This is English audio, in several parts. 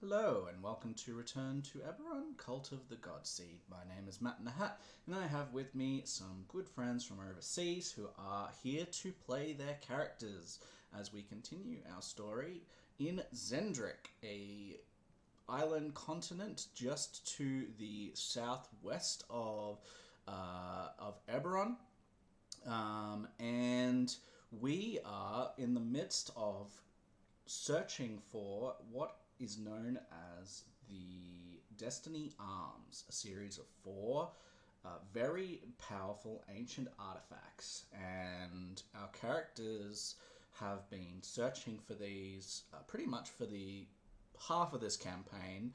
Hello and welcome to Return to Eberron, Cult of the Godseed. My name is Matt Nahat and I have with me some good friends from overseas who are here to play their characters as we continue our story in Zendrick, a island continent just to the southwest of Eberron. And we are in the midst of searching for what is known as the Destiny Arms, a series of four very powerful ancient artifacts. And our characters have been searching for these pretty much for the half of this campaign.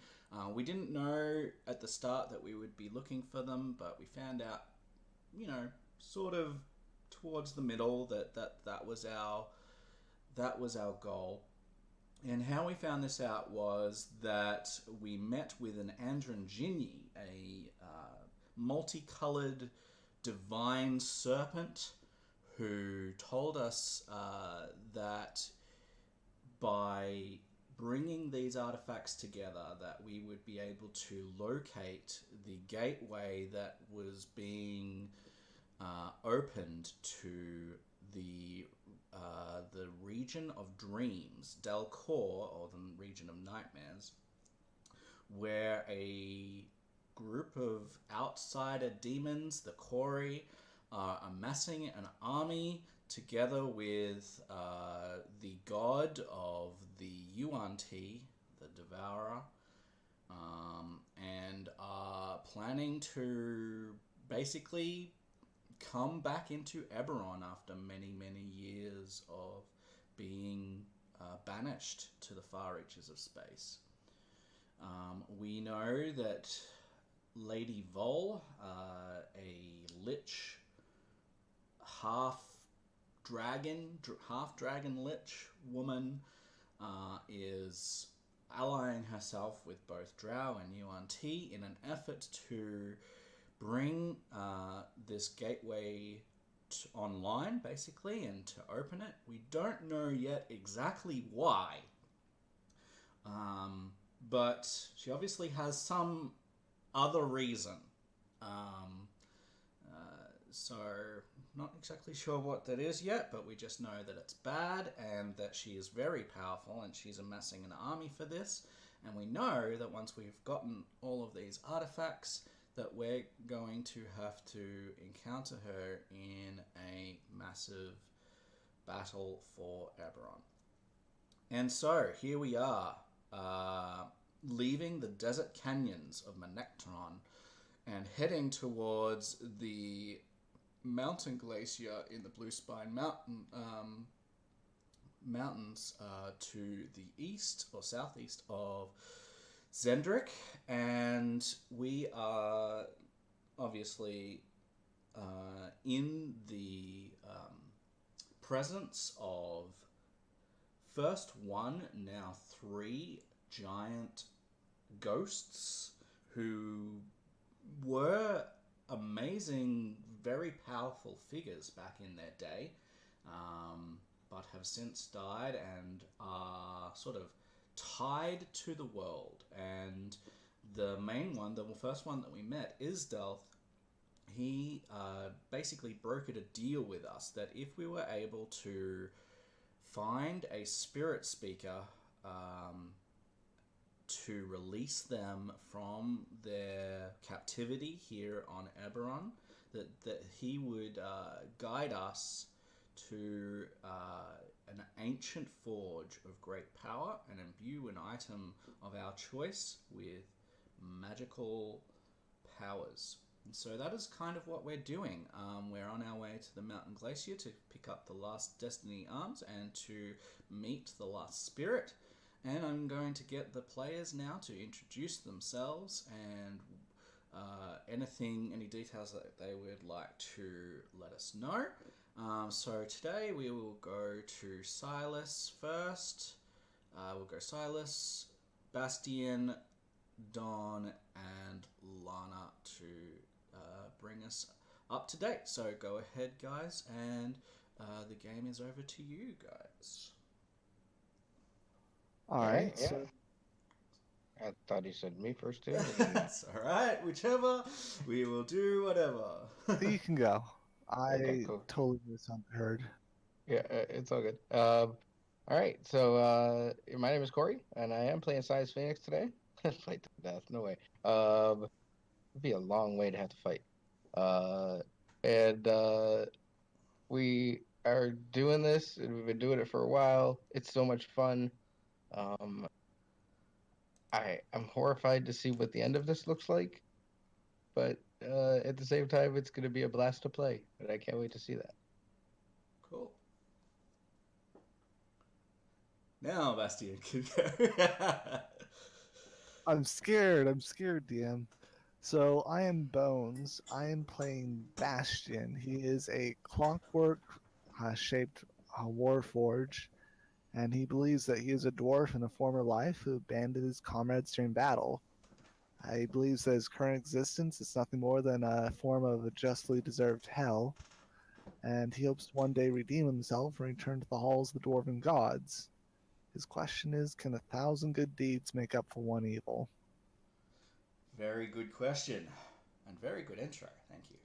We didn't know at the start that we would be looking for them, but we found out, sort of towards the middle that was our goal. And how we found this out was that we met with an Andron Jinyi, a multicolored divine serpent, who told us that by bringing these artifacts together, that we would be able to locate the gateway that was being opened to the region of dreams, Delcor, or the region of nightmares, where a group of outsider demons, the Kori, are amassing an army together with the god of the Yuan-Ti, the Devourer, and are planning to basically come back into Eberron after many, many years of being banished to the far reaches of space. We know that Lady Vol, a lich, half dragon lich woman, is allying herself with both Drow and Yuan Ti in an effort to bring this gateway online, basically, and to open it. We don't know yet exactly why, but she obviously has some other reason. Um, so, not exactly sure what that is yet, but we just know that it's bad and that she is very powerful and she's amassing an army for this. And we know that once we've gotten all of these artifacts, that we're going to have to encounter her in a massive battle for Eberron. And so, here we are, leaving the desert canyons of Manectron and heading towards the mountain glacier in the Blue Spine Mountains to the east or southeast of Zendrick. And we are obviously in the presence of first one, now three giant ghosts who were amazing, very powerful figures back in their day, but have since died and are sort of tied to the world. And the main one, the first one that we met, is Delth. He basically brokered a deal with us that if we were able to find a spirit speaker to release them from their captivity here on Eberron, that he would guide us to an ancient forge of great power and imbue an item of our choice with magical powers. And so that is kind of what we're doing. We're on our way to the mountain glacier to pick up the last Destiny Arms and to meet the last spirit. And I'm going to get the players now to introduce themselves and any details that they would like to let us know. So today we will go to Silas first. We'll go Silas, Bastian, Dawn, and Lana to bring us up to date. So go ahead, guys, and the game is over to you guys. All Okay, right. yeah. So I thought he said me first too. That's all right. Whichever, we will do whatever. You can go. Okay, I cool. totally misheard. Yeah, it's all good. All right. So, my name is Corey, and I am playing Size Phoenix today. Fight to the death? No way. It'd be a long way to have to fight. Uh, and we are doing this, and we've been doing it for a while. It's so much fun. Um, I'm horrified to see what the end of this looks like, but at the same time, it's going to be a blast to play, and I can't wait to see that. Cool. Now Bastian can go. I'm scared. I'm scared, DM. So I am Bones. I am playing Bastion. He is a clockwork shaped warforge, and he believes that he is a dwarf in a former life who abandoned his comrades during battle. He believes that his current existence is nothing more than a form of a justly deserved hell, and he hopes to one day redeem himself and return to the halls of the dwarven gods. His question is, can 1,000 good deeds make up for one evil? Very good question, and very good intro. Thank you.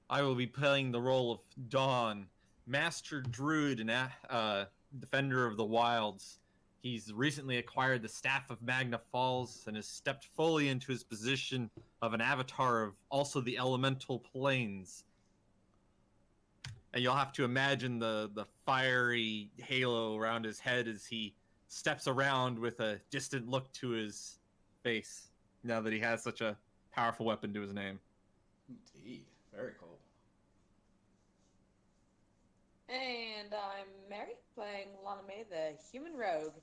I will be playing the role of Dawn, Master Druid and Defender of the Wilds. He's recently acquired the Staff of Magna Falls and has stepped fully into his position of an avatar of also the elemental planes. And you'll have to imagine the fiery halo around his head as he steps around with a distant look to his face now that he has such a powerful weapon to his name. Indeed. Very cool. And I'm Mary, playing Lana May, the human rogue.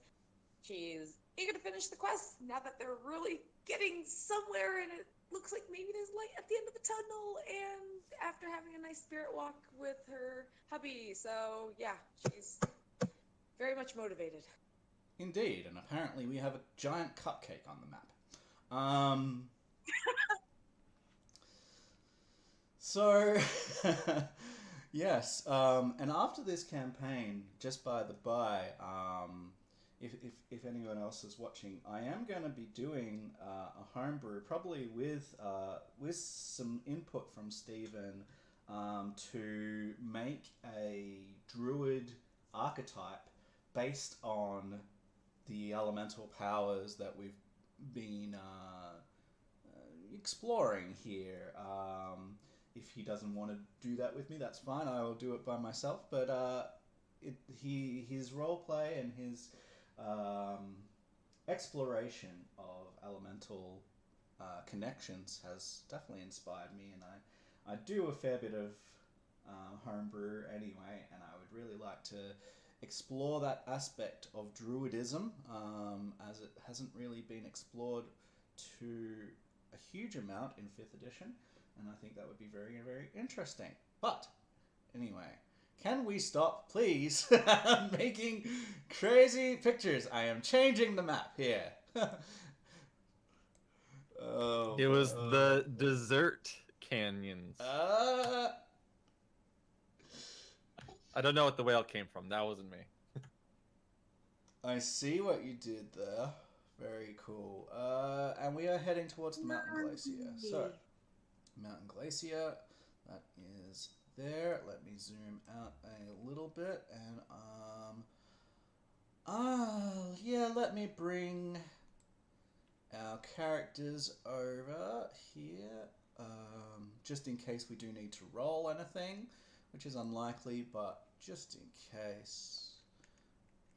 She's eager to finish the quest now that they're really getting somewhere, and it looks like maybe there's light at the end of the tunnel. And after having a nice spirit walk with her hubby, so yeah, she's very much motivated. Indeed, and apparently we have a giant cupcake on the map. So, yes, and after this campaign, just by the by, if anyone else is watching, I am going to be doing a homebrew, probably with some input from Stephen, to make a druid archetype based on the elemental powers that we've been exploring here. If he doesn't want to do that with me, that's fine. I will do it by myself. But his role play and his exploration of elemental connections has definitely inspired me, and I do a fair bit of homebrew anyway, and I would really like to explore that aspect of druidism, as it hasn't really been explored to a huge amount in 5th edition, and I think that would be very, very interesting. But anyway, can we stop, please, making crazy pictures? I am changing the map here. Oh, It was the desert canyons. I don't know what the whale came from. That wasn't me. I see what you did there. Very cool. And we are heading towards the mountain glacier. So, mountain glacier, that is there. Let me zoom out a little bit, and yeah, let me bring our characters over here, just in case we do need to roll anything, which is unlikely, but just in case.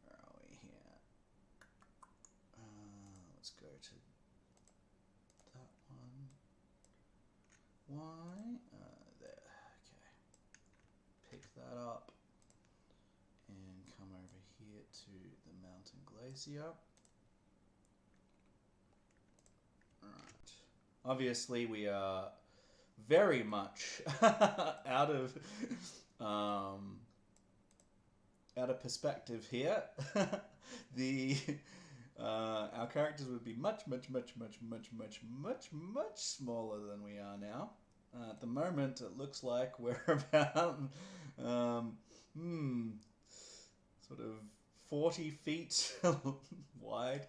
Where are we here? Let's go to that one. Why? There. Okay. Pick that up and come over here to the mountain glacier. Right. Obviously, we are very much out of perspective here. The our characters would be much smaller than we are now. At the moment, it looks like we're about sort of 40 feet wide.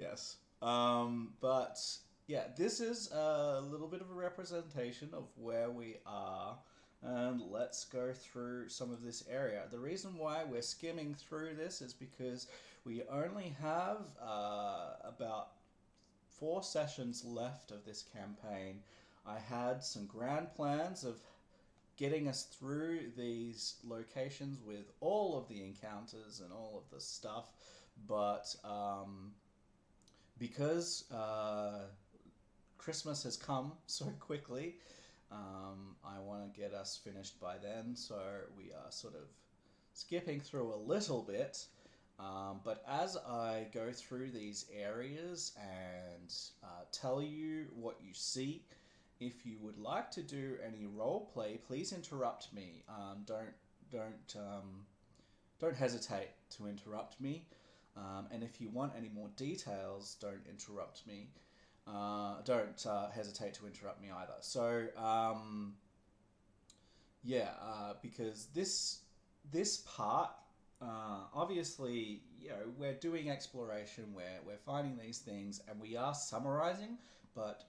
Yes. But yeah, this is a little bit of a representation of where we are. And let's go through some of this area. The reason why we're skimming through this is because we only have about 4 sessions left of this campaign. I had some grand plans of getting us through these locations with all of the encounters and all of the stuff, but because Christmas has come so quickly, I want to get us finished by then, so we are sort of skipping through a little bit. But as I go through these areas and tell you what you see, if you would like to do any role play, please interrupt me. Don't hesitate to interrupt me. And if you want any more details, don't interrupt me. Don't hesitate to interrupt me either. So because this part, obviously, we're doing exploration, we're finding these things, and we are summarizing. But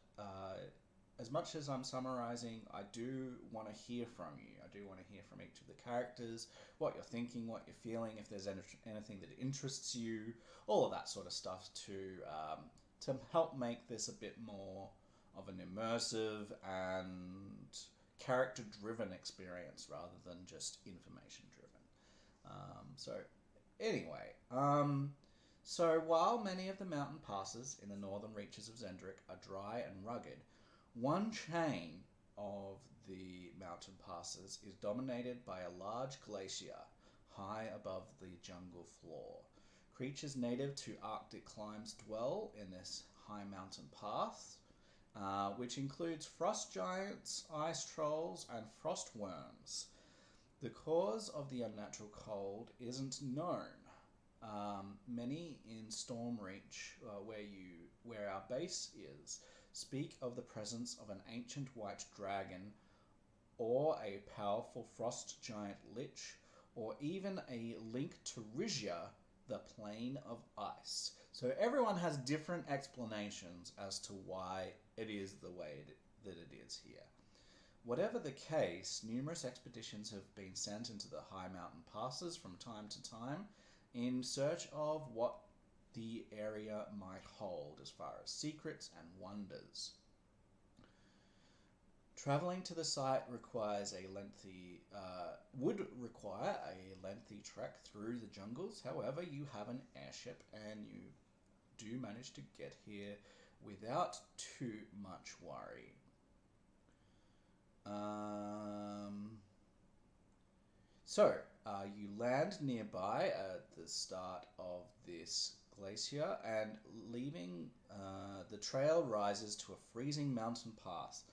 as much as I'm summarizing, I do want to hear from you. I do want to hear from each of the characters, what you're thinking, what you're feeling, if there's anything that interests you, all of that sort of stuff to help make this a bit more of an immersive and character-driven experience rather than just information-driven. So while many of the mountain passes in the northern reaches of Zendrick are dry and rugged, one chain of the mountain passes is dominated by a large glacier high above the jungle floor. Creatures native to Arctic climes dwell in this high mountain path, which includes frost giants, ice trolls, and frost worms. The cause of the unnatural cold isn't known. Many in Stormreach, where our base is, speak of the presence of an ancient white dragon, or a powerful frost giant lich, or even a link to Rigia, the plane of ice. So everyone has different explanations as to why it is the way that it is here. Whatever the case, numerous expeditions have been sent into the high mountain passes from time to time in search of what the area might hold as far as secrets and wonders. Traveling to the site would require a lengthy trek through the jungles. However, you have an airship and you do manage to get here without too much worry. You land nearby at the start of this glacier, and leaving the trail rises to a freezing mountain pass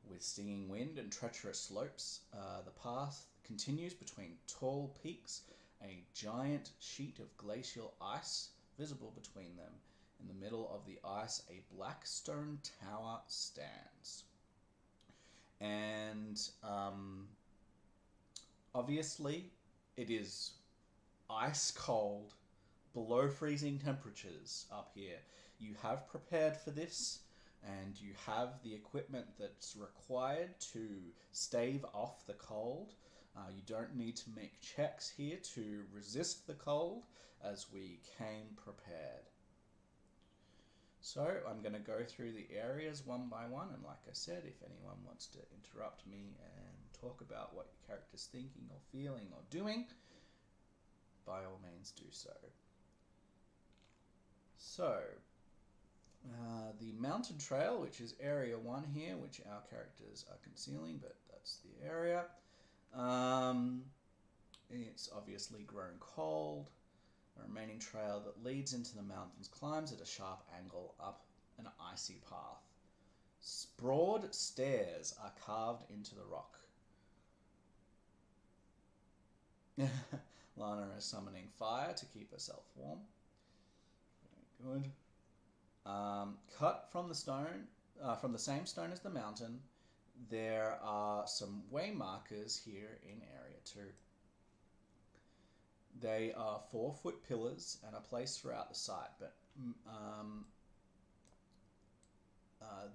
with stinging wind and treacherous slopes. The path continues between tall peaks, a giant sheet of glacial ice visible between them. In the middle of the ice, a black stone tower stands. And obviously, it is ice cold, below freezing temperatures up here. You have prepared for this, and you have the equipment that's required to stave off the cold. You don't need to make checks here to resist the cold, as we came prepared. So I'm going to go through the areas one by one, and like I said, if anyone wants to interrupt me and talk about what your character's thinking or feeling or doing, by all means do so. So, the mountain trail, which is area 1 here, which our characters are concealing, but that's the area. It's obviously grown cold. The remaining trail that leads into the mountains climbs at a sharp angle up an icy path. Broad stairs are carved into the rock. Lana is summoning fire to keep herself warm. Very good. Cut from the stone, from the same stone as the mountain, there are some way markers here in area 2. They are 4-foot pillars and are placed throughout the site, but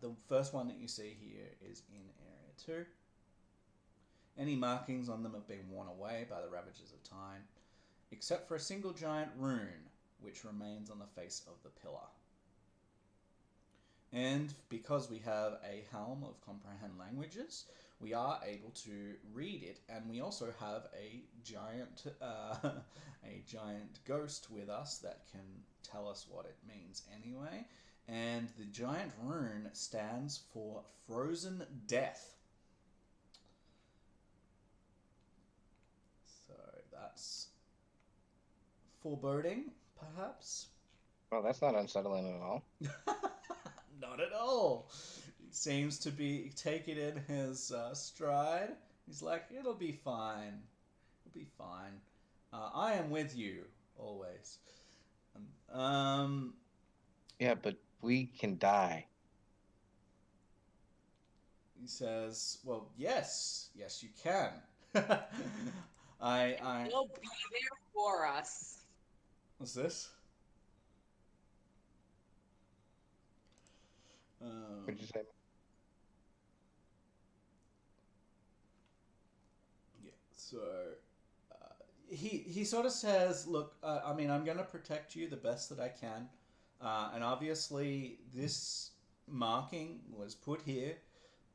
the first one that you see here is in Area 2. Any markings on them have been worn away by the ravages of time, except for a single giant rune, which remains on the face of the pillar. And because we have a helm of comprehend languages, we are able to read it, and we also have a giant ghost with us that can tell us what it means anyway. And the giant rune stands for frozen death. So that's foreboding, perhaps. Well, that's not unsettling at all. Not at all. He seems to be taking in his stride. He's like, it'll be fine. It'll be fine. I am with you always. Yeah, but we can die. He says, well, yes, you can. You'll be there for us. What's this? What'd you say? Yeah, so he sort of says, look, I mean, I'm going to protect you the best that I can. And obviously this marking was put here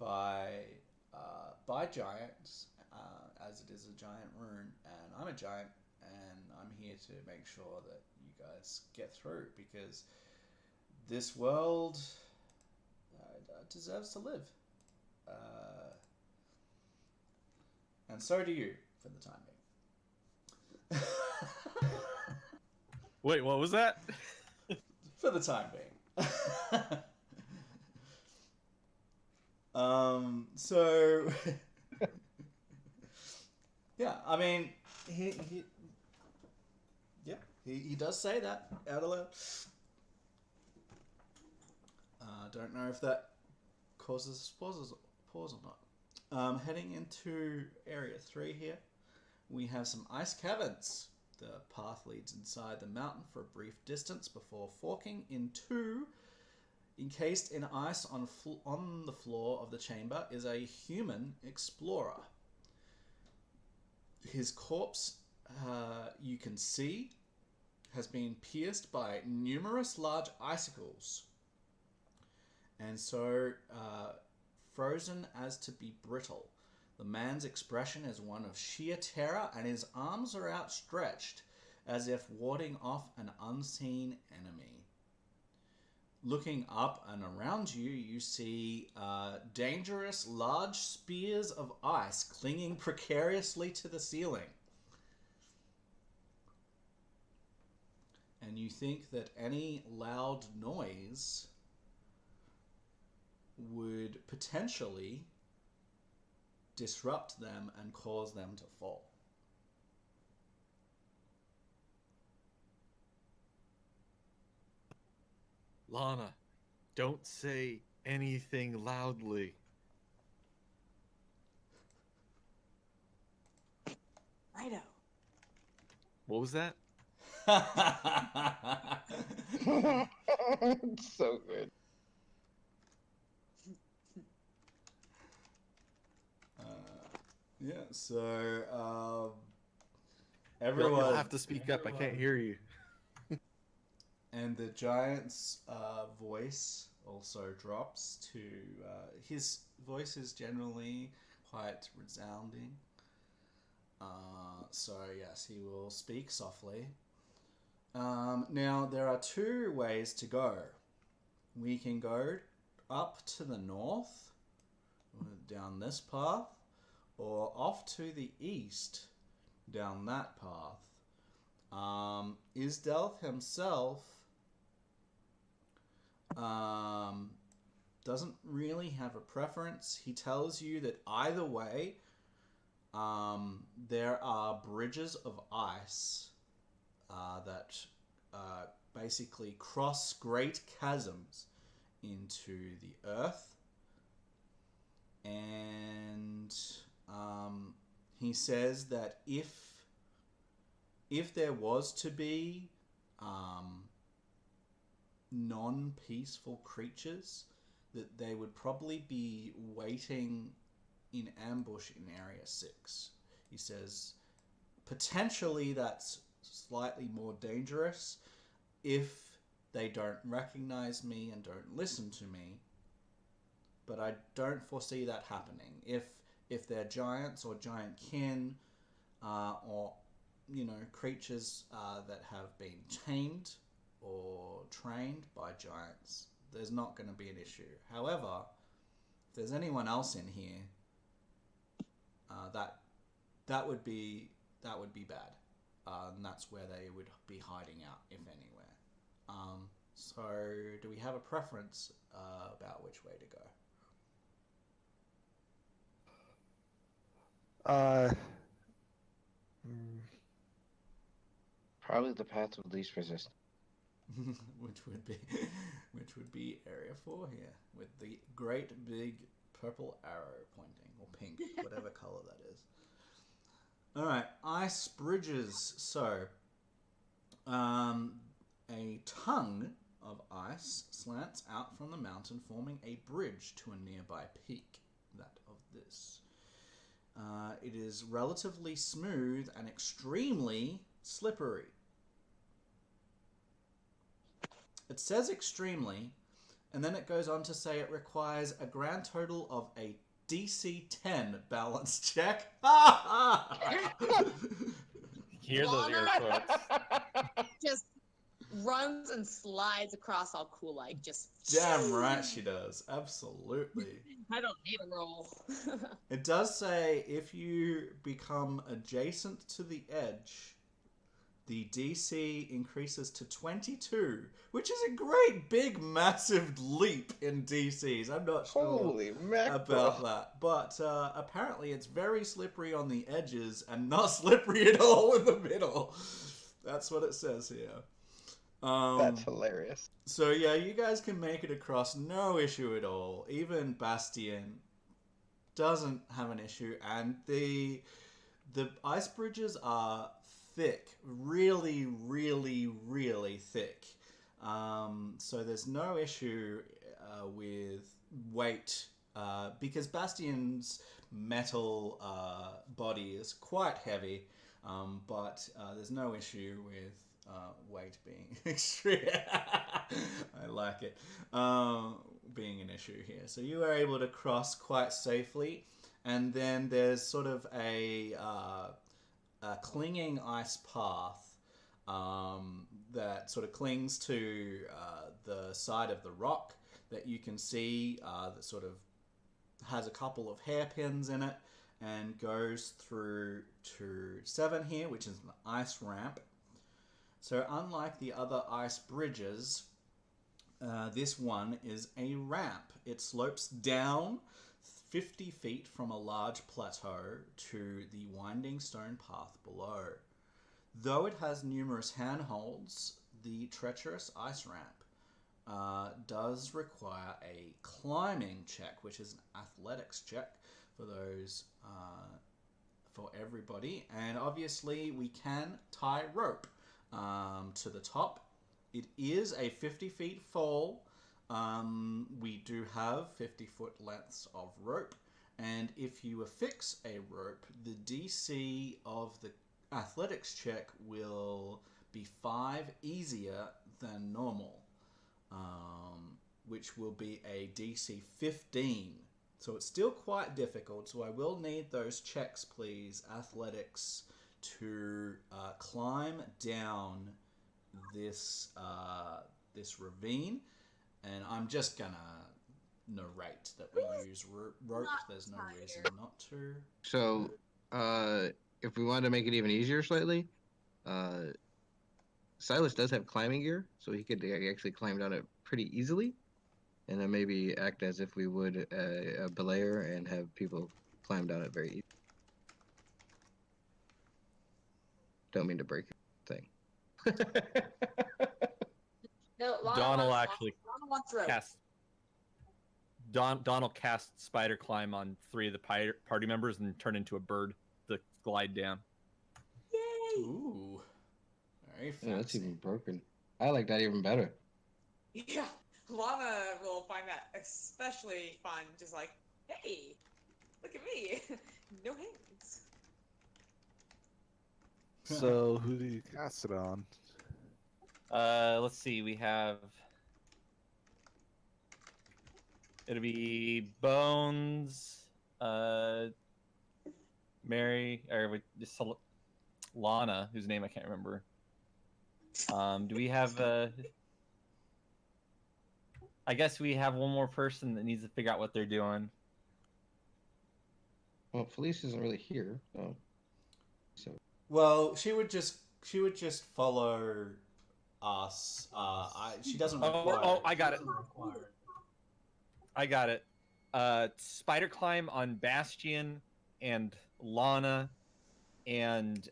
by giants, as it is a giant rune, and I'm a giant, and I'm here to make sure that you guys get through, because this world deserves to live. And so do you, for the time being. Wait, what was that? For the time being. So yeah, I mean, he does say that out aloud. Don't know if that causes pause or not. Heading into Area 3 here, we have some ice caverns. The path leads inside the mountain for a brief distance before forking in two. Encased in ice on the floor of the chamber is a human explorer. His corpse, you can see, has been pierced by numerous large icicles, and so frozen as to be brittle. The man's expression is one of sheer terror, and his arms are outstretched as if warding off an unseen enemy. Looking up and around you, you see dangerous large spears of ice clinging precariously to the ceiling. And you think that any loud noise would potentially disrupt them and cause them to fall. Lana, don't say anything loudly. Righto. What was that? It's so good. Yeah, so Everyone, everyone you'll have to speak up. I can't hear you. and the giant's voice also drops to his voice is generally quite resounding. So yes, he will speak softly. Now there are two ways to go. We can go up to the north, down this path, or off to the east, down that path. Isdelth himself doesn't really have a preference. He tells you that either way, there are bridges of ice that basically cross great chasms into the earth. And he says that if if there was to be non-peaceful creatures, that they would probably be waiting in ambush in Area 6. He says potentially that's slightly more dangerous if they don't recognize me and don't listen to me, but I don't foresee that happening. If they're giants or giant kin, or creatures that have been tamed or trained by giants, there's not going to be an issue. However, if there's anyone else in here, that would be bad, and that's where they would be hiding out, if anywhere. So, do we have a preference about which way to go? Probably the path of least resistance. which would be Area 4 here, with the great big purple arrow pointing, or pink, whatever color that is. All right, ice bridges. So, a tongue of ice slants out from the mountain, forming a bridge to a nearby peak. That of this. It is relatively smooth and extremely slippery. It says extremely, and then it goes on to say it requires a grand total of a DC 10 balance check. Hear those air Lana quotes. just runs and slides across all cool like just. Damn right she does. Absolutely. I don't need a roll. It does say if you become adjacent to the edge, the DC increases to 22, which is a great big massive leap in DCs. I'm not sure Holy mackerel. about that, but apparently it's very slippery on the edges and not slippery at all in the middle. That's what it says here. That's hilarious. So yeah, you guys can make it across, no issue at all. Even Bastion doesn't have an issue, and the ice bridges are thick, really, really, really thick. So there's no issue with weight, because Bastion's metal body is quite heavy, but there's no issue with weight being extreme. I like it. Being an issue here. So you are able to cross quite safely, and then there's sort of a clinging ice path that sort of clings to the side of the rock that you can see, that sort of has a couple of hairpins in it and goes through to 7 here, which is an ice ramp. So unlike the other ice bridges, this one is a ramp. It slopes down 50 feet from a large plateau to the winding stone path below. Though it has numerous handholds, the treacherous ice ramp does require a climbing check, which is an athletics check for those, for everybody. And obviously we can tie rope to the top. It is a 50 feet fall. We do have 50-foot lengths of rope, and if you affix a rope, the DC of the athletics check will be 5 easier than normal, which will be a DC 15. So it's still quite difficult, so I will need those checks, please. Athletics to climb down this ravine, and I'm just gonna narrate that we use rope. There's no reason not to. So, if we wanted to make it even easier slightly, Silas does have climbing gear, so he could actually climb down it pretty easily, and then maybe act as if we would a belayer and have people climb down it very easily. Don't mean to break your thing. No, Don will actually Lana wants rope. cast. Don will cast spider climb on 3 of the party members and turn into a bird to glide down. Yay! Ooh. Very Yeah, that's fancy. even broken. I like that even better. Yeah, Lana will find that especially fun. Just like, hey, look at me, no hands. So who do you cast it on? Let's see. We have. It'll be Bones, Mary, or just Lana, whose name I can't remember. Do we have? I guess we have one more person that needs to figure out what they're doing. Well, Felice isn't really here, so Well, she would just follow us. She doesn't require. Oh, I got it. I got it. Spider climb on Bastion and Lana and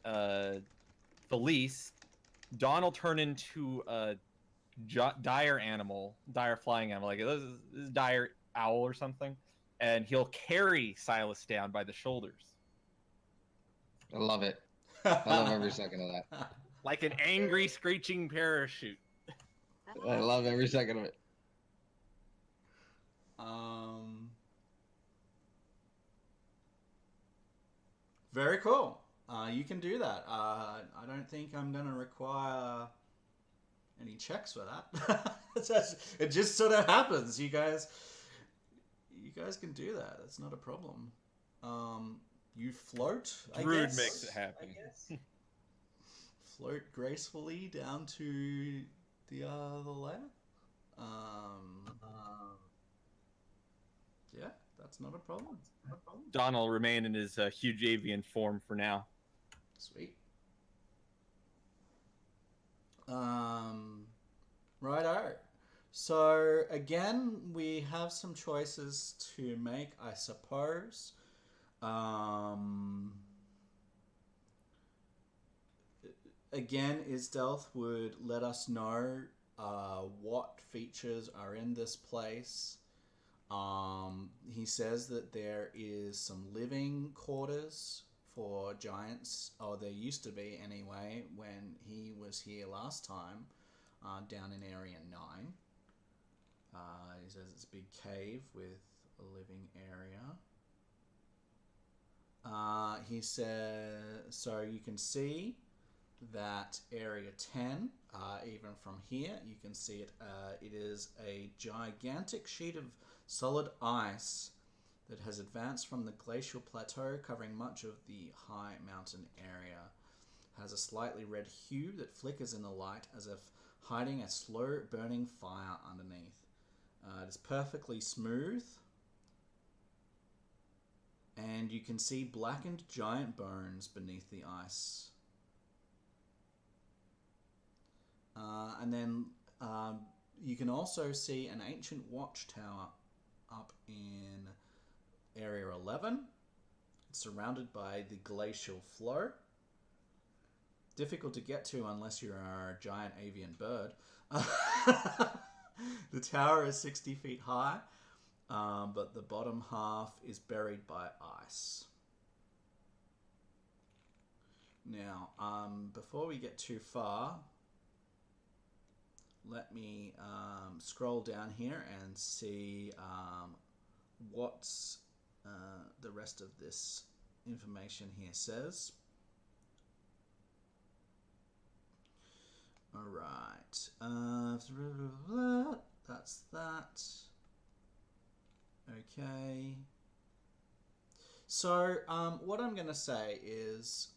Felice. Dawn will turn into a dire animal, dire flying animal, like this is dire owl or something, and he'll carry Silas down by the shoulders I love it. I love every second of that. like an angry screeching parachute. I love every second of it. Very cool. You can do that. I don't think I'm gonna require any checks for that. It just sort of happens. You guys can do that. It's not a problem. You float. Druid makes it happen. Float gracefully down to the layer. Yeah, that's not a problem. Dawn will remain in his huge avian form for now. Sweet. Righto. So again, we have some choices to make, I suppose. Again, Isdelth would let us know what features are in this place. He says that there is some living quarters for giants, or there used to be anyway, when he was here last time, down in Area 9. He says it's a big cave with a living area. He says, so you can see that Area 10, even from here, you can see it. It is a gigantic sheet of solid ice that has advanced from the glacial plateau, covering much of the high mountain area. Has a slightly red hue that flickers in the light as if hiding a slow burning fire underneath. It is perfectly smooth, and you can see blackened giant bones beneath the ice. And then you can also see an ancient watchtower up in Area 11. It's surrounded by the glacial flow. Difficult to get to unless you're a giant avian bird. The tower is 60 feet high, but the bottom half is buried by ice. Now, before we get too far, let me scroll down here and see what's the rest of this information here says. All right, that's that. Okay. So what I'm going to say is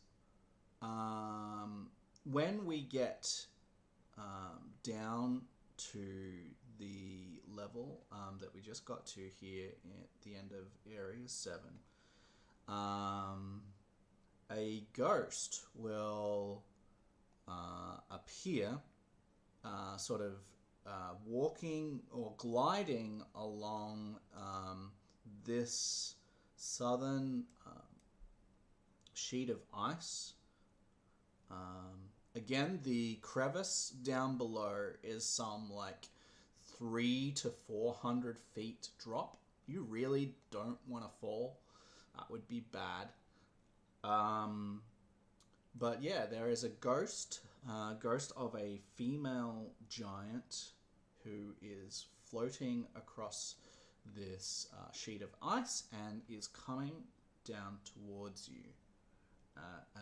when we get down to the level that we just got to here at the end of Area 7, a ghost will appear, sort of walking or gliding along this southern sheet of ice. Again, the crevice down below is some like 300 to 400 feet drop. You really don't want to fall. That would be bad. But yeah, there is a ghost ghost of a female giant who is floating across this sheet of ice and is coming down towards you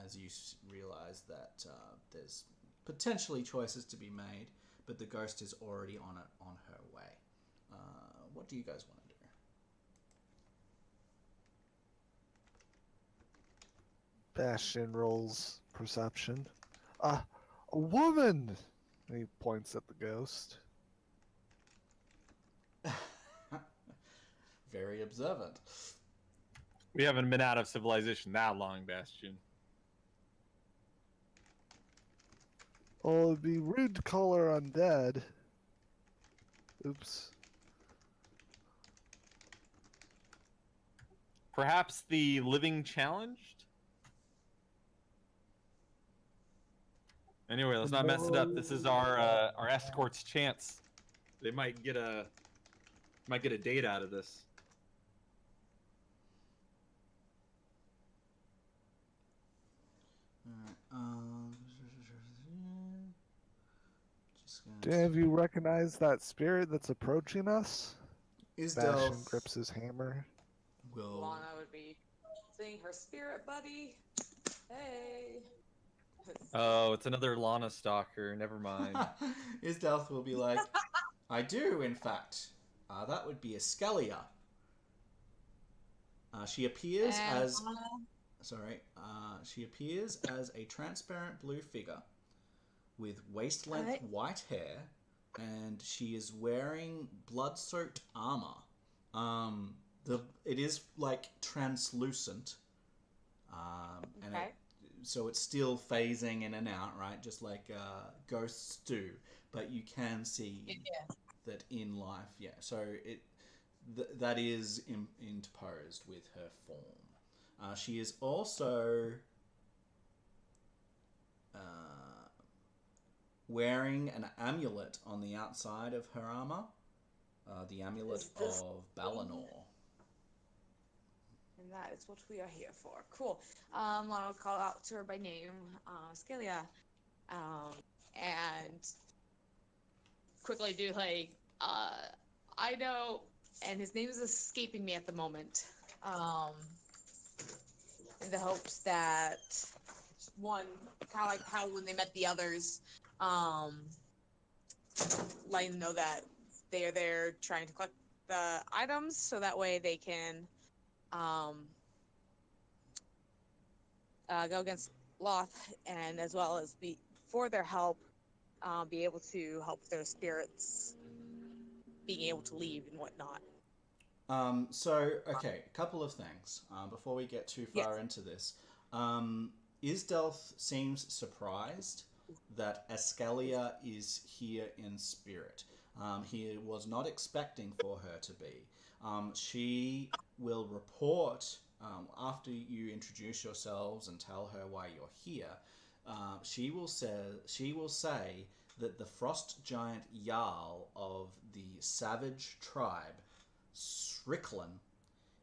as you realize that there's potentially choices to be made, but the ghost is already on her way. What do you guys want to do? Bastion rolls perception. A woman! And he points at the ghost. Very observant. We haven't been out of civilization that long, Bastion. Oh, it'd be rude to call her undead. Oops. Perhaps the living challenged? Anyway, let's not mess it up. This is our escort's chance. They might get a date out of this. Have you recognized that spirit that's approaching us? Bastion Isdelf grips his hammer. will. Lana would be seeing her spirit buddy. Hey. Oh, it's another Lana stalker. Never mind. Isdelf will be like, I do, in fact. That would be Escalia. She appears And as. Lana- Sorry. She appears as a transparent blue figure with waist-length Alright. white hair, and she is wearing blood-soaked armor. It is like translucent, and Okay. so it's still phasing in and out, right? Just like ghosts do, but you can see Yeah. that in life. Yeah, so that is interposed with her form. She is also wearing an amulet on the outside of her armor, the amulet Is this of Balinor. And that is what we are here for. Cool. Lana will call out to her by name, Scalia, and quickly do like, I know, and his name is escaping me at the moment. In the hopes that one, kind of like how when they met the others, letting them know that they are there trying to collect the items, so that way they can go against Loth, and as well as be for their help, be able to help their spirits being able to leave and whatnot. Okay, a couple of things before we get too Yes. far into this. Isdelf seems surprised that Escalia is here in spirit. He was not expecting for her to be. She will report after you introduce yourselves and tell her why you're here. She will say that the frost giant Jarl of the savage tribe, Shricklin,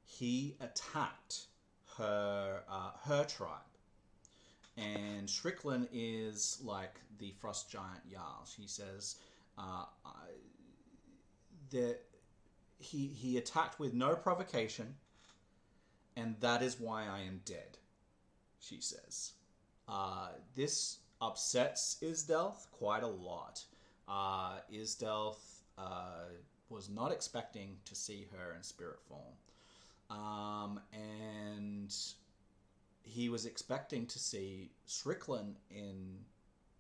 he attacked her tribe. And Shricklin is like the frost giant Jarl. She says that he attacked with no provocation, and that is why I am dead, she says. This upsets Isdelf quite a lot. Isdelf was not expecting to see her in spirit form. And he was expecting to see Shricklin in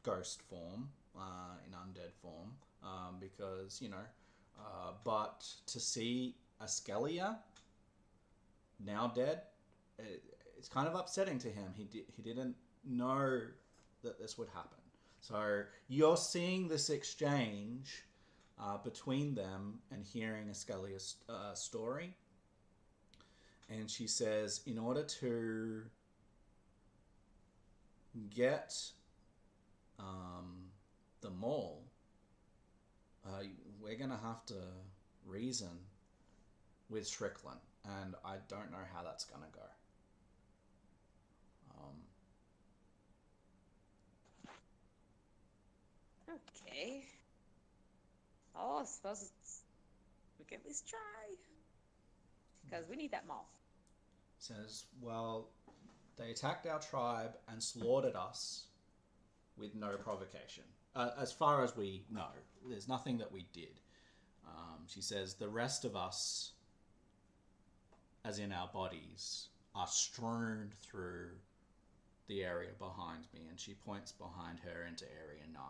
ghost form, in undead form, because, but to see Askelia now dead, it's kind of upsetting to him. He didn't know that this would happen. So you're seeing this exchange between them and hearing Askelia's story. And she says, in order to get the mole, we're going to have to reason with Shricklin. And I don't know how that's going to go. Okay. Oh, I suppose we can at least try. Because we need that mall. Says, well, they attacked our tribe and slaughtered us with no provocation. As far as we know, there's nothing that we did. She says, the rest of us, as in our bodies, are strewn through the area behind me, and she points behind her into Area 9.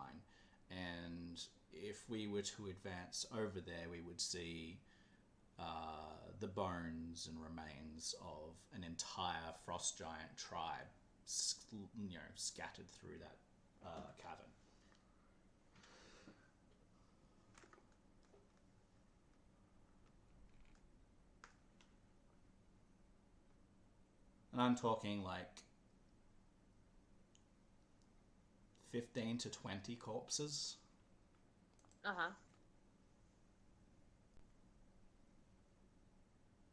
And if we were to advance over there, we would see the bones and remains of an entire frost giant tribe, scattered through that cavern. And I'm talking like 15 to 20 corpses. Uh-huh.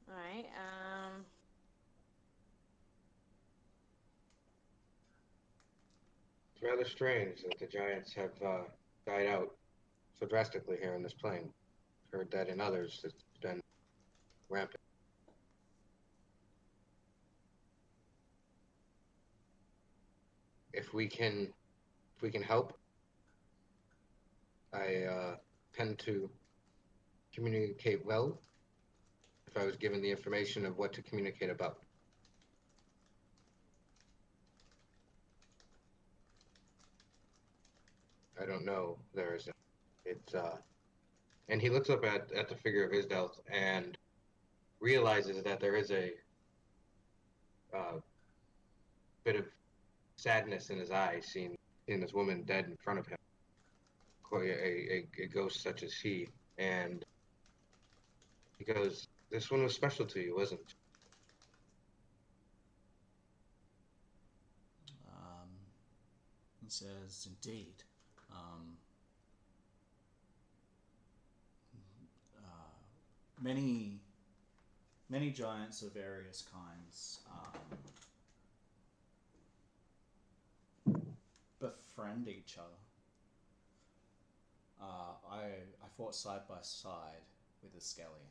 Alright, It's rather strange that the giants have died out so drastically here in this plane. Heard that in others it's been rampant. If we can help, I tend to communicate well if I was given the information of what to communicate about. I don't know. It's and he looks up at the figure of Isdelt and realizes that there is a bit of sadness in his eyes, seeing this woman dead in front of him, a ghost such as he, and he goes, "This one was special to you, wasn't it?" He says, indeed. Many giants of various kinds befriend each other. I fought side by side with Askelia.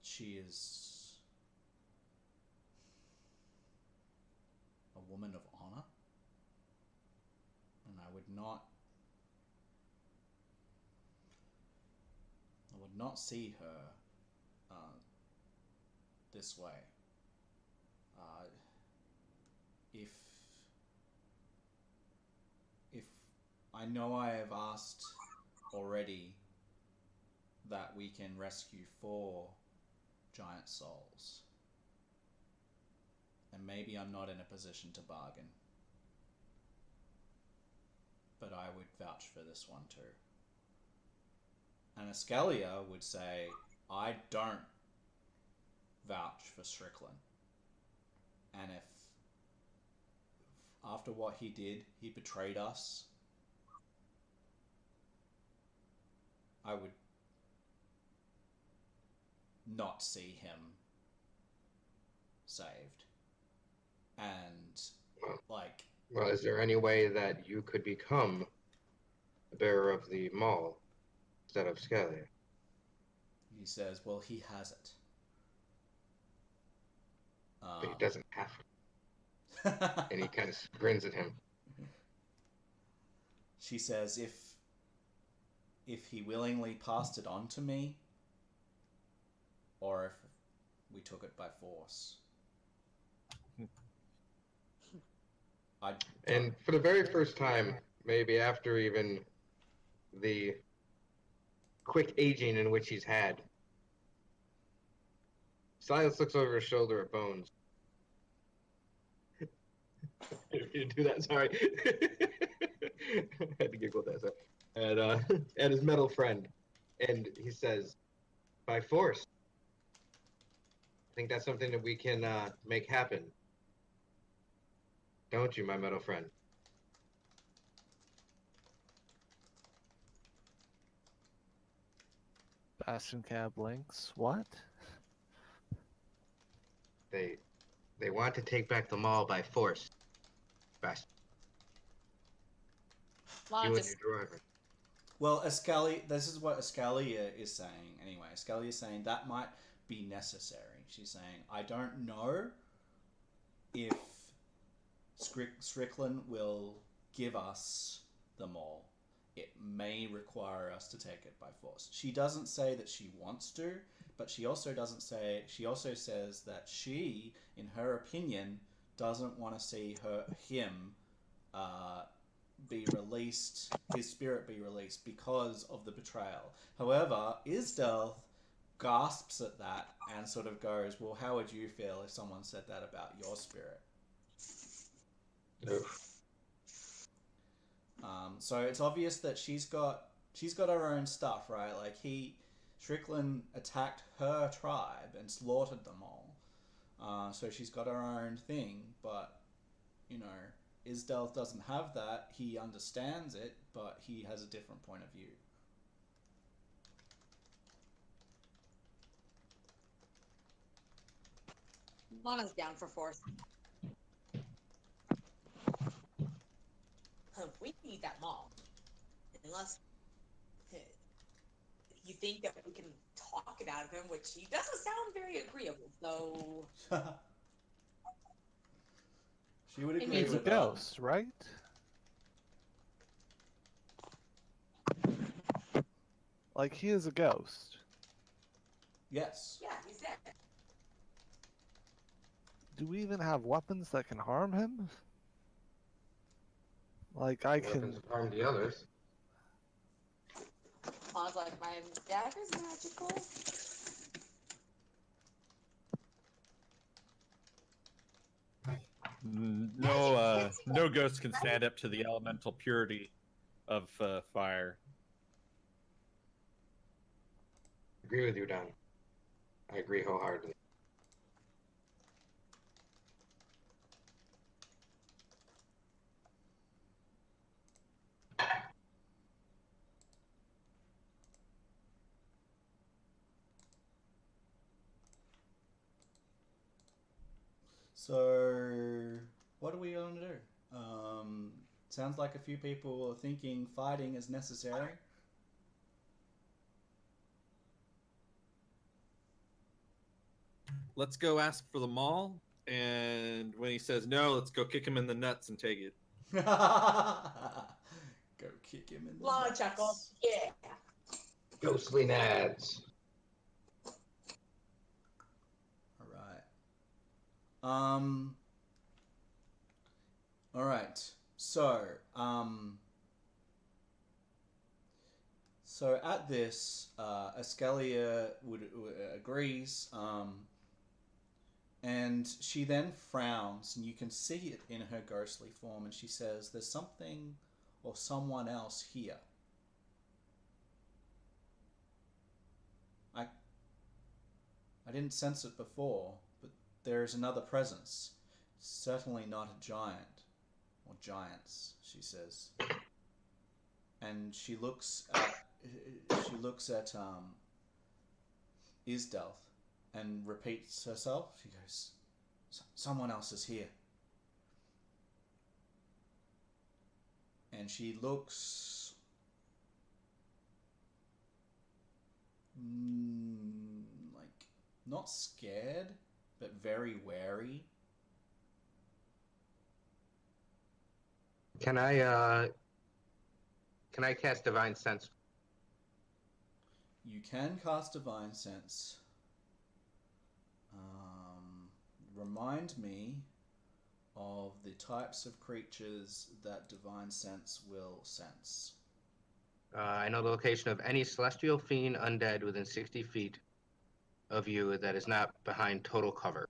She is a woman of honor, and I would not see her this way. If I know I have asked already that we can rescue 4 giant souls, and maybe I'm not in a position to bargain, but I would vouch for this one too. And Askelia would say, I don't vouch for Strickland. And if after what he did, he betrayed us, I would not see him saved. And like, Well, is there any way that you could become the bearer of the maul instead of Scalia? he says, well, he has it. But he doesn't have to. And he kind of grins at him. She says, if he willingly passed it on to me, or if we took it by force. And for the very first time, maybe after even the quick aging in which he's had, Silas looks over his shoulder at Bones. You do that, sorry. I had to giggle at that. And his metal friend. And he says, by force. I think that's something that we can make happen. Don't you, my metal friend? Bastion Cab links. What? They want to take back the mall by force. Bastion. Lana You and just your driver. Well, this is what Escalia is saying anyway. Escalia is saying that might be necessary. She's saying, I don't know if Strickland will give us the mall. It may require us to take it by force. She doesn't say that she wants to, but she also doesn't say. She also says that she, in her opinion, doesn't want to see him be released, his spirit be released because of the betrayal. However, Isdelth gasps at that and sort of goes, "Well, how would you feel if someone said that about your spirit?" Oof. So it's obvious that she's got her own stuff, right? Like Strickland attacked her tribe and slaughtered them all. So she's got her own thing, but you know, Isdelth doesn't have that. He understands it, but he has a different point of view. Lana's down for force. We need that mall. Unless you think that we can talk it out of him, which he doesn't sound very agreeable. So She would agree He's a with ghost, right? Like, he is a ghost. Yes. yeah, he's dead. Do we even have weapons that can harm him? Like, I Weapons can. harm the others. Lana's like, my dagger's magical. No ghost can stand up to the elemental purity of fire. I agree with you, Don. I agree wholeheartedly. So, what are we going to do? Sounds like a few people are thinking fighting is necessary. Let's go ask for the mall, and when he says no, let's go kick him in the nuts and take it. Go kick him in the Lana nuts. chuckles. Yeah. Ghostly nads. All right. All right. So at this, Escalia agrees, and she then frowns, and you can see it in her ghostly form, and she says, "There's something or someone else here. I didn't sense it before, but there is another presence. Certainly not a giant or giants," she says, and she looks at Isdelth and repeats herself. She goes, "Someone else is here." And she looks like not scared, but very wary. Can I cast Divine Sense? You can cast Divine Sense. Remind me of the types of creatures that Divine Sense will sense. I know the location of any celestial fiend undead within 60 feet of you that is not behind total cover.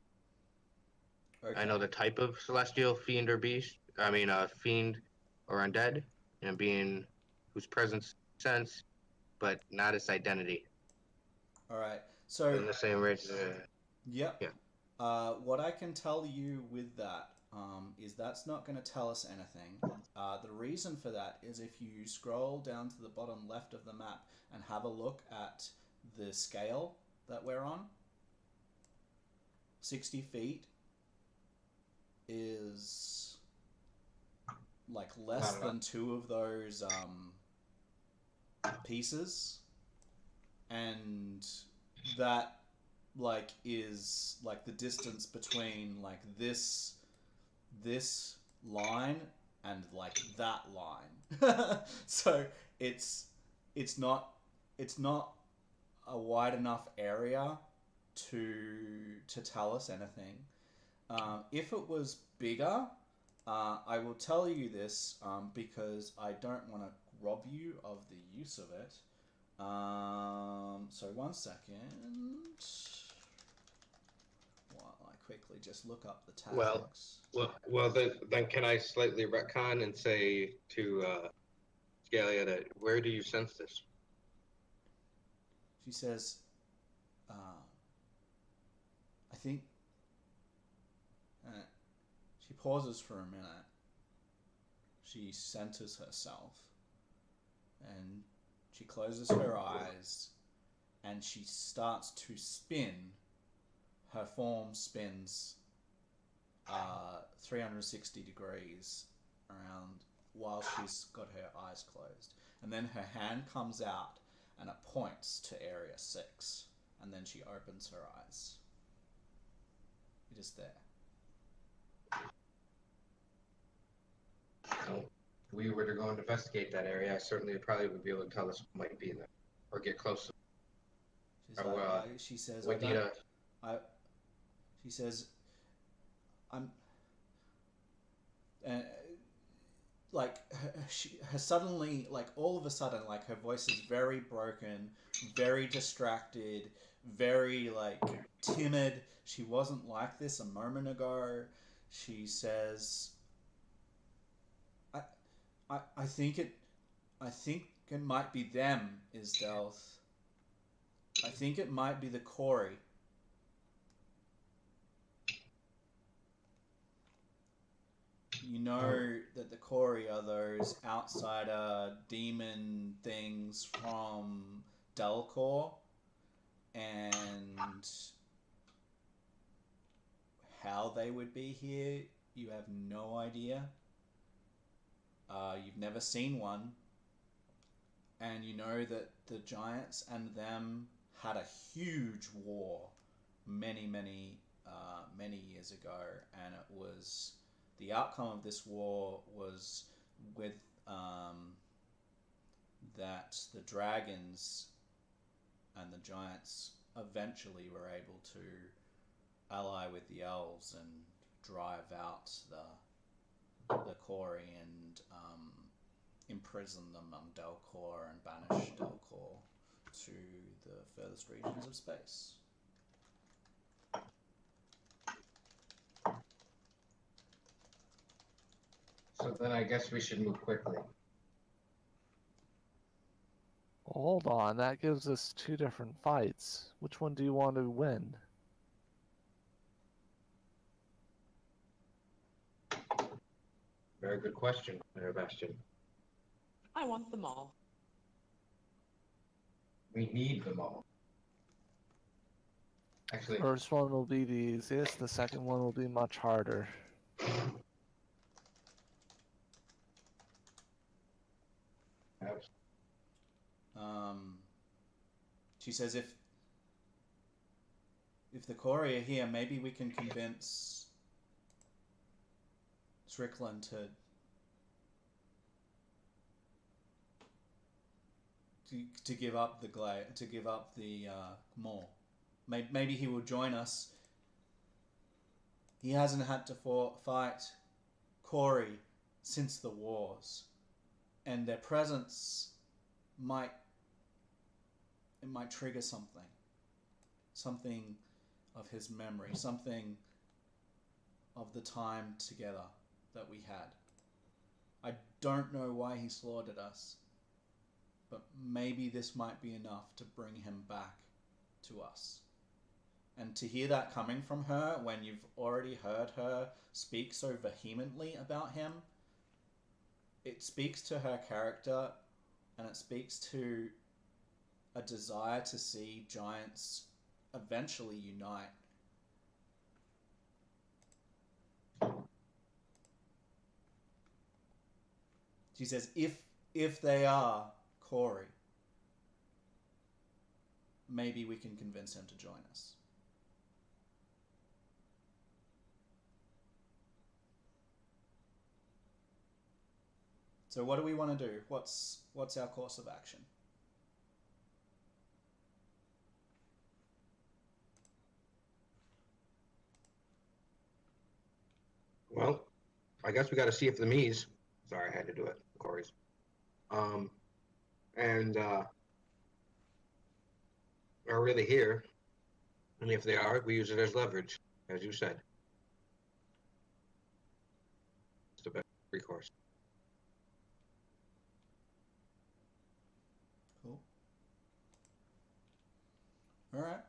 Okay. I know the type of celestial fiend or beast. Fiend or undead, and being whose presence sense, but not its identity. All right. So In the same range. yep. Yeah. What I can tell you with that is that's not going to tell us anything. The reason for that is if you scroll down to the bottom left of the map and have a look at the scale that we're on, 60 feet is like less than 2 of those pieces, and that like is like the distance between like this line and like that line. So it's not a wide enough area to tell us anything. If it was bigger, I will tell you this because I don't want to rob you of the use of it. So 1 second. While I quickly just look up the tags. Well, then can I slightly retcon and say to Scalia that where do you sense this? She says, I think. She pauses for a minute. She centers herself, and she closes her eyes, and she starts to spin. Her form spins 360 degrees around while she's got her eyes closed. And then her hand comes out and it points to Area 6. And then she opens her eyes. It is there. So if we were to go and investigate that area, I certainly probably would be able to tell us what might be there or get closer. She's like, she says, We need a. She says, I'm. Like her suddenly, like all of a sudden, like her voice is very broken, very distracted, very like timid. She wasn't like this a moment ago. She says, I think it might be them, Isdelth. I think it might be the Corey. You know that the Corey are those outsider demon things from Delcor, and how they would be here, you have no idea. You've never seen one, and you know that the giants and them had a huge war many years ago, and it was the outcome of this war was with that the dragons and the giants eventually were able to ally with the elves and drive out the Corey and imprison them on Delcor and banish Delcor to the furthest regions of space. So then I guess we should move quickly. Hold on, that gives us 2 different fights. Which one do you want to win? Very good question, Bastion. I want them all. We need them all. Actually, First one will be the easiest, the second one will be much harder. She says if the Corey are here, maybe we can convince Strickland to give up the mall. Maybe he will join us. He hasn't had to fight Corey since the wars, and their presence might trigger something of his memory, something of the time together that we had. I don't know why he slaughtered us, but maybe this might be enough to bring him back to us. And to hear that coming from her when you've already heard her speak so vehemently about him, it speaks to her character, and it speaks to a desire to see giants eventually unite. She says, if they are Corey, maybe we can convince him to join us. So what do we want to do? What's our course of action? Well, I guess we got to see if the Mies. Sorry, I had to do it. Corey's. And are really here. And if they are, we use it as leverage, as you said. It's the best recourse. Cool. All right.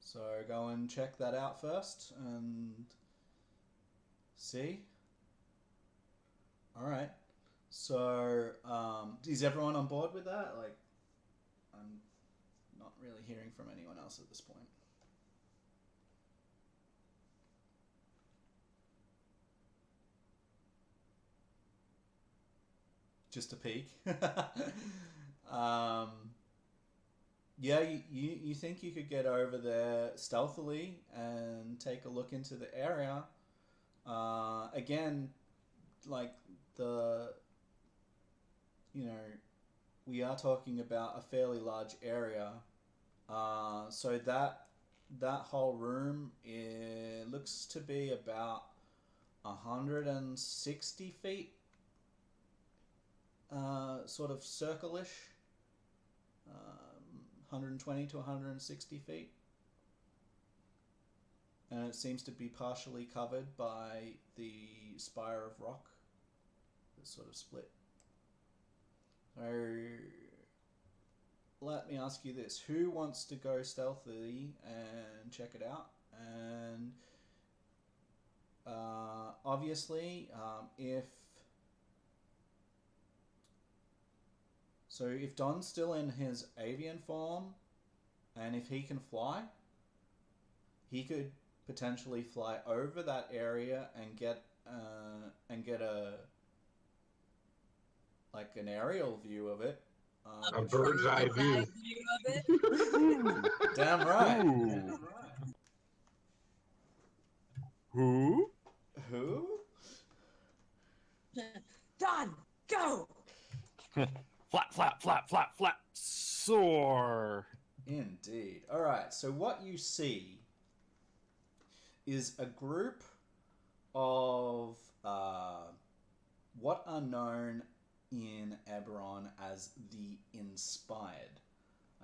So go and check that out first and see. All right. So is everyone on board with that? Like, I'm not really hearing from anyone else at this point. Just a peek. Yeah, you think you could get over there stealthily and take a look into the area. Again, like we are talking about a fairly large area. So that whole room, it looks to be about 160 feet, sort of circle-ish. 120 to 160 feet. And it seems to be partially covered by the spire of rock that's sort of split. So let me ask you this. Who wants to go stealthily and check it out? And obviously, if Don's still in his avian form, and if he can fly, he could potentially fly over that area and get an aerial view of it. A bird's eye view. of it. Damn right. Ooh. Who? Who? Don, go! Flap, flap, flap, flap, flap. Soar. Indeed. All right. So what you see is a group of what are known in Eberron as the Inspired.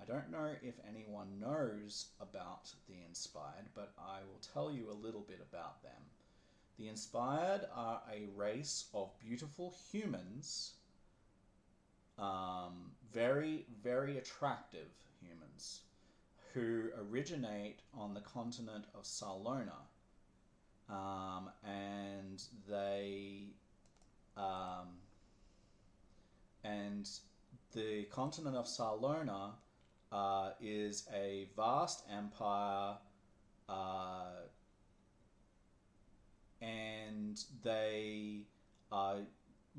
I don't know if anyone knows about the Inspired, but I will tell you a little bit about them. The Inspired are a race of beautiful humans, very, very attractive humans, who originate on the continent of Salona. And the continent of Salona is a vast empire, and they are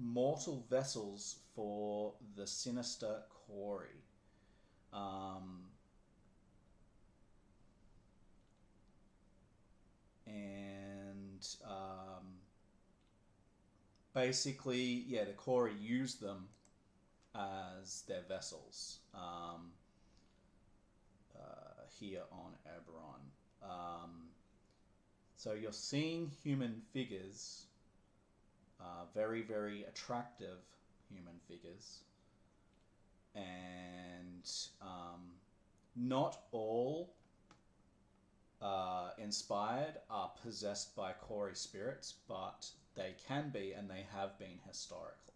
mortal vessels for the sinister Corey. Basically, yeah, the Corey use them as their vessels here on Eberron. So you're seeing human figures, very, very attractive human figures, and not all Inspired are possessed by Corey spirits, but they can be, and they have been historically.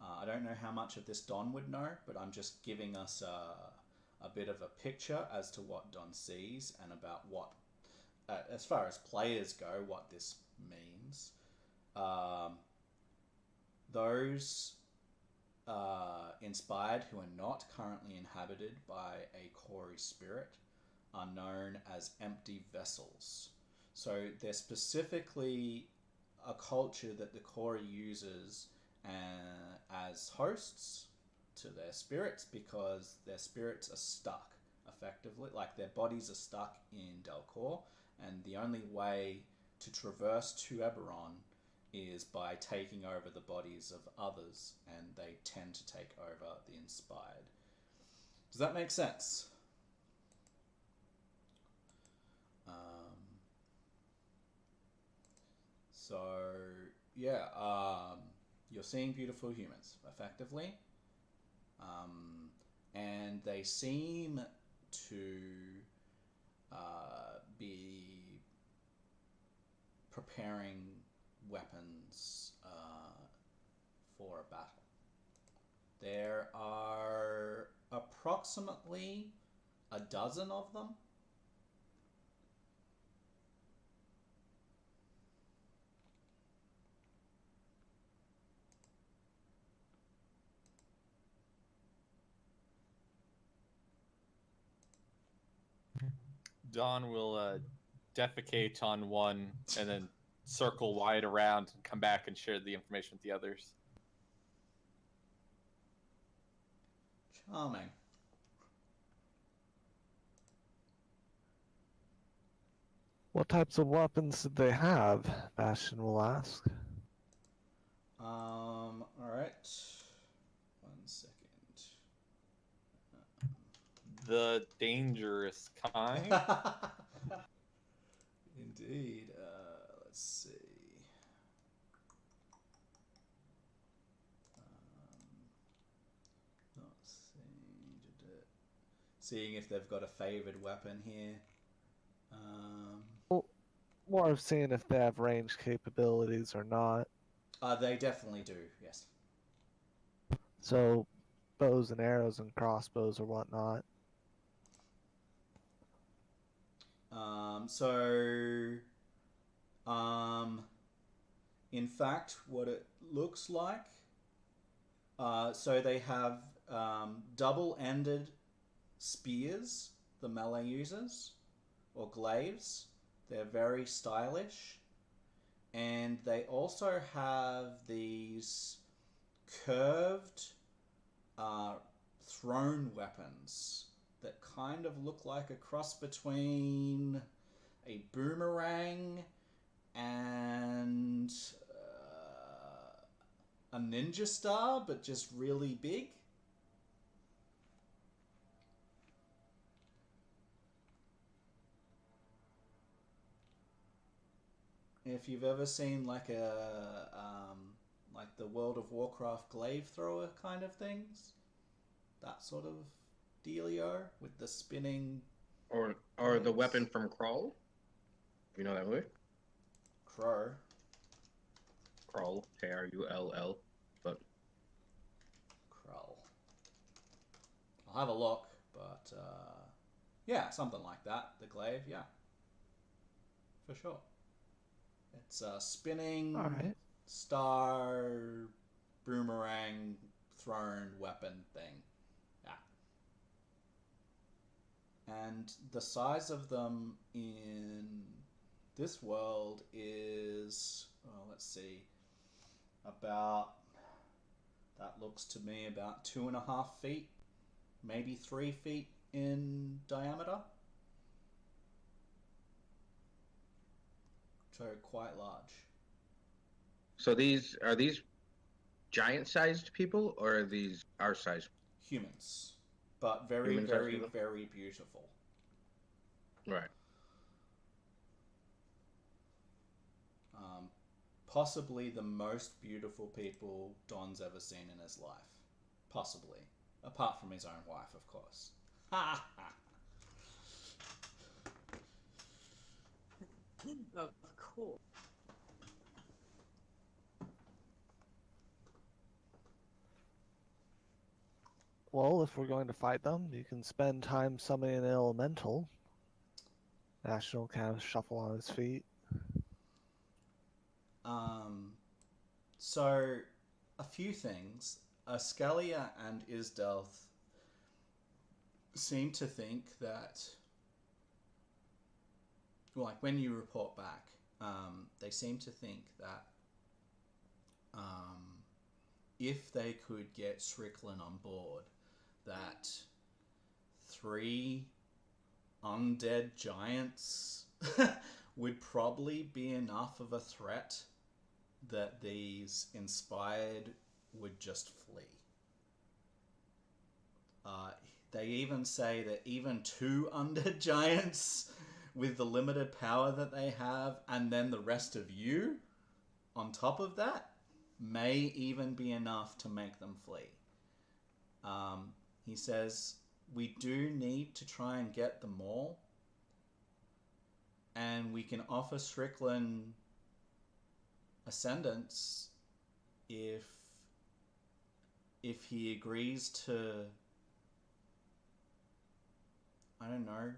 I don't know how much of this Don would know, but I'm just giving us a bit of a picture as to what Don sees and about what, as far as players go, what this means. Those Inspired who are not currently inhabited by a Corey spirit are known as empty vessels. So they're specifically a culture that the Kori uses as hosts to their spirits, because their spirits are stuck effectively, like their bodies are stuck in Delcor, and the only way to traverse to Eberron is by taking over the bodies of others, and they tend to take over the inspired. Does that make sense? So yeah, you're seeing beautiful humans effectively, and they seem to be preparing weapons for a battle. There are approximately a dozen of them. Dawn will defecate on one and then circle wide around and come back and share the information with the others. Charming. What types of weapons did they have? Bastion will ask. All right. 1 second. The dangerous kind. Indeed. Let's see. Not seeing if they've got a favored weapon here. Well, more of seeing if they have range capabilities or not. They definitely do, yes. So, bows and arrows and crossbows or whatnot. In fact, what it looks like, so they have double-ended spears, the melee users, or glaives. They're very stylish. And they also have these curved thrown weapons that kind of look like a cross between a boomerang and a ninja star, but just really big. If you've ever seen like like the World of Warcraft glaive thrower kind of things, that sort of dealio with the spinning. Or the weapon from Crawl. You know that movie? Crow. Crawl, Krull. But Krull. I'll have a look, but yeah, something like that. The glaive, yeah, for sure. It's a spinning star boomerang thrown weapon thing. Yeah. And the size of them in this world is, well, let's see, about, that looks to me about 2.5 feet, maybe 3 feet in diameter. So quite large. So are these giant-sized people, or are these our size? Humans, but very, Human-sized very, people? very beautiful. Right. Possibly the most beautiful people Don's ever seen in his life. Possibly. Apart from his own wife, of course. Ha ha! Oh, cool. Well, if we're going to fight them, you can spend time summoning an elemental. National kind of shuffle on his feet. So, a few things. Ascalia and Isdelth seem to think that, like when you report back, they seem to think that if they could get Strickland on board, that 3 undead giants would probably be enough of a threat that these inspired would just flee. They even say that even 2 undead giants with the limited power that they have, and then the rest of you on top of that, may even be enough to make them flee. He says, we do need to try and get them all, and we can offer Strickland ascendance if he agrees to, I don't know,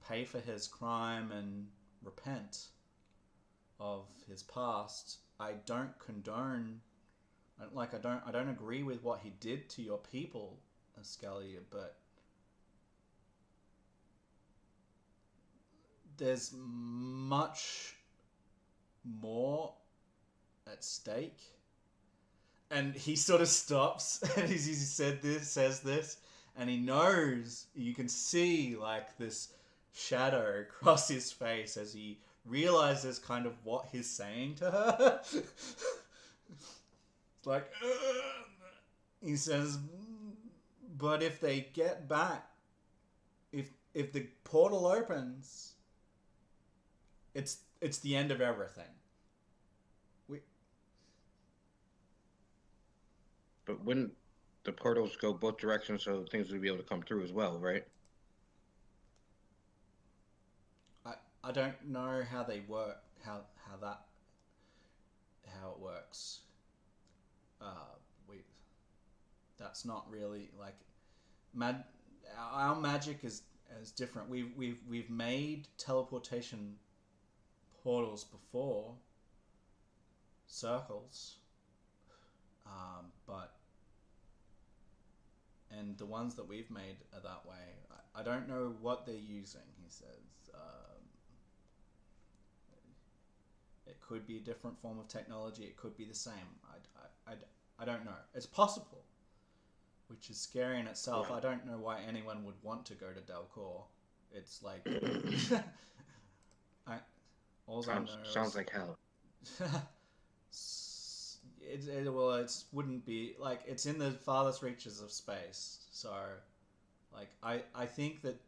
pay for his crime and repent of his past. I don't condone, I don't agree with what he did to your people, Ascalia, but there's much more at stake. And he sort of stops and he says this, and he knows, you can see like this shadow across his face as he realizes kind of what he's saying to her. It's like, he says, but if they get back, if the portal opens, it's the end of everything. But wouldn't the portals go both directions so things would be able to come through as well, right? I don't know how they work, how it works. That's not really like our magic is different. We've made teleportation portals before, circles, but and the ones that we've made are that way. I don't know what they're using, he says. It could be a different form of technology. It could be the same. I don't know. It's possible, which is scary in itself. Yeah. I don't know why anyone would want to go to Delcor. It's like... Sounds like hell. It wouldn't be... Like, it's in the farthest reaches of space. So, like, I think that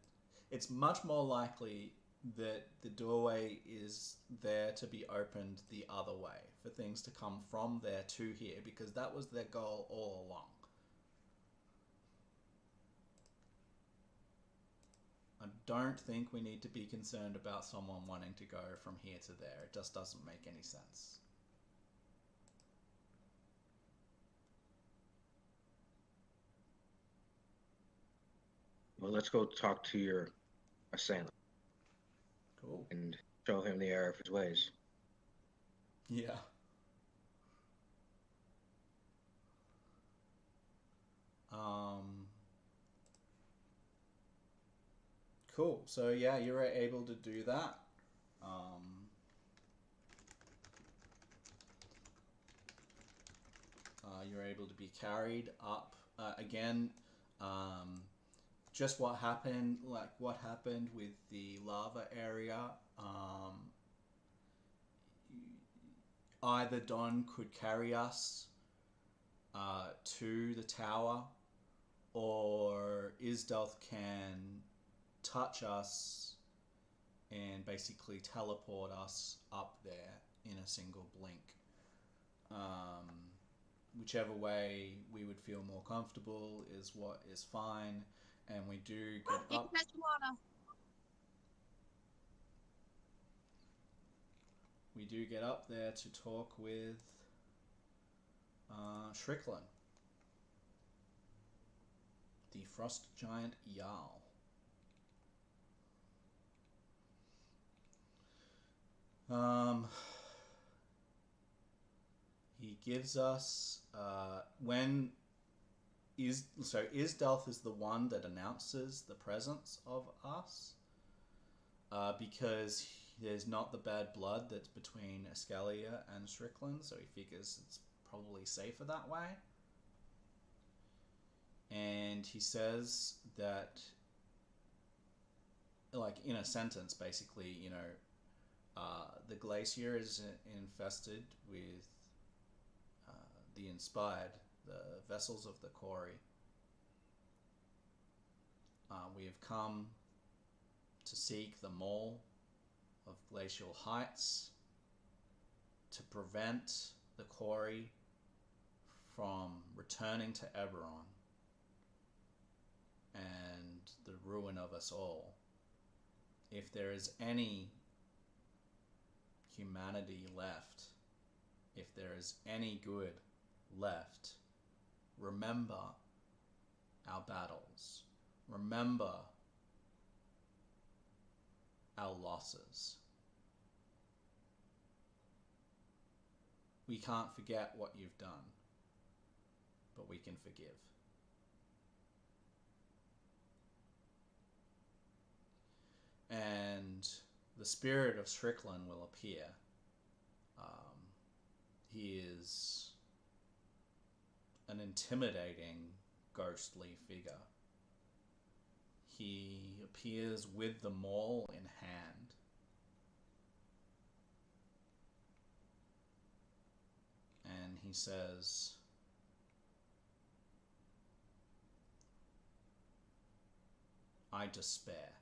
it's much more likely that the doorway is there to be opened the other way, for things to come from there to here, because that was their goal all along. I don't think we need to be concerned about someone wanting to go from here to there. It just doesn't make any sense. Well, let's go talk to your assailant. Cool. And show him the error of his ways. Yeah. Cool. So yeah, you're able to do that. You're able to be carried up again. Just what happened with the lava area. Either Don could carry us to the tower, or Isdelth can touch us and basically teleport us up there in a single blink. Whichever way we would feel more comfortable is what is fine, and we do get up. We do get up there to talk with Strickland, the Frost Giant Jarl. He gives us Isdelth is the one that announces the presence of us, because there's not the bad blood that's between Escalia and Strickland, so he figures it's probably safer that way. And he says that, like, in a sentence, basically, the glacier is infested with the Inspired, the vessels of the quarry. We have come to seek the mole of Glacial Heights to prevent the quarry from returning to Eberron and the ruin of us all. If there is any humanity left, if there is any good left, remember our battles. Remember our losses. We can't forget what you've done, but we can forgive. And the spirit of Strickland will appear. He is an intimidating, ghostly figure. He appears with the maul in hand. And he says, I despair.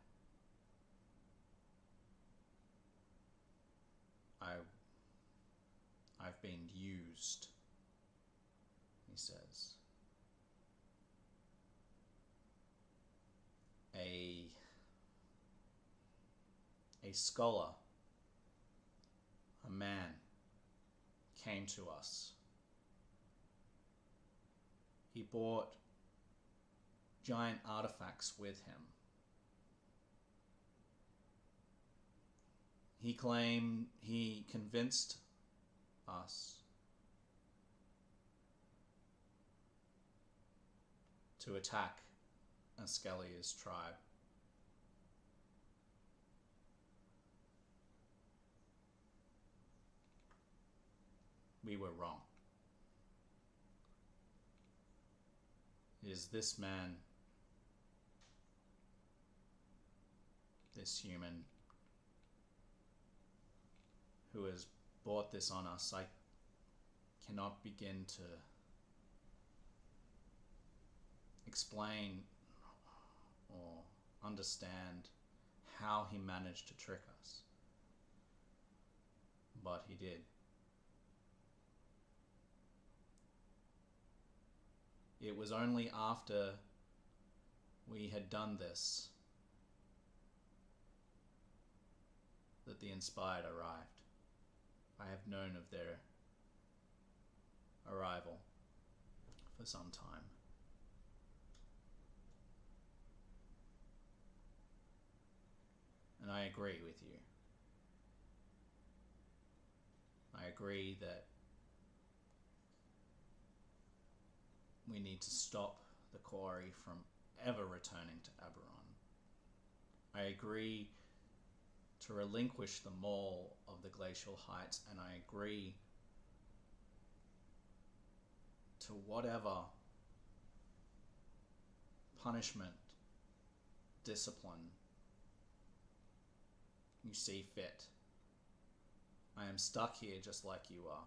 I've been used, he says. A scholar, a man, came to us. He brought giant artifacts with him. He claimed he convinced us to attack Ascalia's tribe. We were wrong. It is this man, this human, who has brought this on us. I cannot begin to explain or understand how he managed to trick us. But he did. It was only after we had done this that the Inspired arrived. I have known of their arrival for some time. And I agree with you. I agree that we need to stop the quarry from ever returning to Eberron. I agree to relinquish the maul of the Glacial Heights, and I agree to whatever punishment, discipline you see fit. I am stuck here just like you are.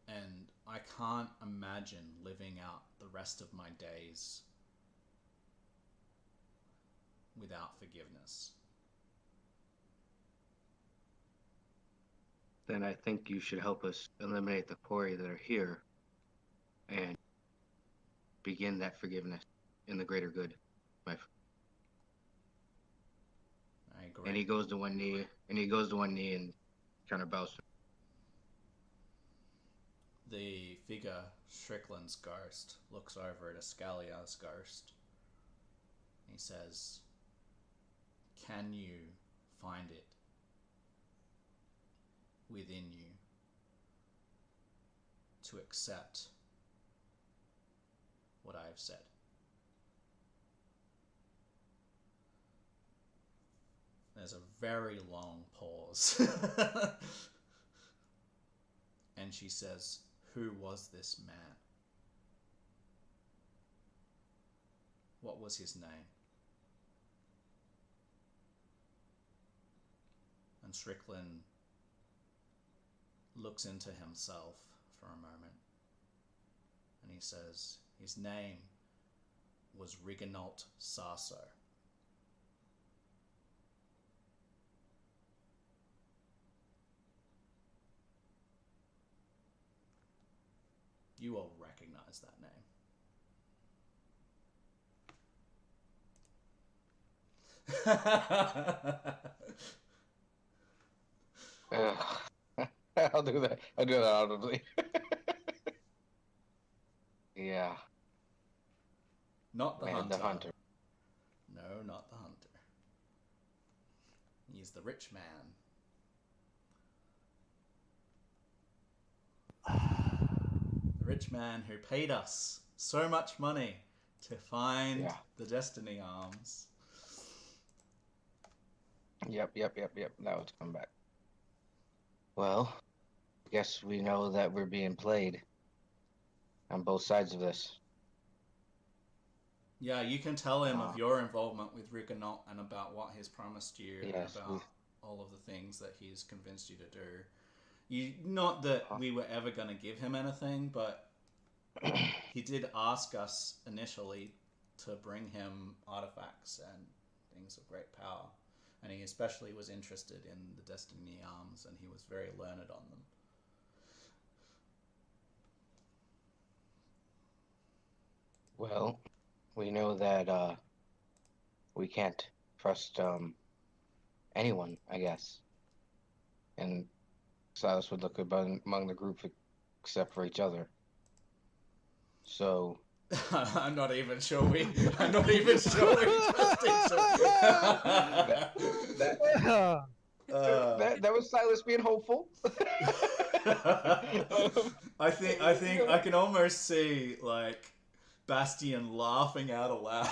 And I can't imagine living out the rest of my days without forgiveness. Then I think you should help us eliminate the quarry that are here and begin that forgiveness in the greater good. I agree. And he goes to one knee, and kind of bows. The figure, Strickland's ghost, looks over at Ascalia's ghost. He says, can you find it within you to accept what I have said? There's a very long pause. And she says, "Who was this man? What was his name?" And Strickland looks into himself for a moment. And he says, his name was Rigonault Sarso. You all recognize that name. I'll do that. I'll do that audibly. Yeah. Not the Man, hunter. the hunter. No, not the hunter. He's the rich man. The rich man who paid us so much money to find the Destiny Arms. Yep. Now it's come back. Well, I guess we know that we're being played on both sides of this. Yeah, you can tell him of your involvement with Rigonault and about what he's promised you and about all of the things that he's convinced you to do. Not that we were ever going to give him anything, but he did ask us initially to bring him artifacts and things of great power. And he especially was interested in the Destiny Arms, and he was very learned on them. Well, we know that we can't trust anyone, I guess. And Silas would look among the group except for each other. So I'm not even sure we trust each other. that was Silas being hopeful. I think I can almost see like Bastian laughing out aloud.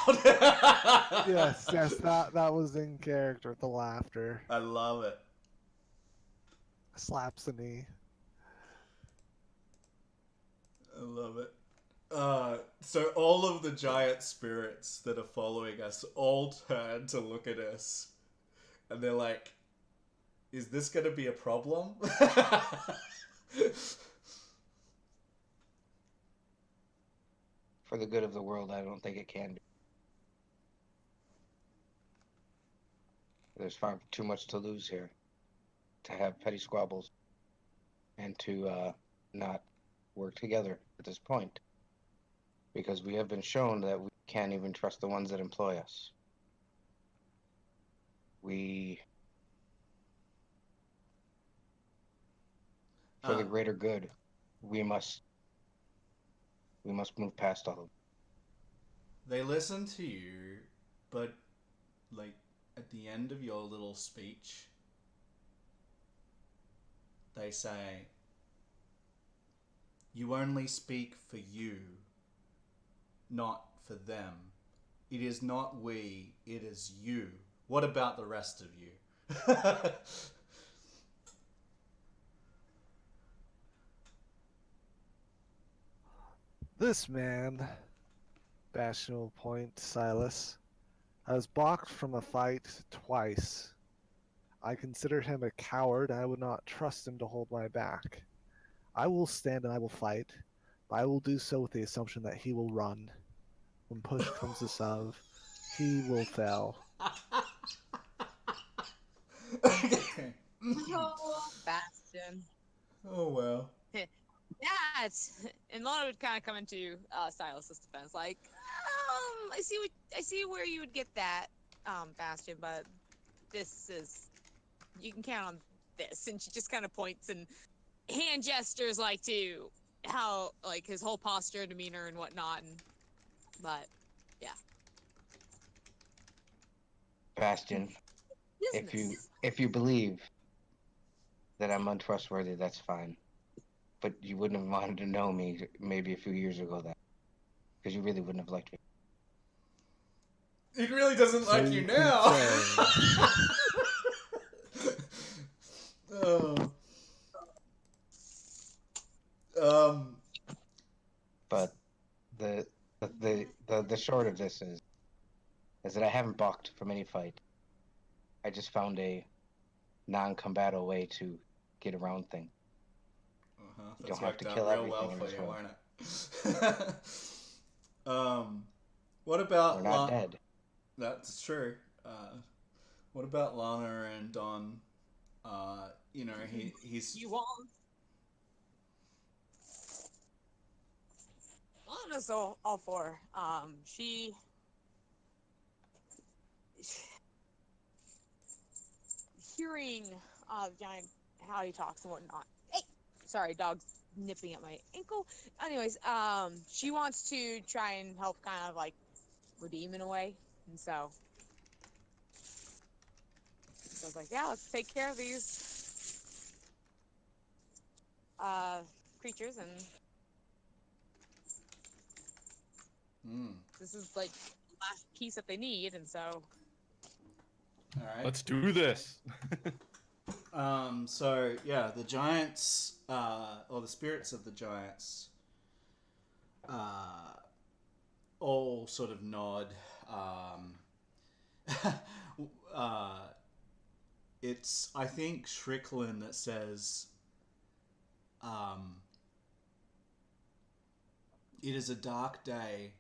yes, that was in character. The laughter I love it. slaps the knee. I love it. So all of the giant spirits that are following us all turn to look at us, and they're like, "Is this going to be a problem?" For the good of the world, I don't think it can be. There's far too much to lose here to have petty squabbles and to not work together at this point. Because we have been shown that we can't even trust the ones that employ us. For the greater good, we must move past all of it. They listen to you, but like at the end of your little speech, they say, "You only speak for you, not for them. It is not we, it is you. What about the rest of you?" This man, Bastion will point Silas, has balked from a fight twice. I consider him a coward, and I would not trust him to hold my back. I will stand and I will fight, but I will do so with the assumption that he will run. When push comes to shove, he will fail. Oh, Bastion. Oh well. Yeah, and Lana would kind of come into Silas's defense, like, I see where you would get that, Bastion, but you can count on this, and she just kind of points and hand gestures, like, to how, like, his whole posture and demeanor and whatnot, but yeah. Bastion, if you believe that I'm untrustworthy, that's fine. But you wouldn't have wanted to know me maybe a few years ago, because you really wouldn't have liked me. He really doesn't like you now. Oh. Um. But the the short of this is that I haven't balked from any fight. I just found a non-combative way to get around things. You That's don't have to worked out kill real well everything in for this you, world. won't it? What We're about not dead. That's true. What about Lana and Don? He's You want? Lana's all for. She hearing giant how he talks and whatnot. Hey, sorry, dog's nipping at my ankle. Anyways, she wants to try and help kind of like redeem in a way, and so I was like, yeah, let's take care of these creatures, and this is like the last piece that they need, and so. all right. Let's do this. So yeah, the giants, or the spirits of the giants, all sort of nod. uh, it's I think Shricklin that says, "It is a dark day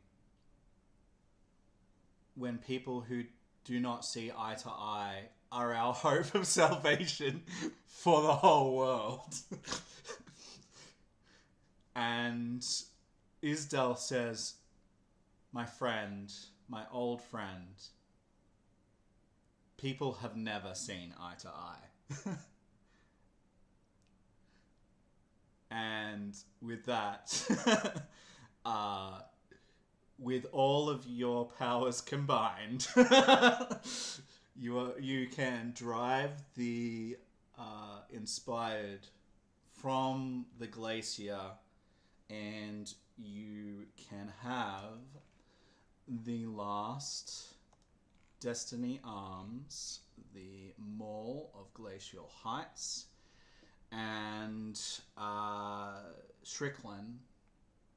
when people who do not see eye to eye are our hope of salvation for the whole world." And Isdal says, "My friend, my old friend, people have never seen eye to eye." And with that, with all of your powers combined, you can drive the inspired from the glacier, and you can have the last Destiny Arms, the Mall of Glacial Heights, and Shricklin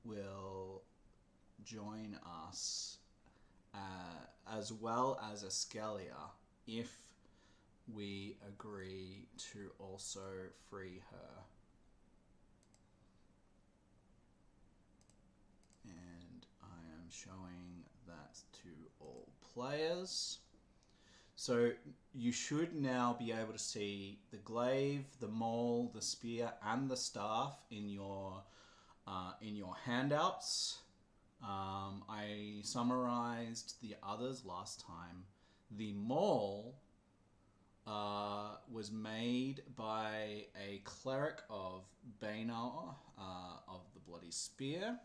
will join us, as well as Escalia, if we agree to also free her. And I am showing that to all players. So you should now be able to see the glaive, the maul, the spear, and the staff in your handouts. I summarized the others last time. The maul was made by a cleric of Banar of the Bloody Spear,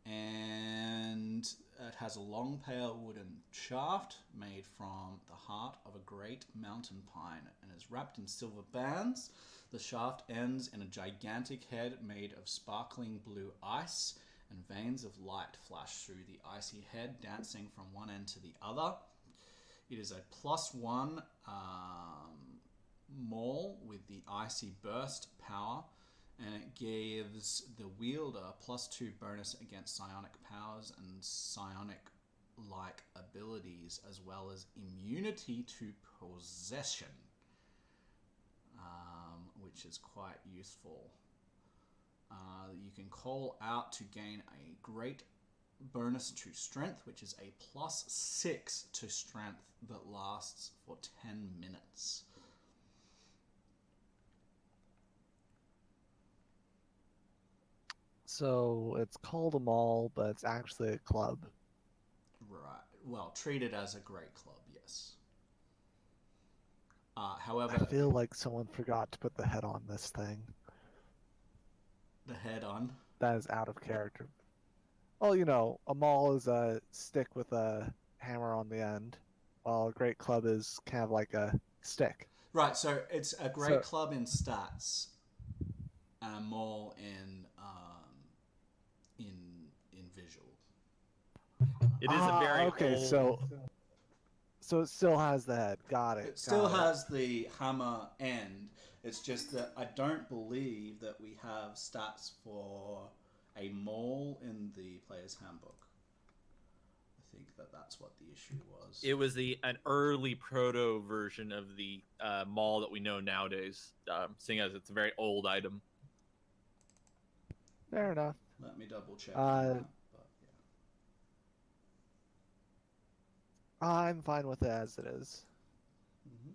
and it has a long pale wooden shaft made from the heart of a great mountain pine and is wrapped in silver bands. The shaft ends in a gigantic head made of sparkling blue ice, and veins of light flash through the icy head, dancing from one end to the other. It is a +1 maul with the icy burst power, and it gives the wielder +2 bonus against psionic powers and psionic-like abilities, as well as immunity to possession, which is quite useful. You can call out to gain a great bonus to strength, which is a +6 to strength that lasts for 10 minutes. So it's called a mall, but it's actually a club. Right. Well, treated as a great club, yes. However, I feel like someone forgot to put the head on this thing. the head on. That is out of character. Well, you know, a mall is a stick with a hammer on the end, while a great club is kind of like a stick. Right, so it's a great So- club in stats, and a mall in visual. It is a very okay. old... So it still has the head. Got it. It still got it. has the hammer end, It's just that I don't believe that we have stats for a mole in the player's handbook. I think that that's what the issue was. It was an early proto version of the mall that we know nowadays, seeing as it's a very old item. Fair enough. Let me double check Uh, on that. But yeah. I'm fine with it as it is. Mm-hmm.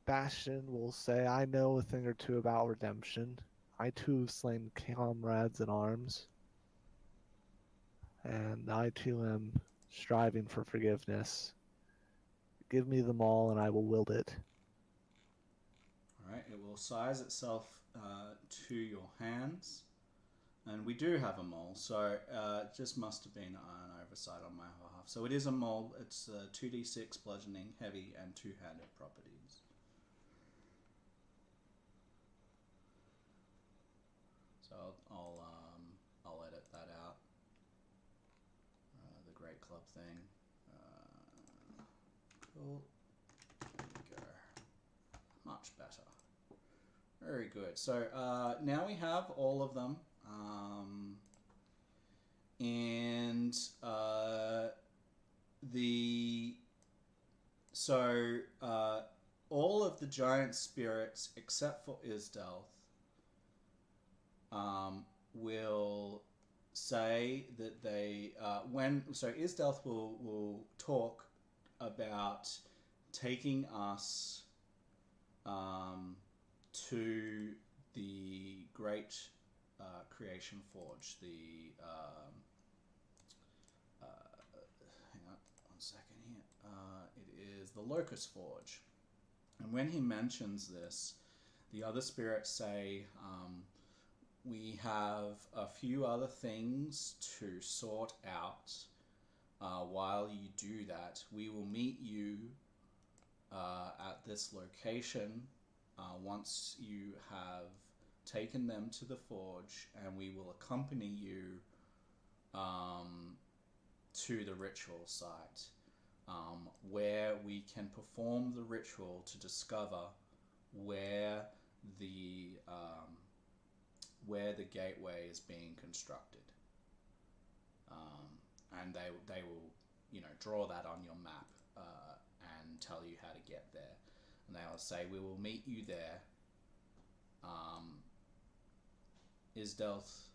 Bastion will say, I know a thing or two about redemption. I too have slain comrades in arms. And I too am striving for forgiveness. Give me the maul and I will wield it. Alright, it will size itself to your hands. And we do have a mole, so it just must have been an oversight on my behalf. So it is a mole. It's 2d6 bludgeoning, heavy, and two-handed properties. So I'll edit that out. The Great Club thing. Cool. There we go. Much better. Very good. So now we have all of them. And all of the giant spirits except for Isdelth will say that they Isdelth will talk about taking us to the Great Creation Forge. Hang on 1 second here. It is the Locust Forge. And when he mentions this, the other spirits say, we have a few other things to sort out. While you do that, we will meet you at this location once you have taken them to the forge, and we will accompany you to the ritual site, where we can perform the ritual to discover where the gateway is being constructed, and they will draw that on your map and tell you how to get there, and they will say, we will meet you there. Isdelth,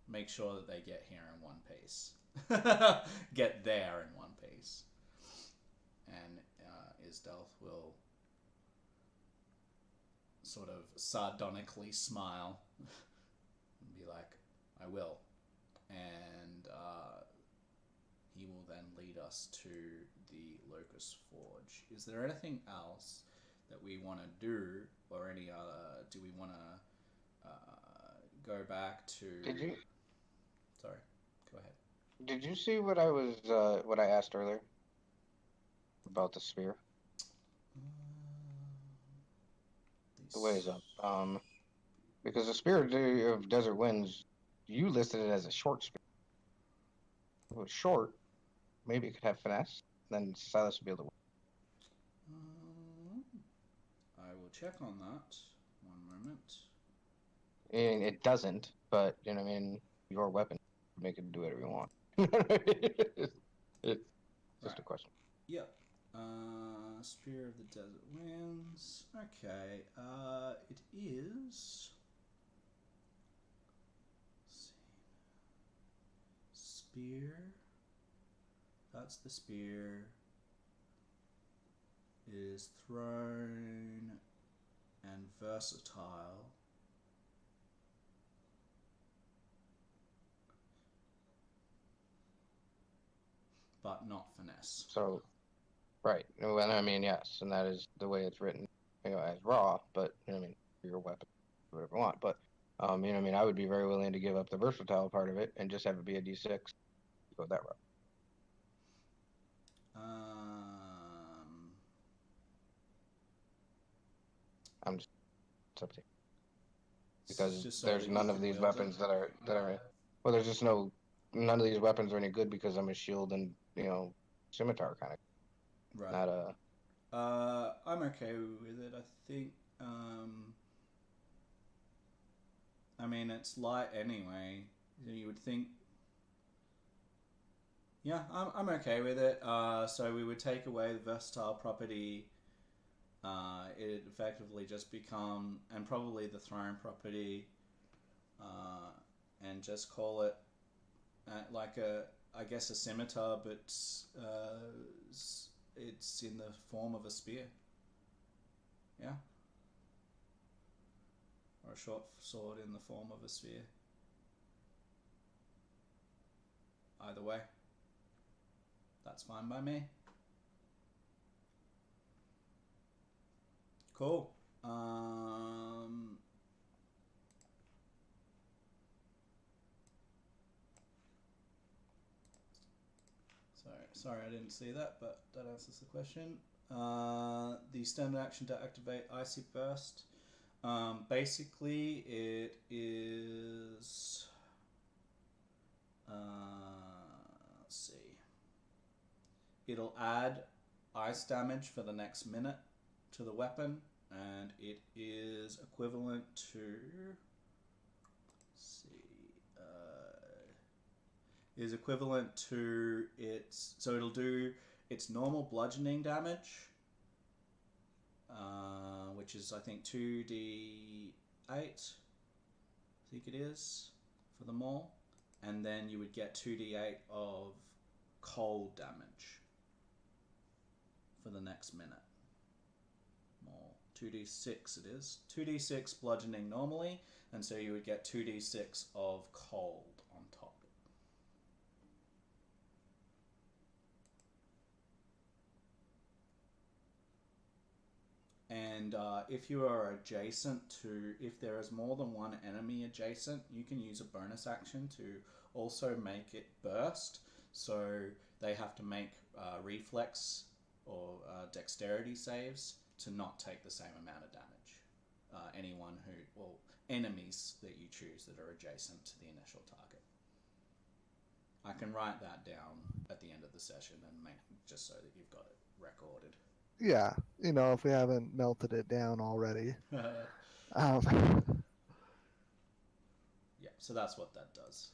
make sure that they get here in one piece. Get there in one piece. And Isdelth will sort of sardonically smile and be like, I will. And he will then lead us to the Locust Forge. Is there anything else that we want to do, or any other? Do we want to go back to? Did you? Sorry, go ahead. Did you see what I asked earlier about the spear? The way is up. Because the spear of Desert Winds, you listed it as a short spear. If it was short, maybe it could have finesse. Then Silas would be able to. I will check on that. One moment. And it doesn't, but you know what I mean. Your weapon, make it do whatever you want. It's just a question. Yep. Spear of the Desert Winds. Okay. It is. Let's see. Spear. That's the spear. Is thrown and versatile. But not finesse. So, right. Well, I mean, yes, and that is the way it's written, as raw. But you know what I mean, for your weapon, do whatever you want. But you know what I mean, I would be very willing to give up the versatile part of it and just have it be a D6. Go that route. I'm just it's up to you. Because so there's none of these weapons that are well, there's just none of these weapons are any good because I'm a shield and scimitar kind of. Right. Not a. I'm okay with it. I think I mean, it's light anyway. You would think. Yeah, I'm okay with it. So we would take away the versatile property. It effectively just become, and probably the thrown property, and just call it like I guess a scimitar, but it's in the form of a spear. Yeah. Or a short sword in the form of a spear. Either way, that's fine by me. Cool. Sorry, I didn't see that, but that answers the question. The standard action to activate Icy Burst. Basically, it is. Let's see. It'll add ice damage for the next minute to the weapon, and it is equivalent to. Let's see. Is equivalent to its. So it'll do its normal bludgeoning damage, which is I think 2d8. I think it is for them all, and then you would get 2d8 of cold damage for the next minute. More 2d6 it is. 2d6 bludgeoning normally, and so you would get 2d6 of cold on top. And if you are adjacent to, if there is more than one enemy adjacent, you can use a bonus action to also make it burst. So they have to make reflex or dexterity saves to not take the same amount of damage. Anyone who, well, enemies that you choose that are adjacent to the initial target. I can write that down at the end of the session and make just so that you've got it recorded. Yeah, if we haven't melted it down already. Yeah, so that's what that does.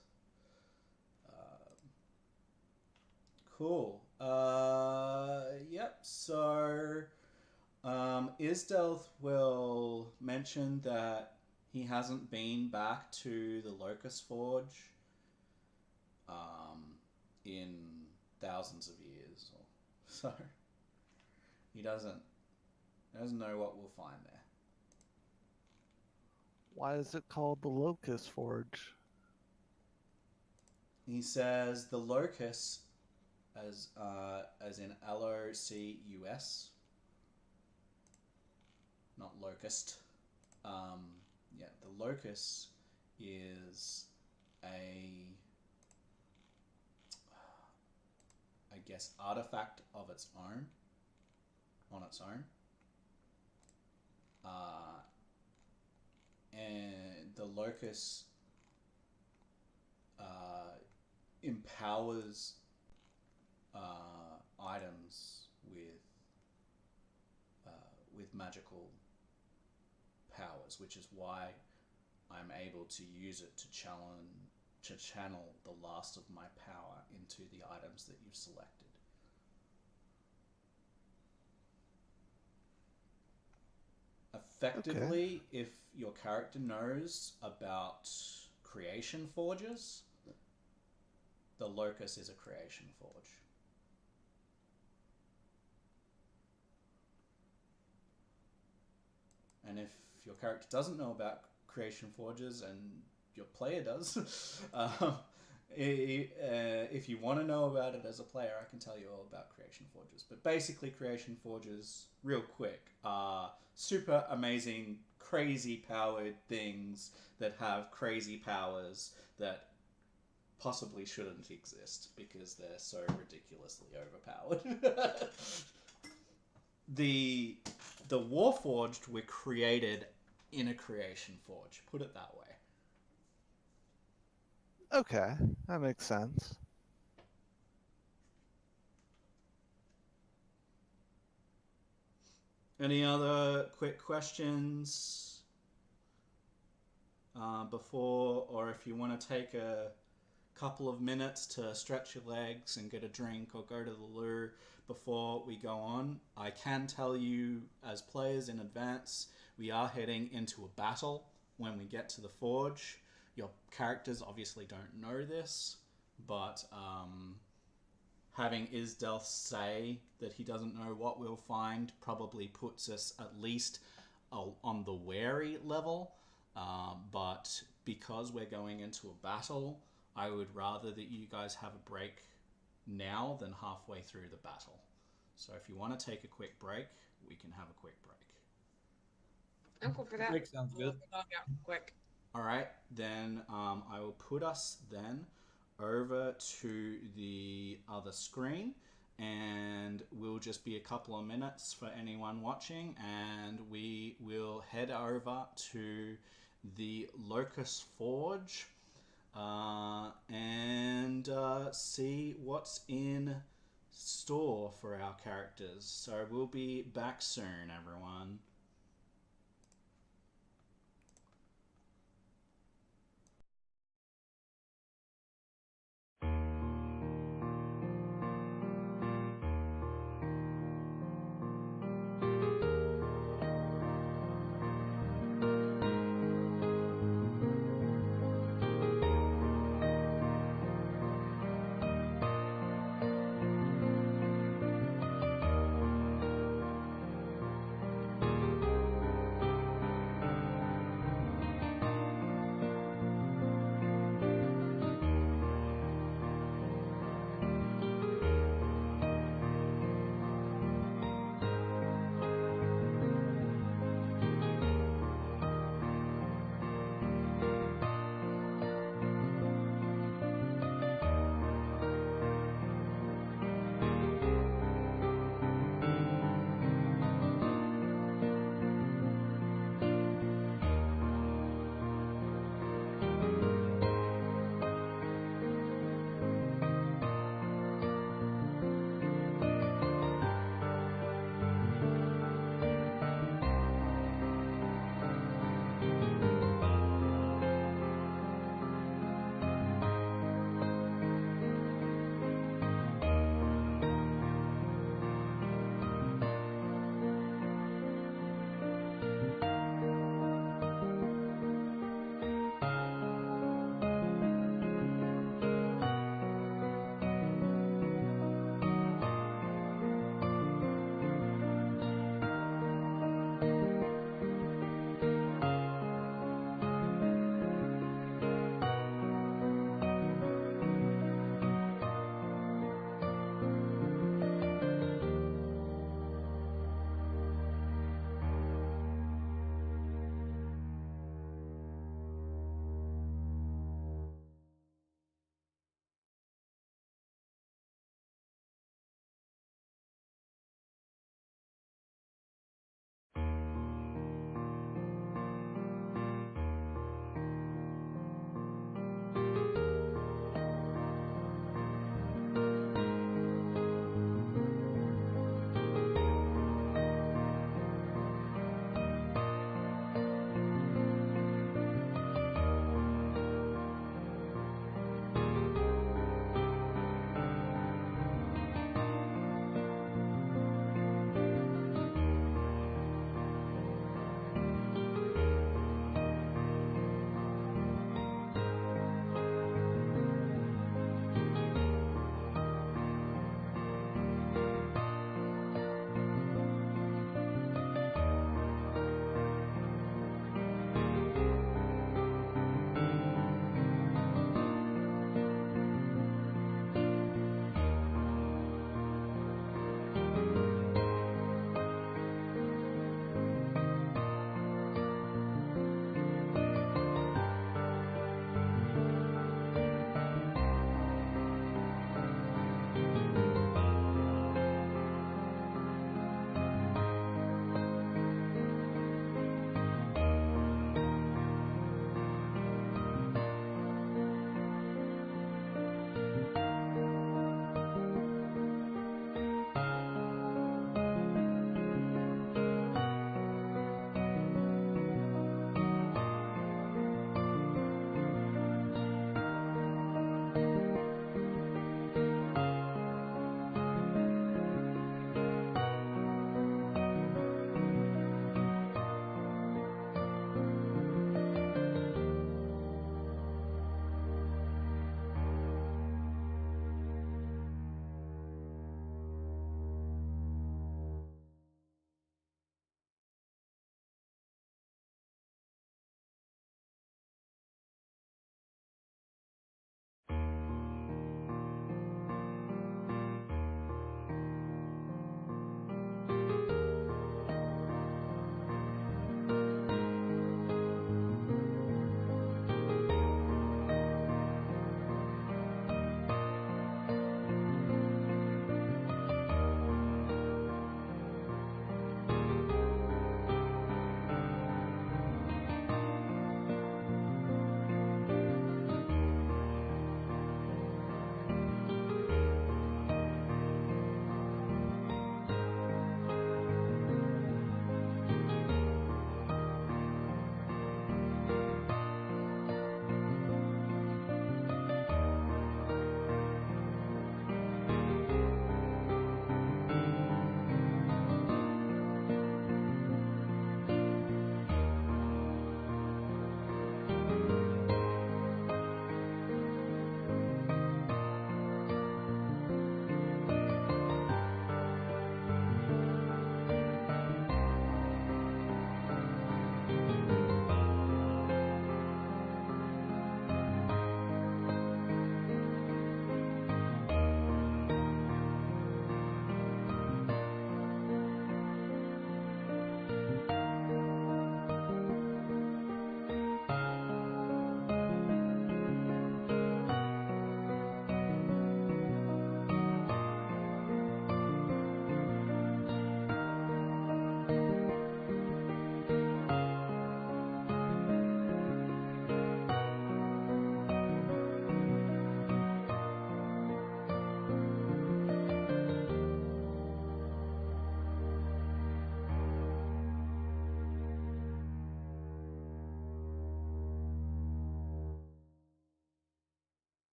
Cool. Yep, so Isdelth will mention that he hasn't been back to the Locust Forge in thousands of years. So he doesn't know what we'll find there. Why is it called the Locust Forge? He says the Locust, as in LOCUS, not locust. Yeah, the Locust is I guess, artifact of its own, on its own. And the Locust empowers items with magical powers, which is why I'm able to use it to channel the last of my power into the items that you've selected. Effectively, if your character knows about creation forges, the Locust is a creation forge. And if your character doesn't know about creation forges and your player does, if you want to know about it as a player, I can tell you all about creation forges. But basically, creation forges, real quick, are super amazing, crazy powered things that have crazy powers that possibly shouldn't exist because they're so ridiculously overpowered. The Warforged were created in a creation forge. Put it that way. Okay, that makes sense. Any other quick questions? before, or if you want to take a couple of minutes to stretch your legs and get a drink or go to the loo before we go on, I can tell you as players in advance, we are heading into a battle when we get to the forge. Your characters obviously don't know this, but having Isdelth say that he doesn't know what we'll find probably puts us at least on the wary level. But because we're going into a battle, I would rather that you guys have a break now than halfway through the battle. So if you want to take a quick break, we can have a quick break. I'm cool for that. Break sounds We'll good. let the dog out quick. All right, then I will put us then over to the other screen, and we'll just be a couple of minutes for anyone watching, and we will head over to the Locust Forge and see what's in store for our characters. So we'll be back soon, everyone.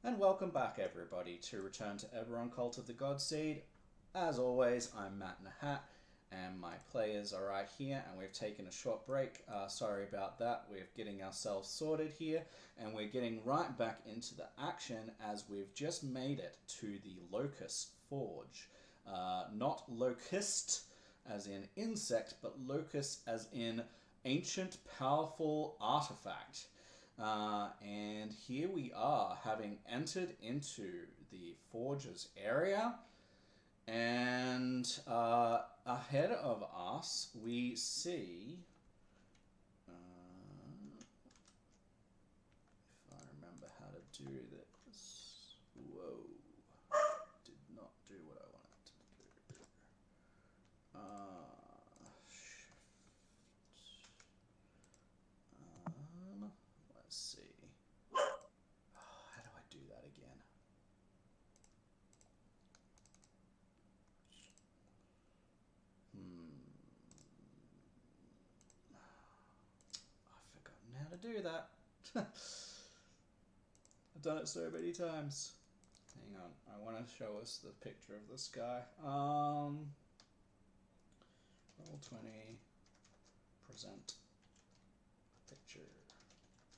And welcome back, everybody, to Return to Eberron Cult of the Godseed. As always, I'm Matt Nahat, and my players are right here, and we've taken a short break. Sorry about that. We're getting ourselves sorted here, and we're getting right back into the action as we've just made it to the Locust Forge. Not locust as in insect, but locust as in ancient, powerful artifact. And here we are, having entered into the Forge's area. And ahead of us, we see... if I remember how to do this... Whoa. Did not do what I wanted to do. Shift. Let's see. How do I do that again? I've forgotten how to do that. I've done it so many times. Hang on, I want to show us the picture of the sky. Roll 20, present picture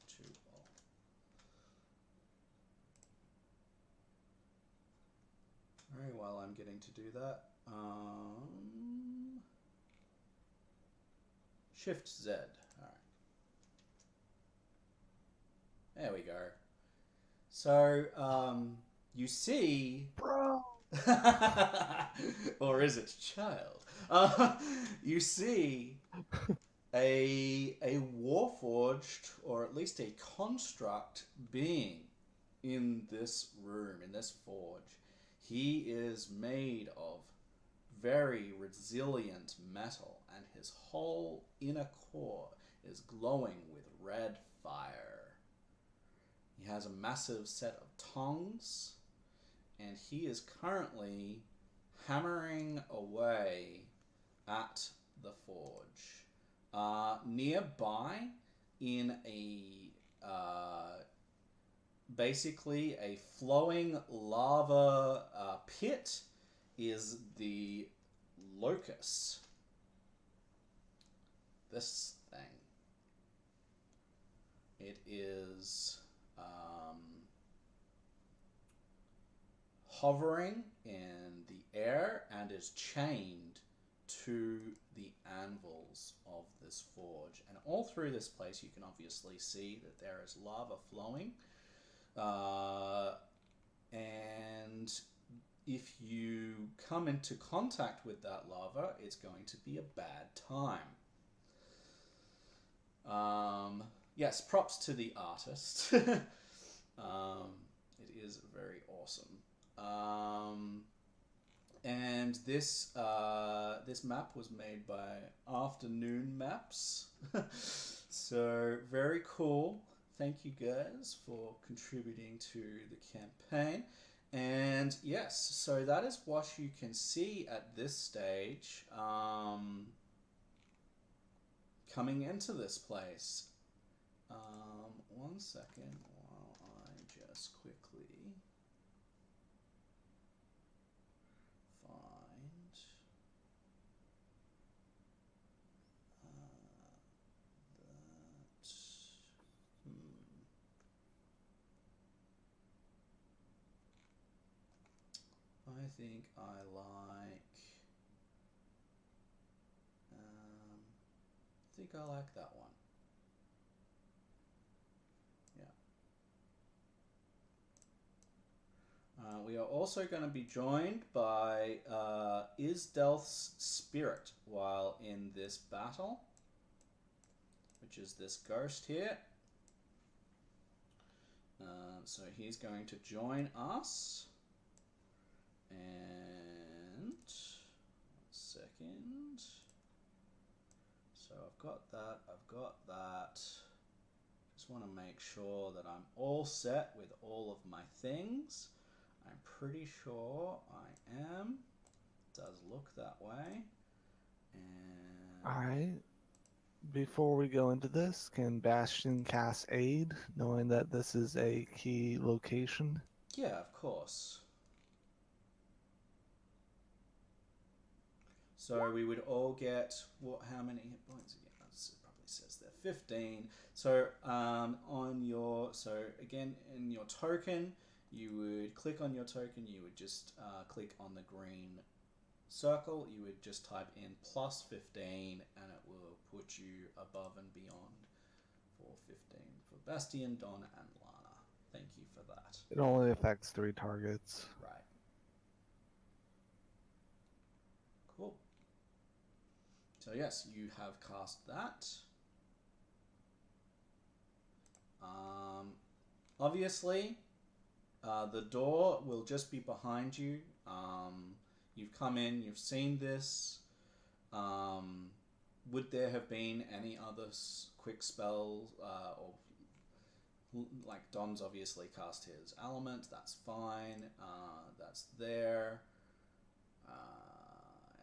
to all. Alright, while I'm getting to do that, Shift Z. Alright. There we go. So, you see... Bro! or is it child? You see a warforged, or at least a construct being in this room, in this forge. He is made of very resilient metal, and his whole inner core is glowing with red fire. He has a massive set of tongues, and he is currently hammering away at the forge. Nearby, in a basically a flowing lava pit, is the locust. This thing. It is hovering in the air and is chained to the anvils of this forge. And all through this place you can obviously see that there is lava flowing. And if you come into contact with that lava, it's going to be a bad time. Yes, props to the artist. It is very awesome. And this this map was made by Afternoon Maps. So very cool. Thank you guys for contributing to the campaign. And yes, so that is what you can see at this stage. Coming into this place. 1 second while I just quickly find that. I think I like that one. We are also going to be joined by Isdelth's spirit while in this battle, which is this ghost here. So he's going to join us. And 1 second. So I've got that. Just want to make sure that I'm all set with all of my things. I'm pretty sure I am. It does look that way. And Alright. Before we go into this, can Bastion cast aid, knowing that this is a key location? Yeah, of course. So we would all get what? How many hit points again? It probably says there 15. So on your again in your token, you would click on your token. You would just click on the green circle. You would just type in plus 15, and it will put you above and beyond for 15 for Bastian, Don, and Lana. Thank you for that. It only affects 3 targets. Right. Cool. So yes, you have cast that. Obviously, the door will just be behind you. You've come in, you've seen this. Would there have been any other quick spells, or like Don's obviously cast his element? That's fine. That's there.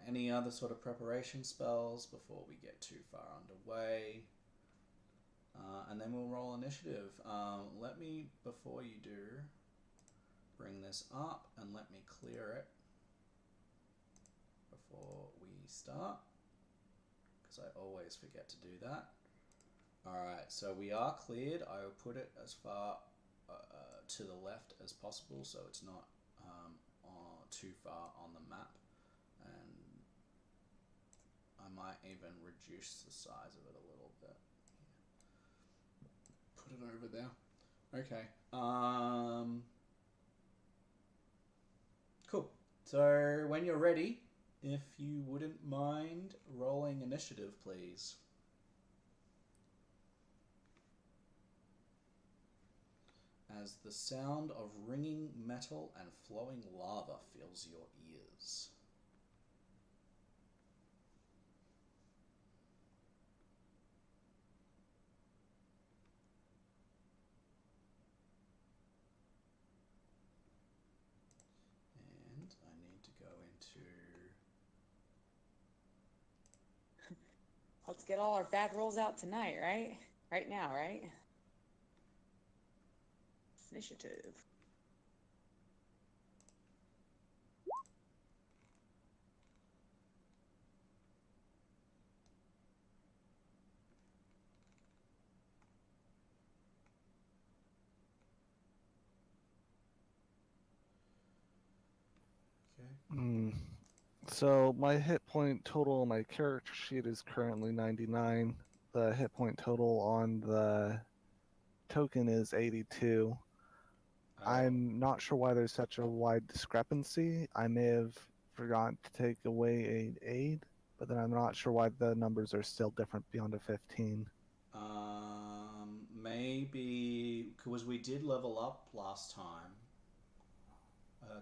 Any other sort of preparation spells before we get too far underway? And then we'll roll initiative. Let me, before you do, bring this up and let me clear it before we start, because I always forget to do that. Alright, so we are cleared. I will put it as far to the left as possible so it's not too far on the map. And I might even reduce the size of it a little bit. Put it over there. Okay. Cool. So when you're ready, if you wouldn't mind rolling initiative, please. As the sound of ringing metal and flowing lava fills your ears. And I need to go into... Let's get all our bad rolls out tonight, right? Right now, right? Initiative. Okay. So my hit point total on my character sheet is currently 99. The hit point total on the token is 82. I'm not sure why there's such a wide discrepancy. I may have forgotten to take away a aid, but then I'm not sure why the numbers are still different beyond a 15. Maybe because we did level up last time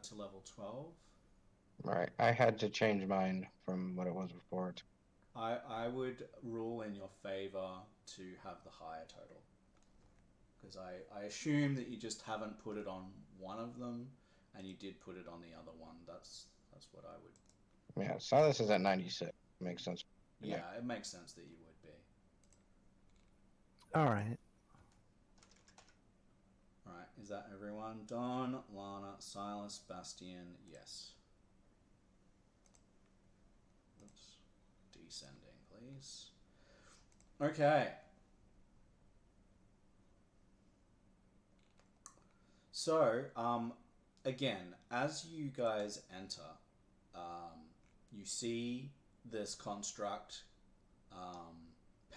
to level 12. Right. I had to change mine from what it was before. I would rule in your favor to have the higher total. Because I assume that you just haven't put it on one of them, and you did put it on the other one. That's what I would... Yeah, Silas is at 96. Makes sense. Yeah, it makes sense that you would be. Alright. Alright, is that everyone? Don, Lana, Silas, Bastian, yes. Oops. Descending, please. Okay. So, again, as you guys enter, you see this construct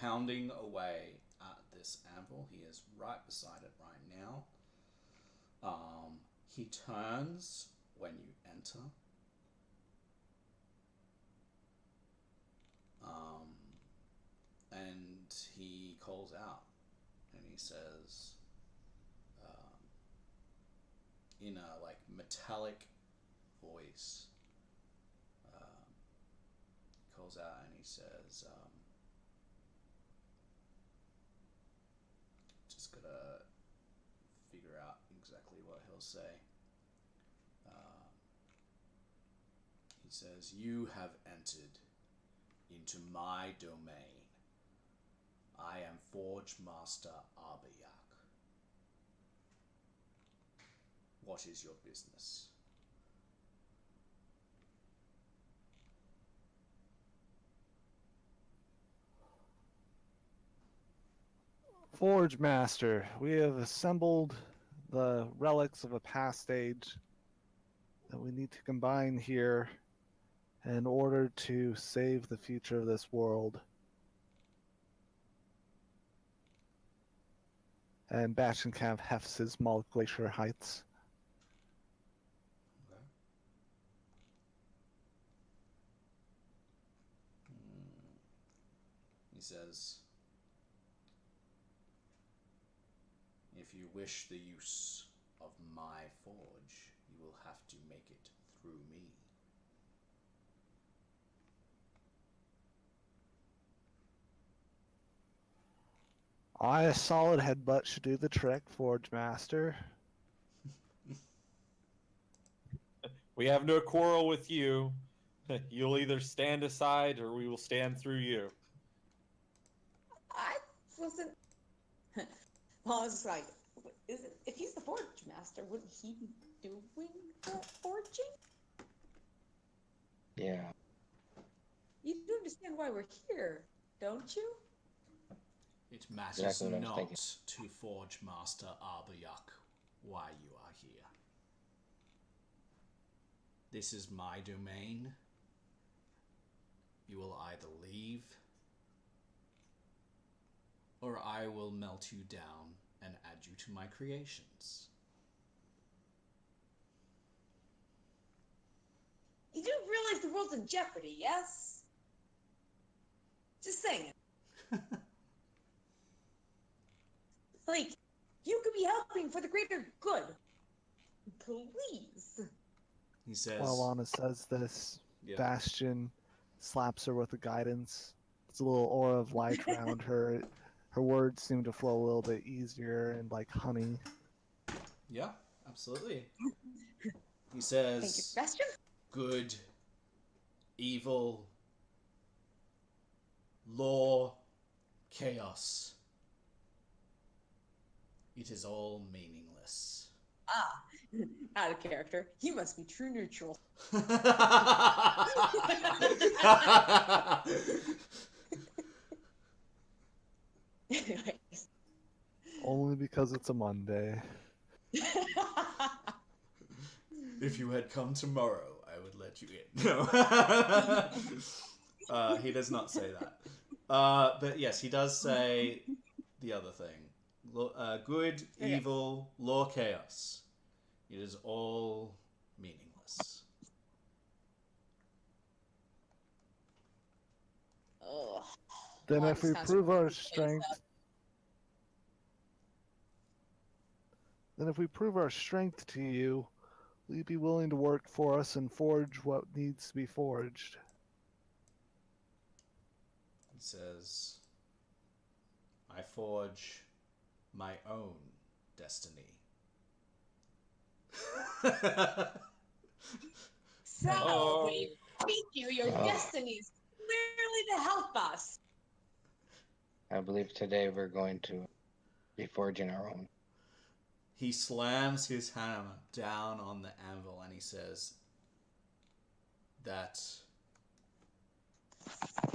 pounding away at this anvil. He is right beside it right now. He turns when you enter. And he calls out and he says, in a like metallic voice, calls out and he says, just gotta figure out exactly what he'll say. He says, "You have entered into my domain. I am Forge Master Arbayak. what is your business? Forge Master, we have assembled the relics of a past age that we need to combine here in order to save the future of this world. And Bastion kind of hefts his small glacier heights. Okay. He says, if you wish the use of my forge, you will have to make it through me. A solid headbutt should do the trick, Forge Master. We have no quarrel with you. You'll either stand aside or we will stand through you. I wasn't. Well, I was like, if he's the forge master, wouldn't he be doing the forging? Yeah. You do understand why we're here, don't you? It matters Exactly what I was not thinking. to Forge Master Arbayak why you are here. This is my domain. You will either leave, or I will melt you down and add you to my creations. You do realize the world's in jeopardy, yes? Just saying. Like, you could be helping for the greater good. Please. He says, While Lana says this, yeah. Bastion slaps her with the guidance. It's a little aura of light around her. Her words seem to flow a little bit easier and like honey. Yeah, absolutely. He Thank you, says, Bastion. good, evil, law, chaos. It is all meaningless. Ah, out of character. You must be true neutral. Anyways. Only because it's a Monday. If you had come tomorrow, I would let you in. No. He does not say that. But yes, he does say the other thing. Good, Okay. evil, law, chaos. It is all meaningless. Ugh. Then Well, if we this prove our concept- strength, then if we prove our strength to you, will you be willing to work for us and forge what needs to be forged? He says, I forge my own destiny. So, Oh. we beat you. Your Oh. destiny is clearly to help us. I believe today we're going to be forging our own. He slams his hammer down on the anvil and he says that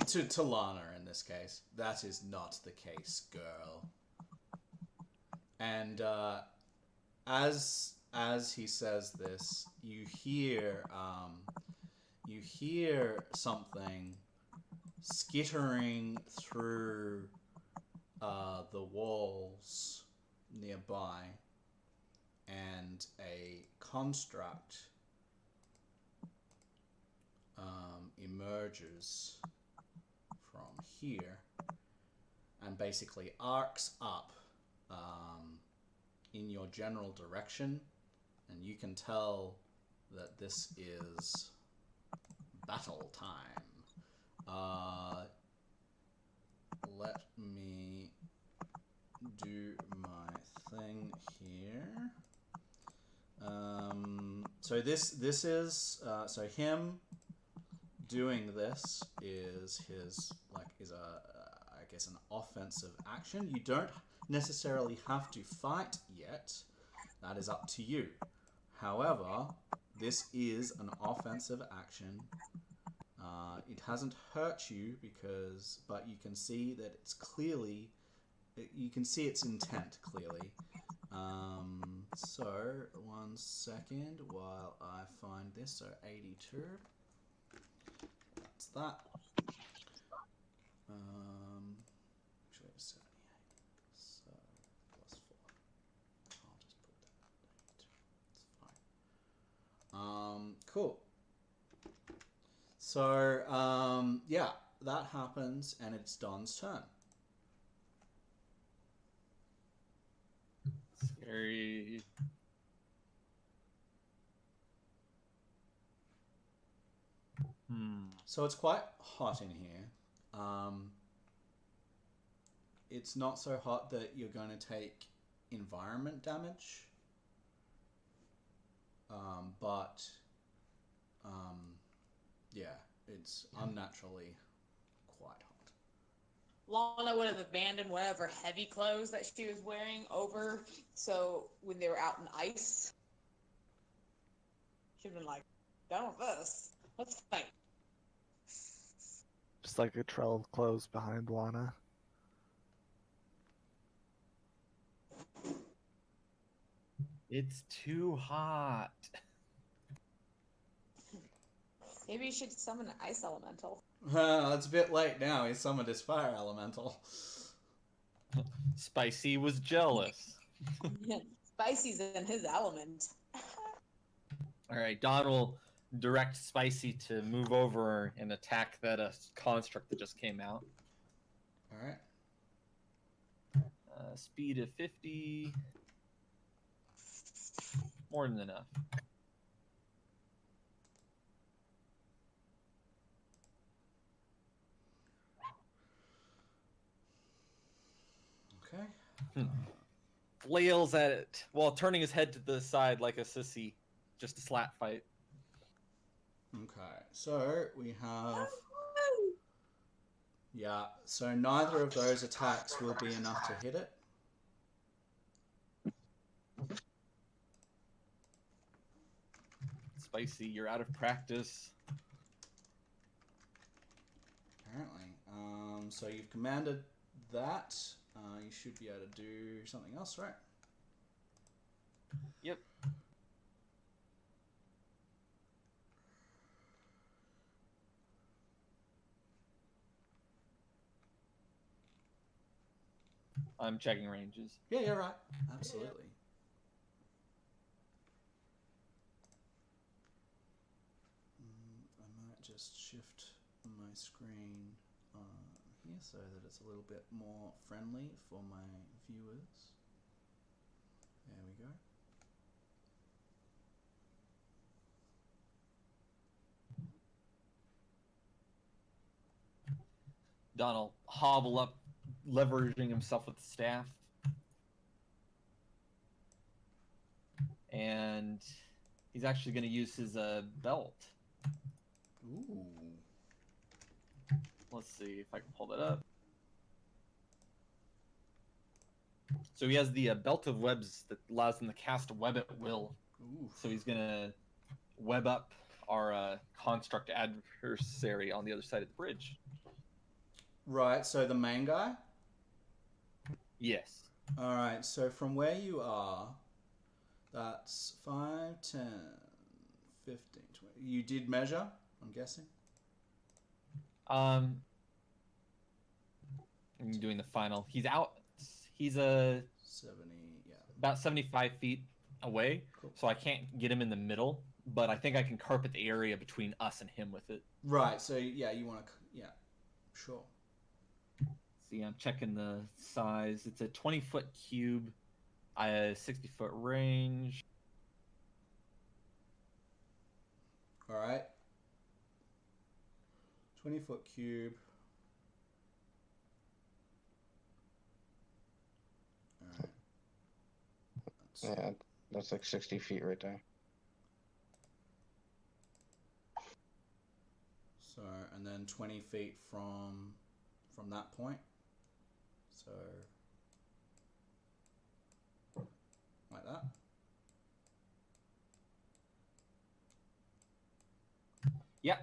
to Lana in this case, that is not the case, girl. And as he says this, you hear something skittering through the walls nearby, and a construct emerges from here and basically arcs up in your general direction, and you can tell that this is battle time. Let me do my thing here. So this is so him doing this is his is a I guess an offensive action. You don't necessarily have to fight yet. That is up to you. However, this is an offensive action. It hasn't hurt you but you can see that it's clearly, you can see its intent clearly. So 1 second while I find this. So 82. That's that. Actually, it's 78. So plus 4. I'll just put that at 82. It's fine. Cool. So, yeah, that happens, and it's Don's turn. Scary. So it's quite hot in here. It's not so hot that you're going to take environment damage. But yeah, it's unnaturally quite hot. Lana would have abandoned whatever heavy clothes that she was wearing over, so when they were out in ice, she'd been like, done with this. Let's fight. Just like a trail of clothes behind Lana. It's too hot. Maybe you should summon an ice elemental. It's a bit late now. He summoned his fire elemental. Spicy was jealous. Spicy's in his element. All right, Don will direct Spicy to move over and attack that construct that just came out. All right. Speed of 50. More than enough. Okay. Flails at it while turning his head to the side like a sissy. Just a slap fight. Okay. So we have. Yeah. So neither of those attacks will be enough to hit it. Spicy, you're out of practice. Apparently. So you've commanded that. You should be able to do something else, right? Yep. I'm checking ranges. Yeah, you're right. Absolutely. I might just shift my screen here so that it's a little bit more friendly for my viewers. There we go. Donald hobble up, leveraging himself with the staff. And he's actually going to use his belt. Ooh. Let's see if I can pull that up. So he has the belt of webs that allows him to cast a web at will. Ooh. So he's going to web up our construct adversary on the other side of the bridge. Right, so the main guy? Yes. Alright, so from where you are, that's 5, 10, 15, 20. You did measure, I'm guessing? I'm doing the final. He's out. He's 70, yeah. about 75 feet away, Cool. so I can't get him in the middle, but I think I can carpet the area between us and him with it. Right, so yeah, you want to, yeah, sure. See, I'm checking the size. It's a 20-foot cube, 60-foot range. Alright. 20-foot cube. Alright. Yeah, that's like 60 feet right there. So, and then 20 feet from that point. So, like that. Yeah.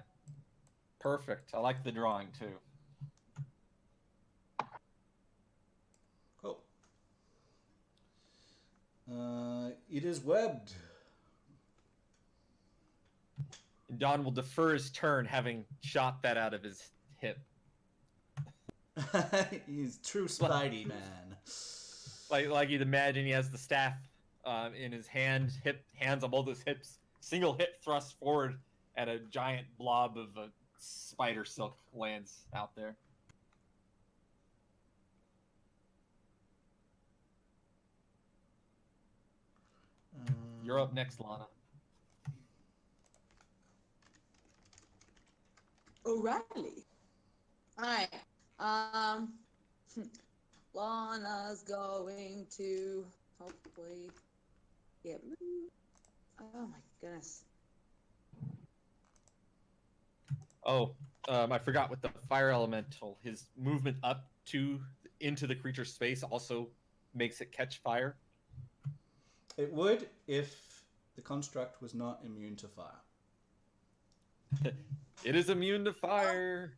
Perfect. I like the drawing too. Cool. It is webbed. Don will defer his turn, having shot that out of his hip. He's true Spidey man. Like you'd imagine, he has the staff in his hands on both his hips, single hip thrust forward, and a giant blob of spider silk lands out there. You're up next, Lana. O'Reilly. Alright. Lana's going to hopefully get moved. Oh my goodness. Oh, I forgot with the fire elemental, his movement up into the creature's space also makes it catch fire. It would if the construct was not immune to fire. It is immune to fire.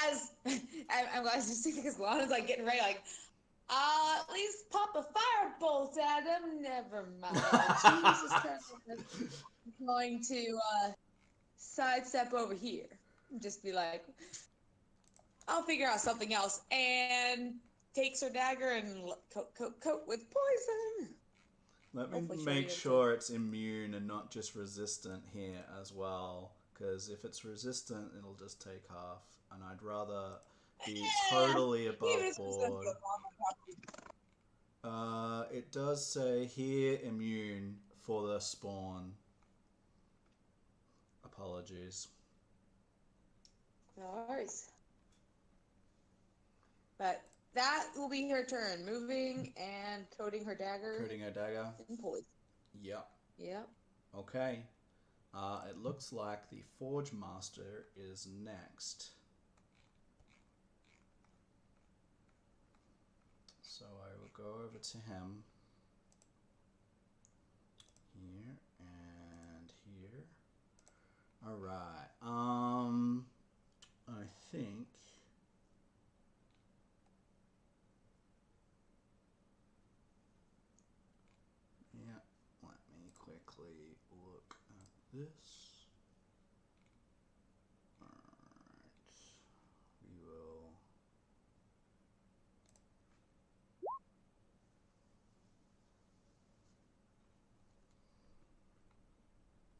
As I'm glad you see because Lana's like getting ready, like, at least pop a firebolt at him. Never mind. She's just kind of going to sidestep over here. Just be like, I'll figure out something else. And takes her dagger and coat with poison. Let me Hopefully make she'll sure it's immune and not just resistant here as well. Because if it's resistant, it'll just take half. And I'd rather be totally above Even if it's board. It does say here immune for the spawn. Apologies. No worries. But that will be her turn. Moving and coating her dagger. Coating her dagger. In poison. Yep. Yep. Okay. It looks like the Forge Master is next. So I will go over to him. Here and here. Alright. I think yeah, let me quickly look at this. Alright. We will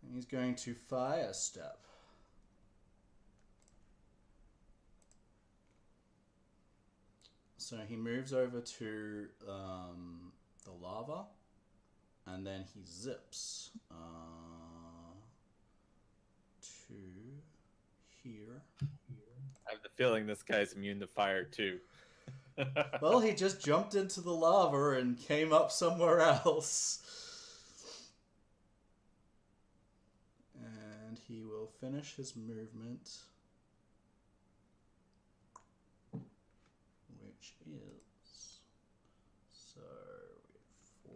and he's going to fire step. So he moves over to the lava, and then he zips to here. I have the feeling this guy's immune to fire too. Well, he just jumped into the lava and came up somewhere else. And he will finish his movement, which is, so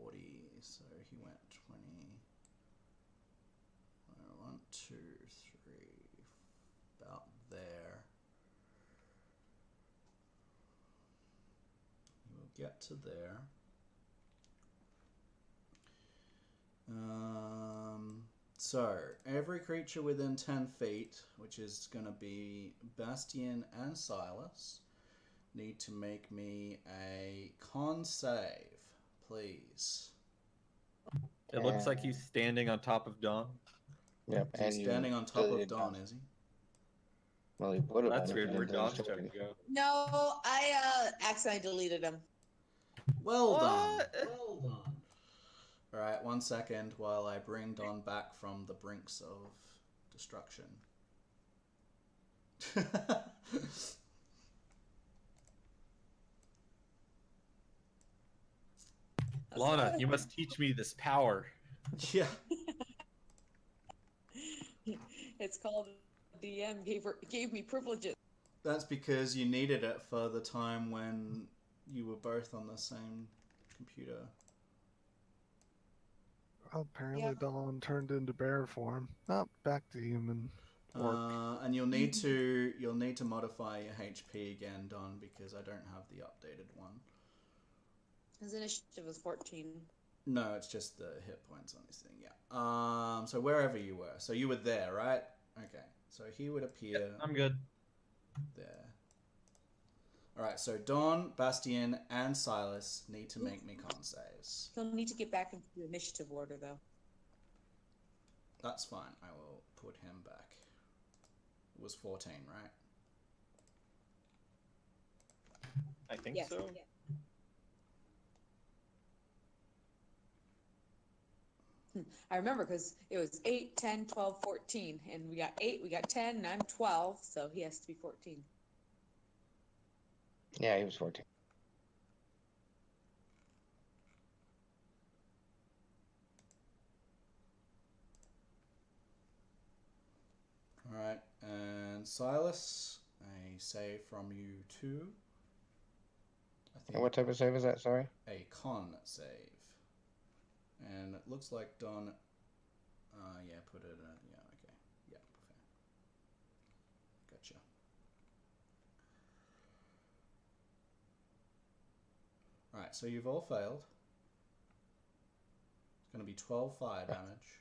40, so he went 20, 1, 2, 3, about there. He will get to there. So every creature within 10 feet, which is going to be Bastian and Silas, need to make me a con save, please. It looks like he's standing on top of Dawn. Yep. He's standing on top of Dawn, is he? Well, he would have. That's weird. Where Dawn's trying to go. No, I accidentally deleted him. Well done. What? Well done. Alright, 1 second while I bring Dawn back from the brinks of destruction. Lana, you must teach me this power. Yeah. It's called DM gave me privileges. That's because you needed it for the time when you were both on the same computer. Apparently, Yep. Dawn turned into bear form. Oh, back to human. Orc. And you'll need to modify your HP again, Don, because I don't have the updated one. His initiative was 14. No, it's just the hit points on this thing. Yeah. So wherever you were, so you were there, right? Okay. So he would appear I'm good. there. All right. So Dawn, Bastian, and Silas need to make me con saves. He'll need to get back into the initiative order, though. That's fine. I will put him back. It was 14, right? I think Yes. so. Yeah. I remember because it was 8, 10, 12, 14. And we got 8, we got 10, and I'm 12, so he has to be 14. Yeah, he was 14. All right. And Silas, a save from you too. I think And what type of save is that? Sorry. a con save. And it looks like Don. Yeah, put it. Yeah, okay. Yeah, fair. Gotcha. All right, so you've all failed. It's going to be 12 fire damage.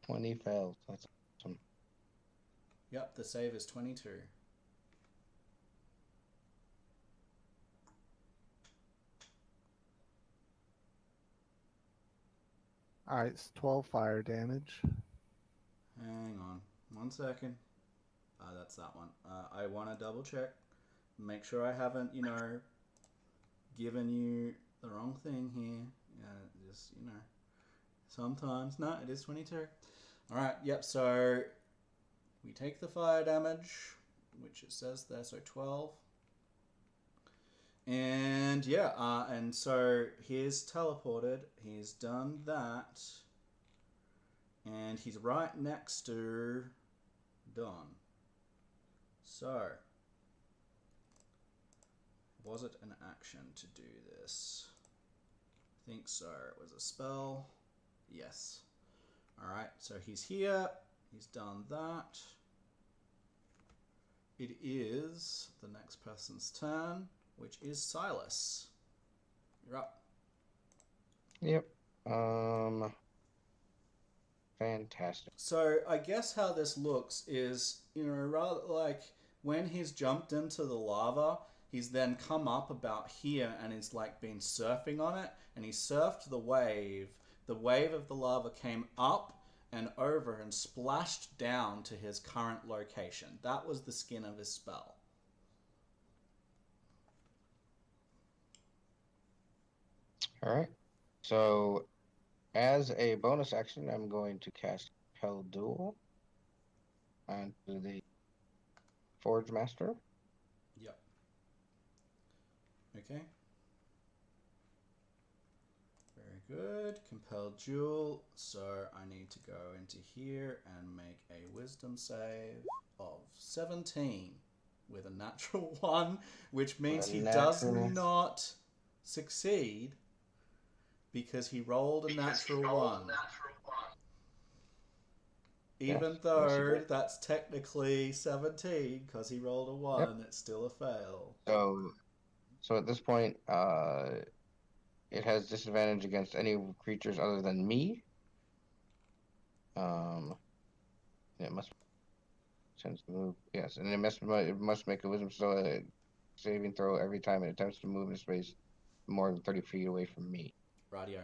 20 fails. That's awesome. Yep, the save is 22. Alright, it's 12 fire damage. Hang on 1 second. That's that one. I want to double check. Make sure I haven't, given you the wrong thing here. Just, sometimes. No, it is 22. Alright, yep, so we take the fire damage, which it says there, so 12. And yeah, and so he's teleported. He's done that. And he's right next to Don. So, was it an action to do this? I think so. It was a spell. Yes. Alright, so he's here. He's done that. It is the next person's turn, which is Silas. You're up. Yep. Fantastic. So I guess how this looks is, rather like when he's jumped into the lava, he's then come up about here and he's like been surfing on it, and he surfed the wave. The wave of the lava came up and over and splashed down to his current location. That was the skin of his spell. All right. So, as a bonus action, I'm going to cast Hell Duel onto the Forge Master. Yep. Okay. Very good. Compelled Duel. So I need to go into here and make a wisdom save of 17 with a natural 1, which means he does not succeed because he rolled a natural 1. Even Yes, though that's technically 17 because he rolled a 1, Yep. it's still a fail. So at this point, it has disadvantage against any creatures other than me. It must tends to move. Yes, and it must make a wisdom saving throw every time it attempts to move in space more than 30 feet away from me. Radio.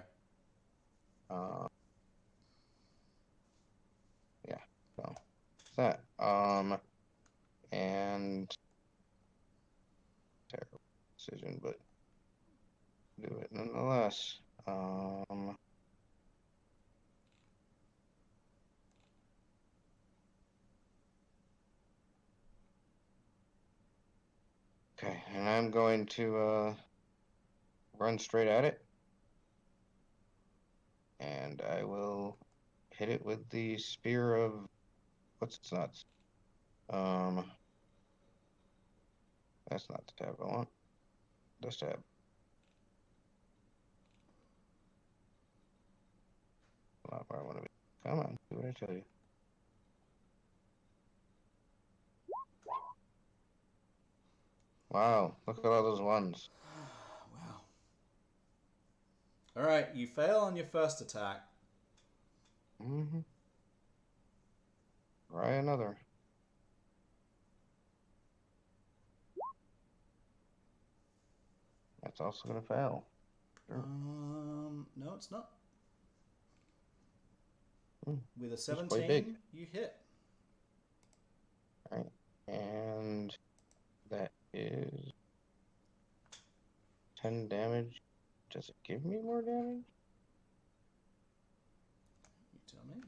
Yeah. So that. And terrible decision, but do it nonetheless. Okay, and I'm going to run straight at it. And I will hit it with the spear of what's its nuts. That's not the tab I want. This tab. where I want to be. Come on, do what I tell you. Wow, look at all those ones. Wow. All right, you fail on your first attack. Mm-hmm. Try another. That's also gonna fail. Sure. No, it's not. Hmm, With a it's quite big. 17, you hit. All right, and that is 10 damage. Does it give me more damage? You tell me.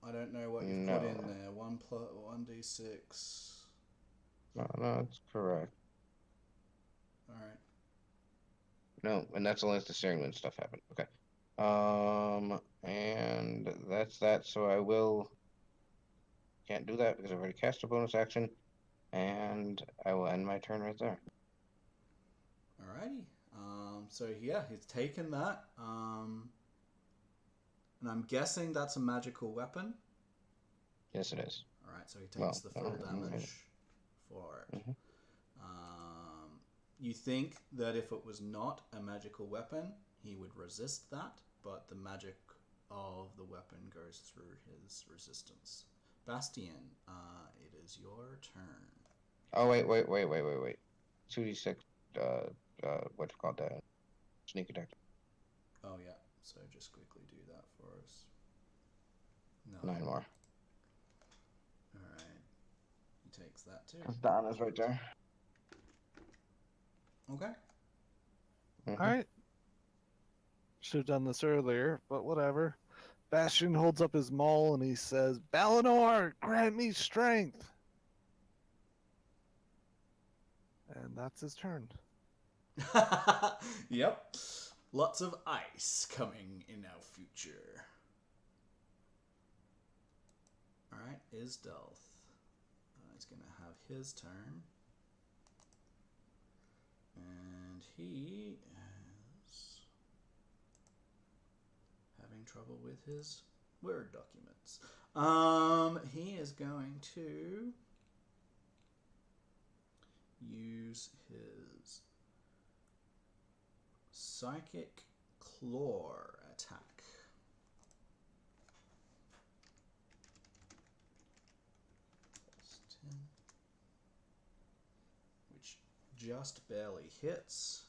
I don't know what you've put in No. there. 1d6. No, that's correct. All right. No, and that's only if the steering wheel stuff happened. Okay. And that's that. So I will. Can't do that because I've already cast a bonus action, and I will end my turn right there. Alrighty. So yeah, he's taken that. And I'm guessing that's a magical weapon. Yes, it is. Alright, so he takes the full Mm-hmm. damage for it. Mm-hmm. You think that if it was not a magical weapon, he would resist that, but the magic of the weapon goes through his resistance. Bastian, it is your turn. Oh wait. 2d6. What you call that? Sneak attack. Oh yeah, so just quickly do that for us. 9 more. Alright. He takes that too. Donna's right there. Okay. Mm-hmm. All right. Should have done this earlier, but whatever. Bastion holds up his maul and he says, Balinor, grant me strength. And that's his turn. Yep. Lots of ice coming in our future. Alright, Isdelth. He's going to have his turn. And he is having trouble with his Word documents. He is going to use his Psychic Claw attack. Plus 10. Which just barely hits.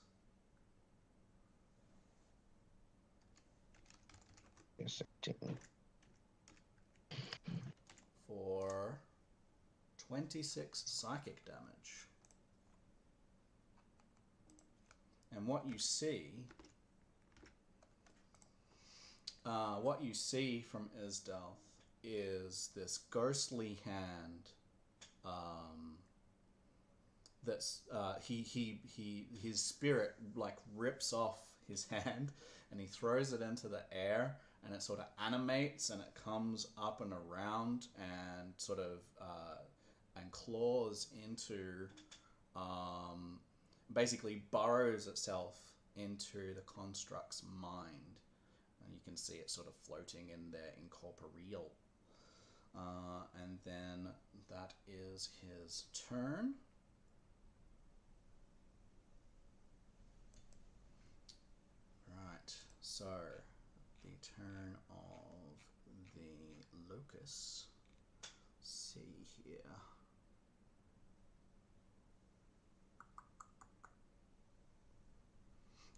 Yes, 16. For 26 psychic damage. And what you see from Isdelth is this ghostly hand. That's his spirit like rips off his hand and he throws it into the air and it sort of animates and it comes up and around and sort of and claws into basically burrows itself into the construct's mind, and you can see it sort of floating in there incorporeal. And then that is his turn. Right, so the turn of the locust. See here.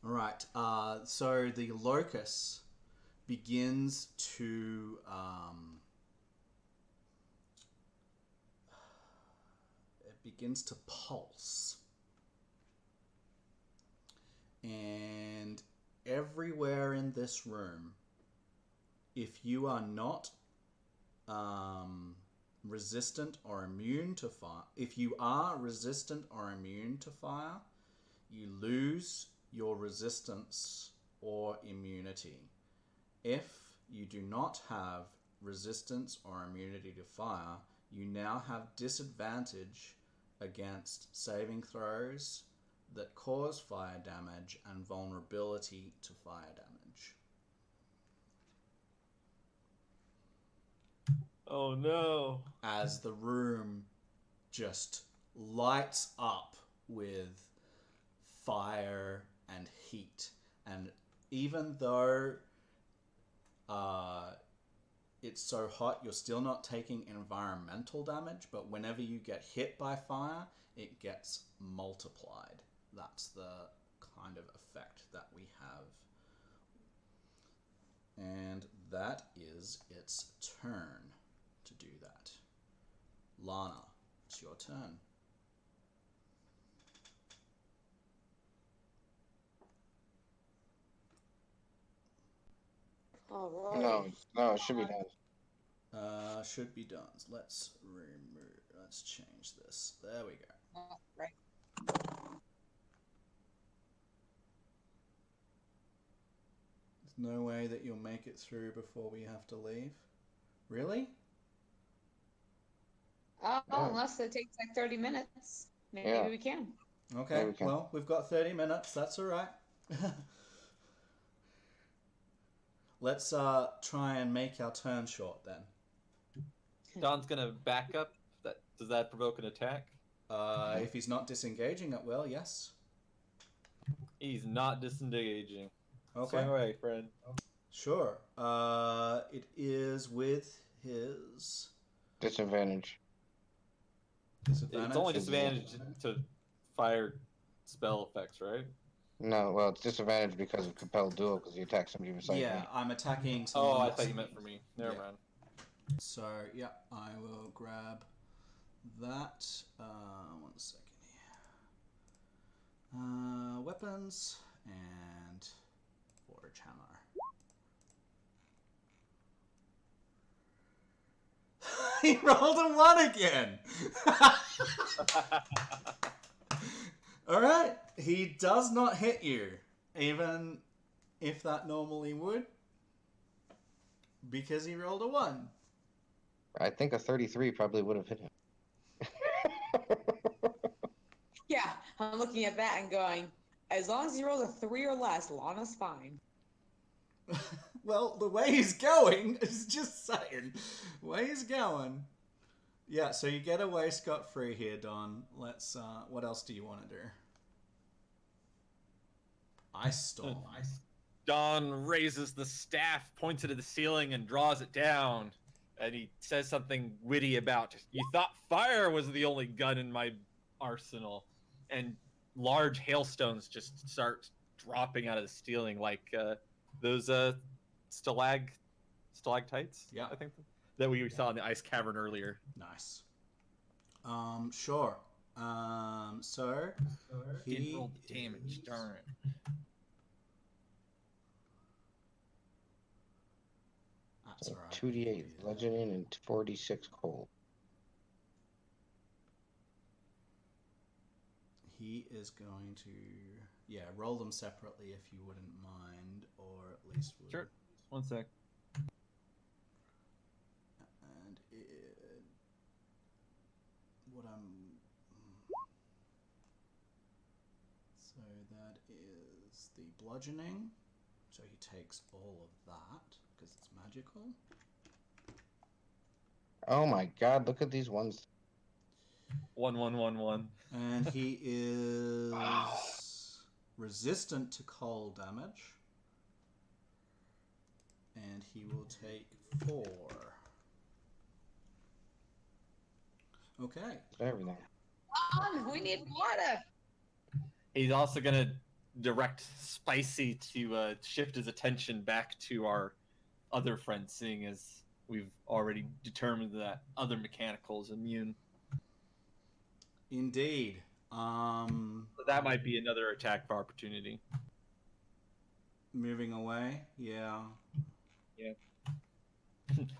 Right, so the locust begins to pulse, and everywhere in this room, if you are not resistant or immune to fire, if you are resistant or immune to fire, you lose your resistance or immunity. If you do not have resistance or immunity to fire, you now have disadvantage against saving throws that cause fire damage and vulnerability to fire damage. Oh no. As the room just lights up with fire and heat. And even though it's so hot, you're still not taking environmental damage, but whenever you get hit by fire, it gets multiplied. That's the kind of effect that we have. And that is its turn to do that. Lana, it's your turn. All right. No, it should be done. Should be done. Let's change this. There we go. Right. There's no way that you'll make it through before we have to leave. Really? Oh, Yeah. unless it takes like 30 minutes. Maybe Yeah. we can. Okay, we can. well, we've got 30 minutes. That's all right. Let's try and make our turn short then. Don's gonna back up. Does that provoke an attack? If he's not disengaging it, well, yes. He's not disengaging. Okay. Swing away, friend. Sure. It is with his Disadvantage. disadvantage. It's only disadvantage to fire spell effects, right? No, well, it's disadvantage because of compelled duel because you attack somebody beside Yeah, me. I'm attacking someone. Oh, I that's- thought you meant for me. Never Yeah. mind. So, yeah, I will grab that. 1 second here. Weapons and Forge Hammer. He rolled a 1 again! Alright, he does not hit you, even if that normally would, because he rolled a 1. I think a 33 probably would have hit him. Yeah, I'm looking at that and going, as long as he rolls a 3 or less, Lana's fine. Well, the way he's going is just saying. The way he's going. Yeah, so you get away scot-free here, Don. Let's, what else do you want to do? Ice Storm. Don raises the staff, points it at the ceiling, and draws it down. And he says something witty about, "You thought fire was the only gun in my arsenal." And large hailstones just start dropping out of the ceiling like those stalactites, Yeah. I think, that we saw in the ice cavern earlier. Nice. Sure. So he Didn't roll the damage, darn it. That's alright. 2d8 bludgeoning and 4d6 cold. He is going to, roll them separately if you wouldn't mind, or at least would. Sure. 1 sec. And so that is the bludgeoning. So he takes all of that because it's magical. Oh my god, look at these ones. 1-1-1-1. And he is resistant to cold damage. And he will take 4. Okay. Everything. We need water. He's also gonna direct Spicy to shift his attention back to our other friend, seeing as we've already determined that other mechanical is immune. Indeed. So that might be another attack of opportunity. Moving away. Yeah.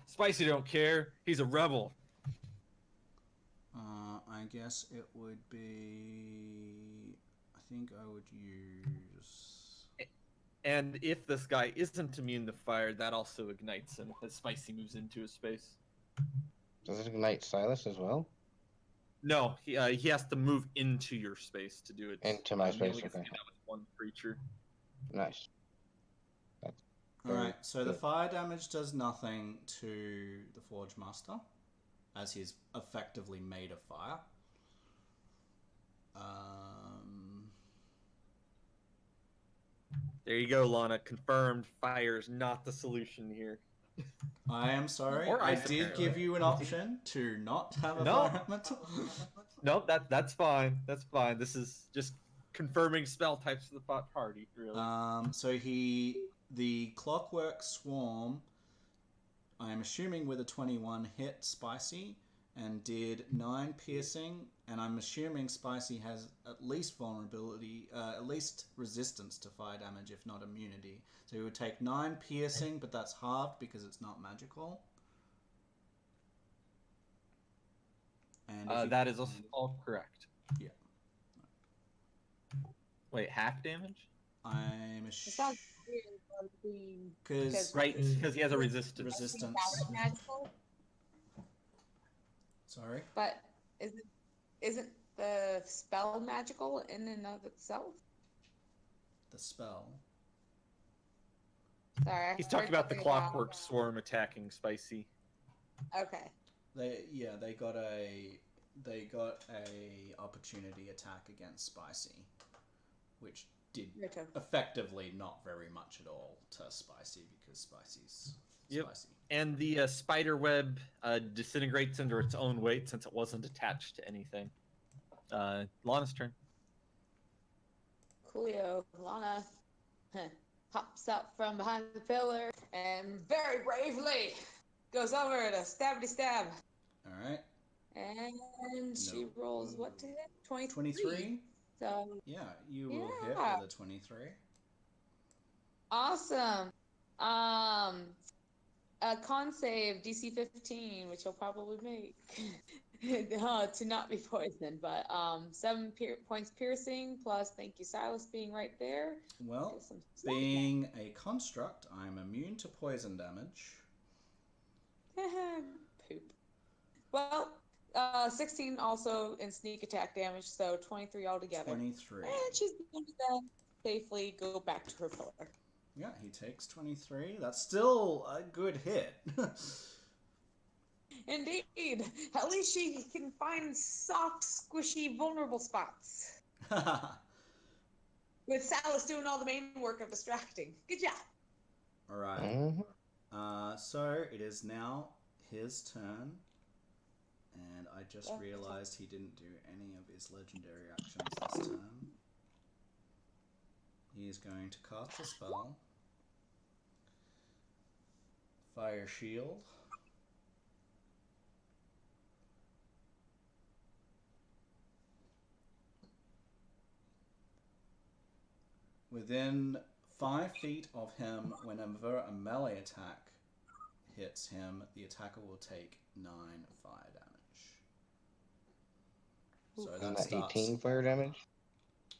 Spicy don't care. He's a rebel. I guess it would be. I think I would use. And if this guy isn't immune to fire, that also ignites him as Spicy moves into his space. Does it ignite Silas as well? No, he has to move into your space to do it. Into my He space, only gets to okay. do that with one creature. Nice. That's All very right. So the good. fire damage does nothing to the Forge Master, as he's effectively made of fire. There you go, Lana. Confirmed. Fire is not the solution here. I am sorry. Or I ice, did apparently. give you an option to not have a No. fire elemental. No, that's fine. That's fine. This is just confirming spell types for the party, really. So the Clockwork Swarm, I'm assuming with a 21 hit Spicy and did 9 piercing, and I'm assuming Spicy has at least vulnerability, at least resistance to fire damage, if not immunity. So he would take 9 piercing, but that's halved because it's not magical. And that is all correct. Yeah. Wait, half damage? I'm It sounds weird about being because Right, because he has a resistance. resistance. magical, Sorry. but isn't the spell magical in and of itself? The spell. Sorry, He's talking about the Clockwork Swarm attacking Spicy. Okay. They got a opportunity attack against Spicy, which did effectively not very much at all to Spicy because Spicy's spicy. And the spider web disintegrates under its own weight since it wasn't attached to anything. Lana's turn. Coolio. Lana pops up from behind the pillar and very bravely goes over to stabby stab. All right. And she rolls what to hit? 23. 23? So yeah, you will hit with a 23. Awesome. A con save DC 15, which he'll probably make to not be poisoned. But 7 points piercing plus thank you Silas being right there. Well, being a construct, I'm immune to poison damage. Poop. Well, 16 also in sneak attack damage, so 23 altogether. 23. And she's going to then safely go back to her pillar. Yeah, he takes 23. That's still a good hit. Indeed. At least she can find soft, squishy, vulnerable spots. With Silas doing all the main work of distracting. Good job. All right. So it is now his turn. And I just realized he didn't do any of his legendary actions this turn. He is going to cast a spell. Fire Shield. Within 5 feet of him, whenever a melee attack hits him, the attacker will take 9 fire damage. So that starts 18 fire damage?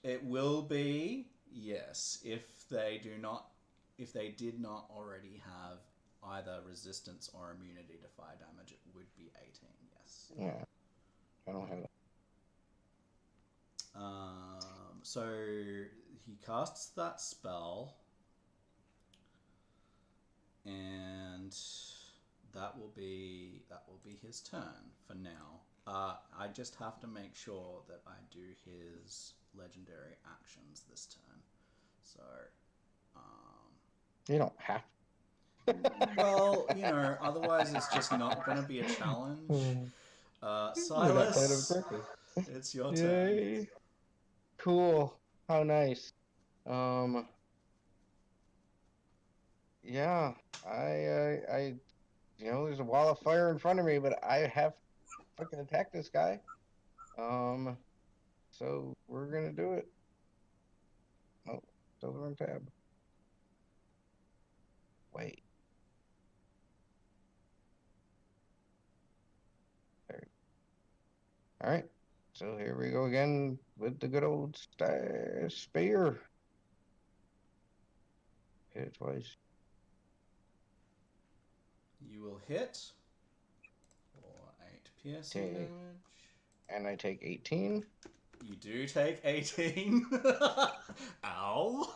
It will be, yes, if they did not already have either resistance or immunity to fire damage, it would be 18, yes. Yeah. I don't have that. So he casts that spell, and that will be his turn for now. I just have to make sure that I do his legendary actions this turn. So, you don't have to. Well, otherwise it's just not going to be a challenge. Silas, it's your turn. Yay. Cool. How nice. Yeah, I there's a wall of fire in front of me, but I have to fucking attack this guy. So we're gonna do it. Oh, still the wrong tab. Wait. There. All right. So here we go again with the good old spear. Hit it twice. You will hit for 8 piercing damage. and I take 18. You do take 18. Ow.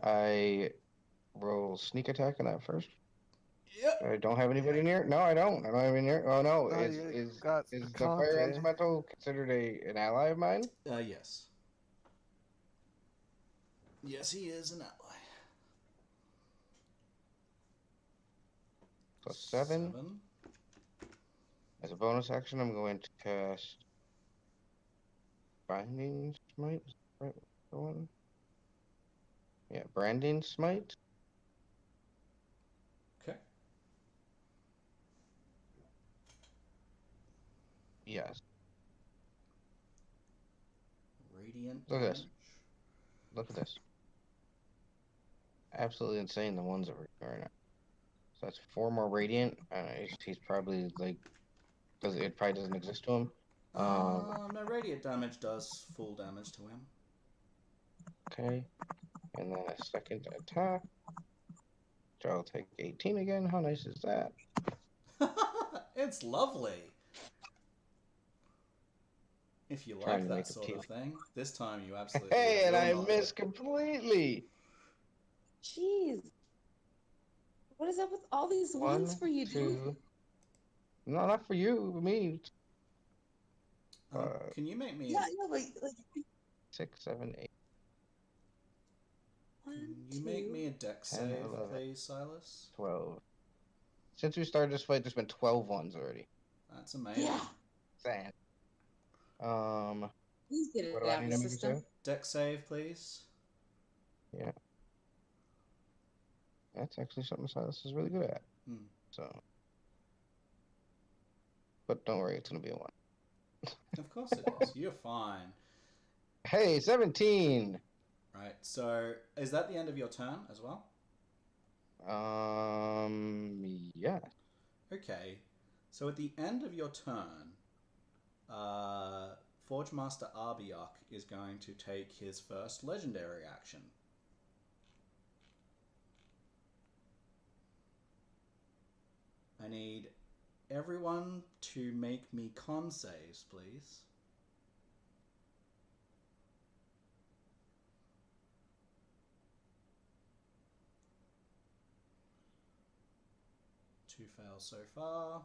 I roll sneak attack on that first. Yep. I don't have anybody near. No, I don't. I don't have any near. Oh no! Oh, Is you is got is the fire Picante. elemental considered an ally of mine? Yes. Yes, he is an ally. Plus 7. As a bonus action, I'm going to cast Binding Smite. Is that right? The one? Yeah, Branding Smite. Okay. Yes. Radiant Look at damage. this. Look at this. Absolutely insane. The ones that we're doing. So that's 4 more radiant. He's probably like, because it probably doesn't exist to him. No, radiant damage does full damage to him. Okay. And then a second attack. Which I'll take 18 again. How nice is that? It's lovely. If you Trying like to that make a sort of teeth. thing. This time you absolutely Hey, and will I not. missed completely. Jeez. What is up with all these ones 1, for you, dude? 2. No, not for you. Me. Can you make me Yeah, yeah, like 6, 7, 8, one, can you make 2. me a dex 10, save, 11. please, Silas? 12. Since we started this fight, there's been 12 ones already. That's amazing. Yeah. Sad. Please get What it do I out need of to the make a system. save? Dex save, please. Yeah. That's actually something Silas is really good at. Hmm. So. But don't worry, it's going to be a 1. Of course it is. You're fine. Hey, 17! Right, so is that the end of your turn as well? Yeah. Okay, so at the end of your turn, Forge Master Arbiok is going to take his first legendary action. I need everyone to make me con saves, please. Two fails so far.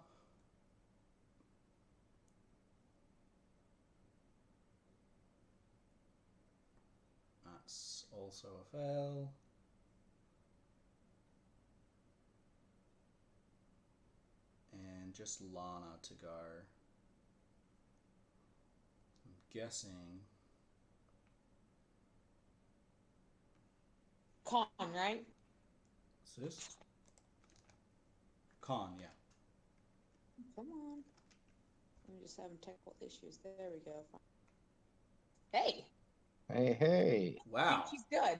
That's also a fail. And just Lana to go. I'm guessing. Con, right? What's this? Con, yeah. Come on. I'm just having technical issues. There we go. Hey, Hey, hey. I Wow. think she's good.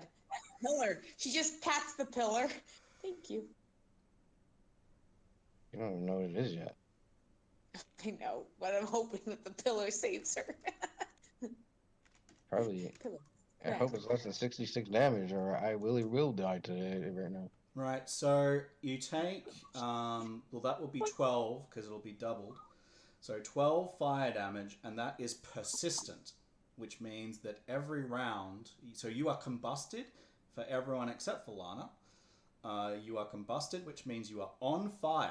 Pillar. She just pats the pillar. Thank you. You don't even know what it is yet. I know, but I'm hoping that the pillar saves her. Probably. Pillar. I hope it's less than 66 damage, or I will die today right now. Right, so you take, well, that will be 12 because it'll be doubled. So 12 fire damage, and that is persistent, which means that every round, so you are combusted for everyone except for Lana. You are combusted, which means you are on fire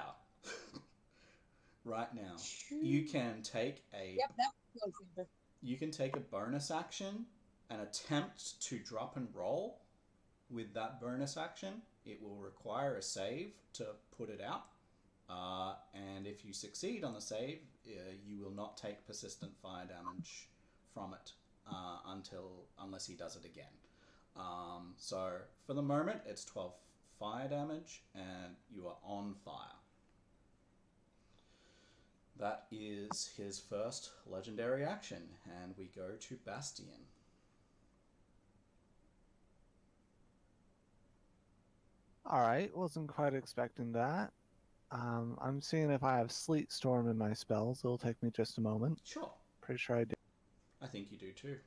right now. You can take a Yep, that was over. You can take a bonus action and attempt to drop and roll. With that bonus action, it will require a save to put it out. And if you succeed on the save, you will not take persistent fire damage from it unless he does it again. So for the moment, it's 12 fire damage, and you are on fire. That is his first legendary action, and we go to Bastion. All right, wasn't quite expecting that. I'm seeing if I have Sleet Storm in my spells. It'll take me just a moment. Sure. Pretty sure I do. I think you do too.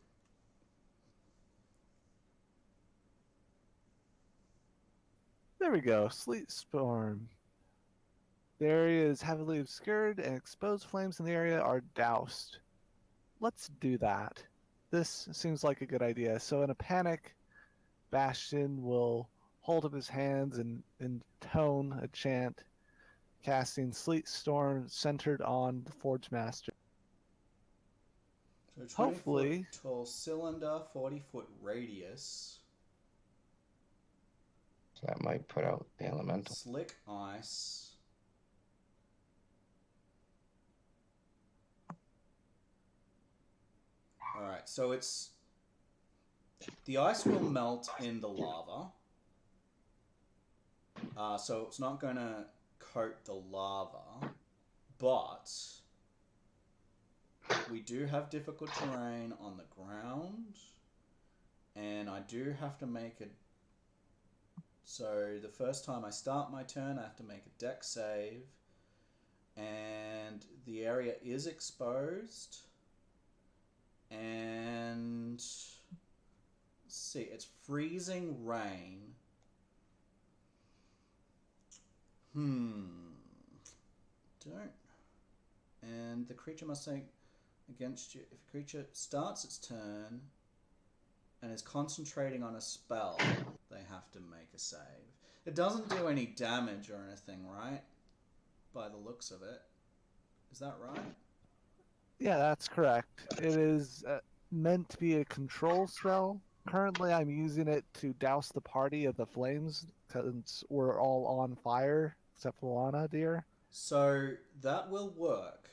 There we go. Sleet Storm. The area is heavily obscured and exposed flames in the area are doused. Let's do that. This seems like a good idea. So in a panic, Bastion will hold up his hands and intone a chant, casting Sleet Storm centered on the Forge Master. So 20 Hopefully, foot tall cylinder, 40-foot radius, So that might put out the elemental. slick ice. Alright, so it's... The ice will melt in the lava. So it's not going to coat the lava. But we do have difficult terrain on the ground. And I do have to make a... So the first time I start my turn, I have to make a dex save. And the area is exposed. And... Let's see, it's freezing rain. Don't. And the creature must take against you. If a creature starts its turn and is concentrating on a spell, they have to make a save. It doesn't do any damage or anything, right? By the looks of it. Is that right? yeah, that's correct. It is meant to be a control spell. Currently, I'm using it to douse the party of the flames because we're all on fire, except for Lana, dear. So that will work.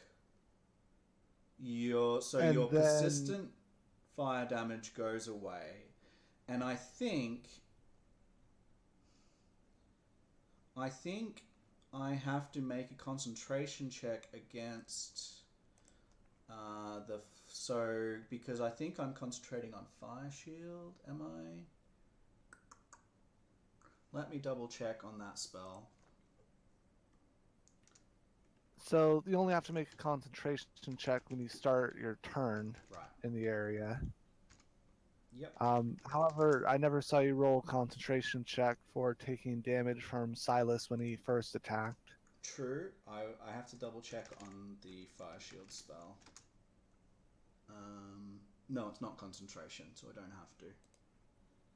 Your And then- persistent fire damage goes away. And I think I have to make a concentration check against because I think I'm concentrating on fire shield, am I? Let me double check on that spell. So you only have to make a concentration check when you start your turn Right. in the area. Yep. However, I never saw you roll a concentration check for taking damage from Silas when he first attacked. True. I have to double check on the fire shield spell. No, it's not concentration, so I don't have to.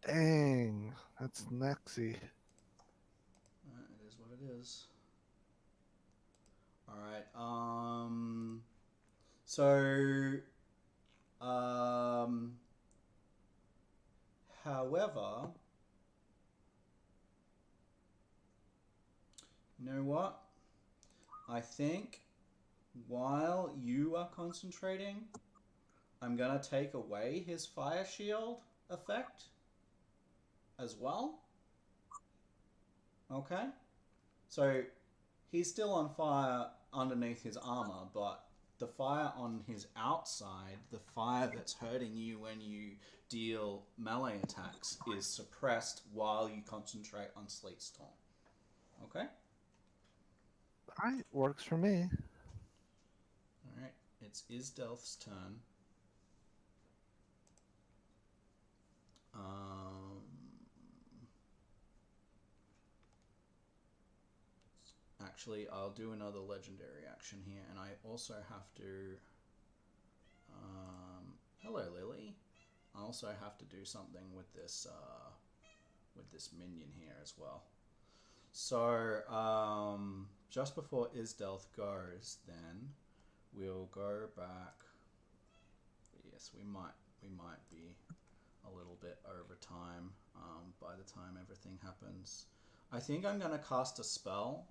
Dang, that's Nexy. It is what it is. Alright, however, you know what? I think while you are concentrating, I'm gonna take away his fire shield effect as well. Okay? So he's still on fire underneath his armor, but the fire on his outside, the fire that's hurting you when you deal melee attacks, is suppressed while you concentrate on Sleet Storm. Okay? Alright, works for me. Alright, it's Isdelth's turn. Actually, I'll do another legendary action here, and I also have to... hello, Lily. I also have to do something with this minion here as well. So, just before Isdelth goes, then we'll go back. Yes, we might be a little bit over time by the time everything happens. I think I'm going to cast a spell,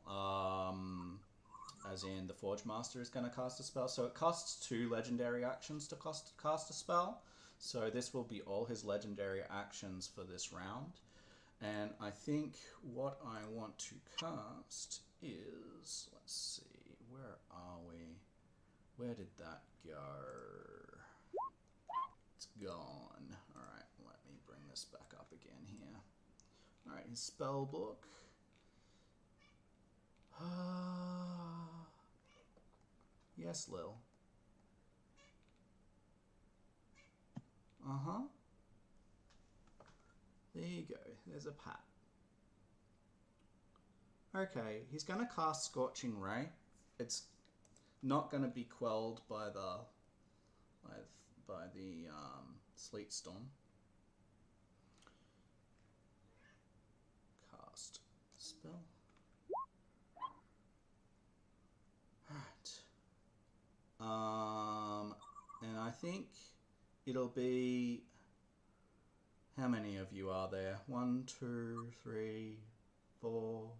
as in the Forge Master is going to cast a spell. So it costs 2 legendary actions to cast a spell. So this will be all his legendary actions for this round. And I think what I want to cast is, let's see, where are we? Where did that go? It's gone. Alright, let me bring this back up again here. Alright, his spell book. Yes, Lil. Uh-huh. There you go. There's a pat. Okay, he's gonna cast Scorching Ray. It's not gonna be quelled by the Sleet Storm. Cast spell. Alright. And I think it'll be... How many of you are there? 1, 2, 3, 4.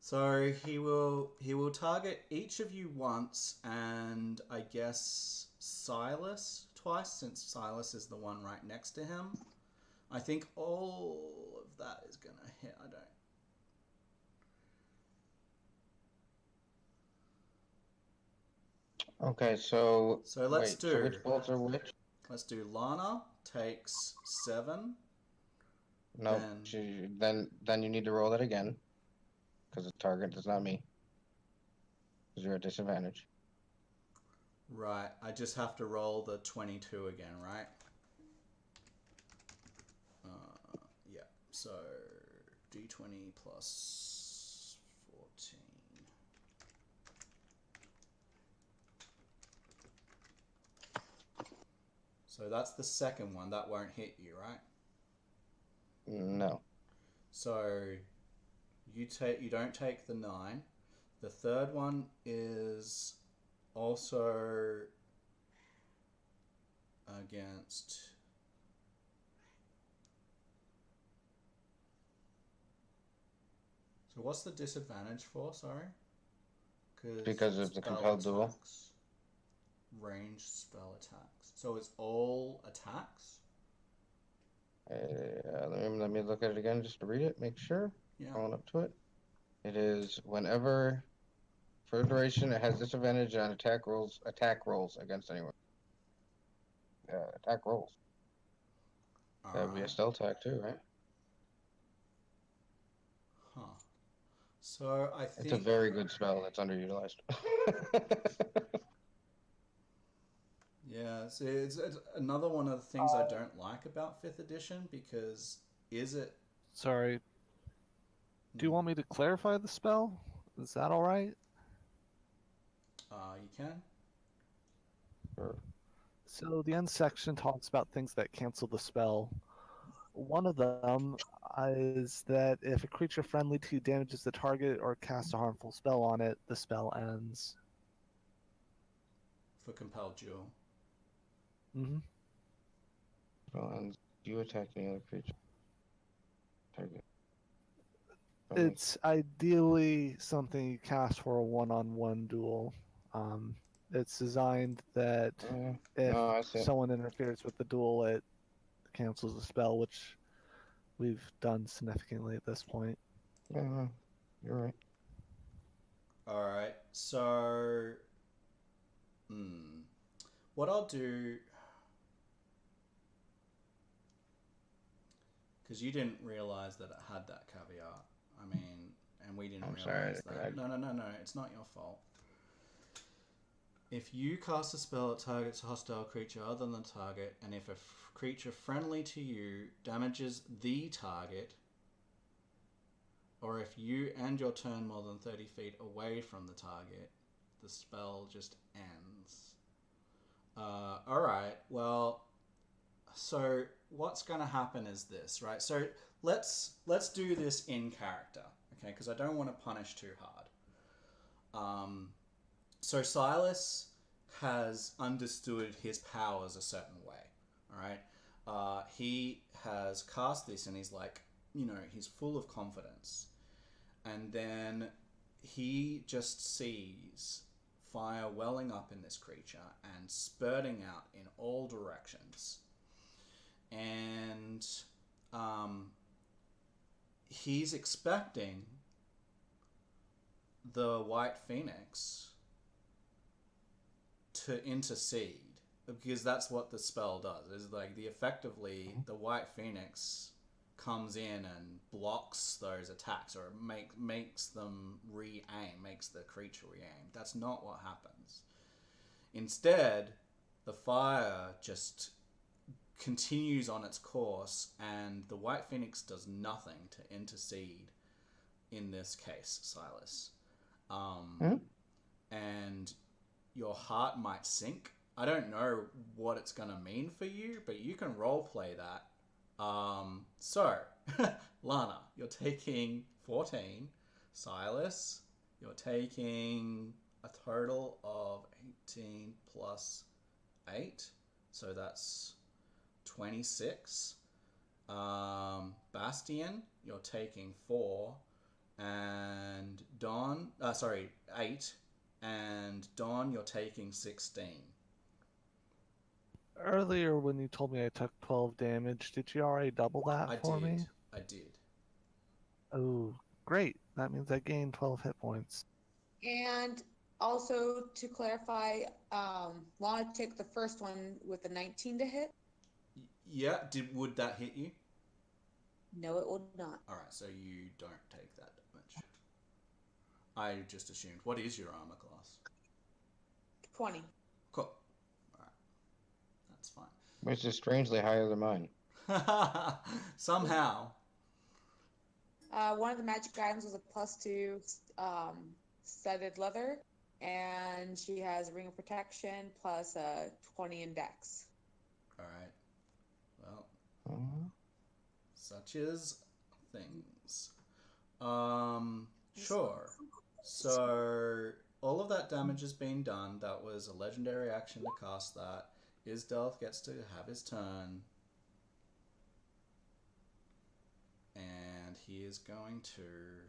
So he will target each of you once, and I guess Silas twice, since Silas is the one right next to him. I think all of that is gonna hit. I don't. Okay, so let's wait. do. So which bolts are which? Let's do. Lana takes 7. No, then you need to roll it again, because the target is not me. Because you're at disadvantage. Right. I just have to roll the 22 again, right? Yeah. So d20 plus 14. So that's the second one. That won't hit you, right? No. So you don't take the 9. The third one is also against... So what's the disadvantage for, sorry? Because of the compelled duel. Ranged spell attacks. So it's all attacks? Let me look at it again just to read it, make sure. Yeah. Going up to it. It is whenever, for a duration, it has disadvantage on attack rolls against anyone. Attack rolls. That would be a stealth attack too, right? Huh. So I think... It's a very good spell that's underutilized. Yeah, so it's another one of the things I don't like about 5th edition, because is it... Sorry. Do you want me to clarify the spell? Is that all right? You can. Sure. So the end section talks about things that cancel the spell. One of them is that if a creature friendly to you damages the target or casts a harmful spell on it, the spell ends. For compelled duel. Mm-hmm. Well, and you attack any other creature. Target. It's ideally something you cast for a one-on-one duel. It's designed that if someone interferes with the duel, it cancels the spell, which we've done significantly at this point. Yeah, you're right. Alright, so... What I'll do... Because you didn't realise that it had that caveat. I mean, and we didn't realise that. No, it's not your fault. If you cast a spell that targets a hostile creature other than the target, and if a creature friendly to you damages the target, or if you end your turn more than 30 feet away from the target, the spell just ends. Alright, well, so what's going to happen is this, right? So let's do this in character, okay? Because I don't want to punish too hard. So Silas has understood his powers a certain way, all right? He has cast this and he's like, he's full of confidence. And then he just sees fire welling up in this creature and spurting out in all directions. And he's expecting the White Phoenix to intercede, because that's what the spell does. Is like effectively the White Phoenix comes in and blocks those attacks, or makes them re-aim, makes the creature re-aim. That's not what happens. Instead, the fire just continues on its course, and the White Phoenix does nothing to intercede in this case, Silas. Hmm? And your heart might sink. I don't know what it's going to mean for you, but you can roleplay that. So, Lana, you're taking 14. Silas, you're taking a total of 18 plus 8. So that's 26. Bastian, you're taking 4. And Dawn, 8. And Dawn, you're taking 16. Earlier, when you told me I took 12 damage, did you already double that for me? I did. Oh, great. That means I gained 12 hit points. And also to clarify, Lana take the first one with a 19 to hit. Yeah, would that hit you? No, it will not. Alright, so you don't take that damage. I just assumed. What is your armor class? 20. Cool. Alright. That's fine. Which is strangely higher than mine. Somehow. One of the magic items was a +2 studded leather, and she has a ring of protection plus a 20 in dex. Alright. Well, Mhm. such is things. Sure. So, all of that damage has been done. That was a legendary action to cast that. Isdelf gets to have his turn. And he is going to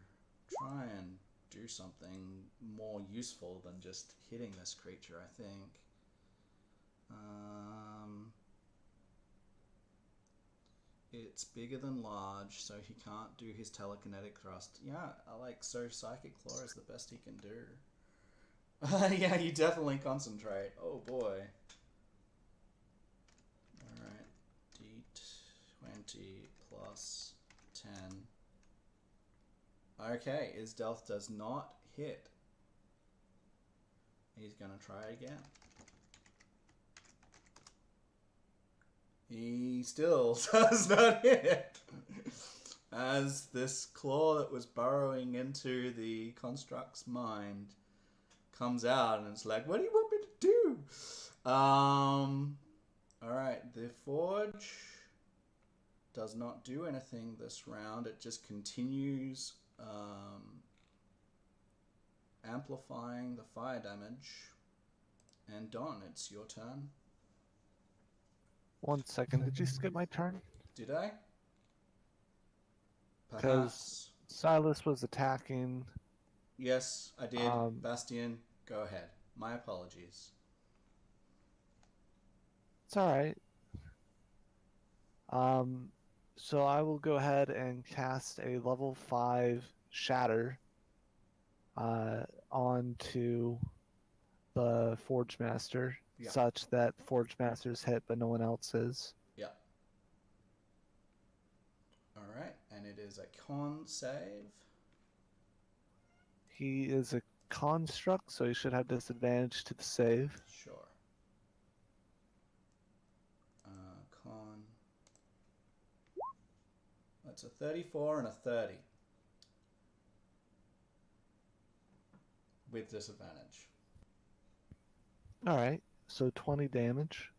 try and do something more useful than just hitting this creature, I think. It's bigger than large, so he can't do his telekinetic thrust. Yeah, so Psychic Claw is the best he can do. Yeah, you definitely concentrate. Oh boy. Alright. D20 plus 10. Okay, Isdelf does not hit. He's gonna try again. He still does not hit. As this claw that was burrowing into the construct's mind comes out and it's like, what do you want me to do? Alright, the forge does not do anything this round. It just continues amplifying the fire damage. And Don, it's your turn. 1 second. Did you skip my turn? Did I? Because Silas was attacking. Yes, I did. Bastian, go ahead. My apologies. It's alright. So I will go ahead and cast a level 5 Shatter onto the Forge Master, such that Forge Master's hit, but no one else is. Yeah. Alright, and it is a con save. He is a construct, so he should have disadvantage to the save. Sure. Con. That's a 34 and a 30. With disadvantage. Alright, so 20 damage.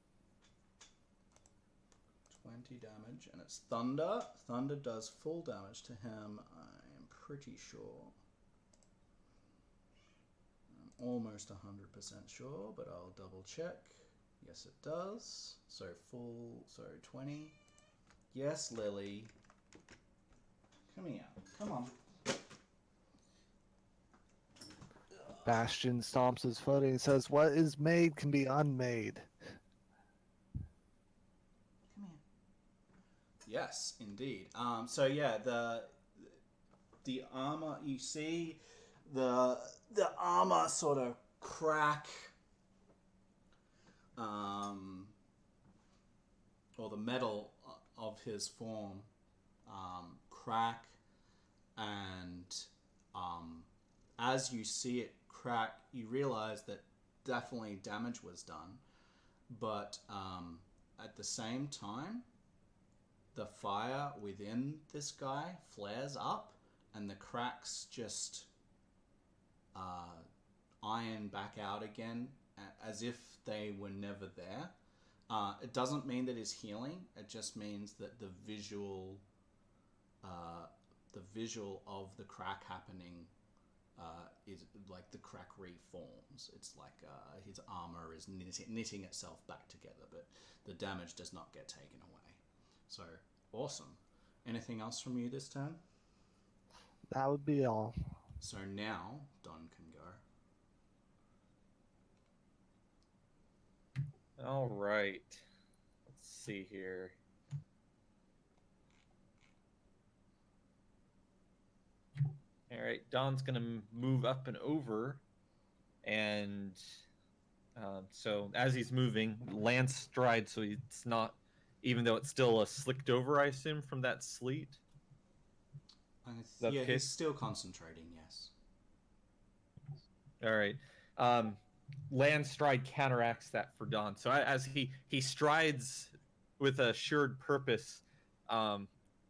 20 damage, and it's Thunder. Thunder does full damage to him, I'm pretty sure. I'm almost 100% sure, but I'll double check. Yes, it does. So 20. Yes, Lily. Come here. Come on. Bastion stomps his foot and he says, "What is made can be unmade." Come here. Yes, indeed. So yeah, the armor, you see the armor sort of crack, or the metal of his form crack, and as you see it crack, you realize that definitely damage was done, but at the same time, the fire within this guy flares up and the cracks just iron back out again as if they were never there. It doesn't mean that he's healing. It just means that the visual of the crack happening is like the crack reforms. It's like his armor is knitting itself back together, but the damage does not get taken away. So awesome. Anything else from you this turn? That would be all. So now Don can go. All right. Let's see here. All right, Don's gonna move up and over, and so as he's moving, Lance stride, so it's not, even though it's still slicked over, I assume, from that sleet. Yeah, he's still concentrating. Yes. All right. Land stride counteracts that for Don. So as he strides with a assured purpose,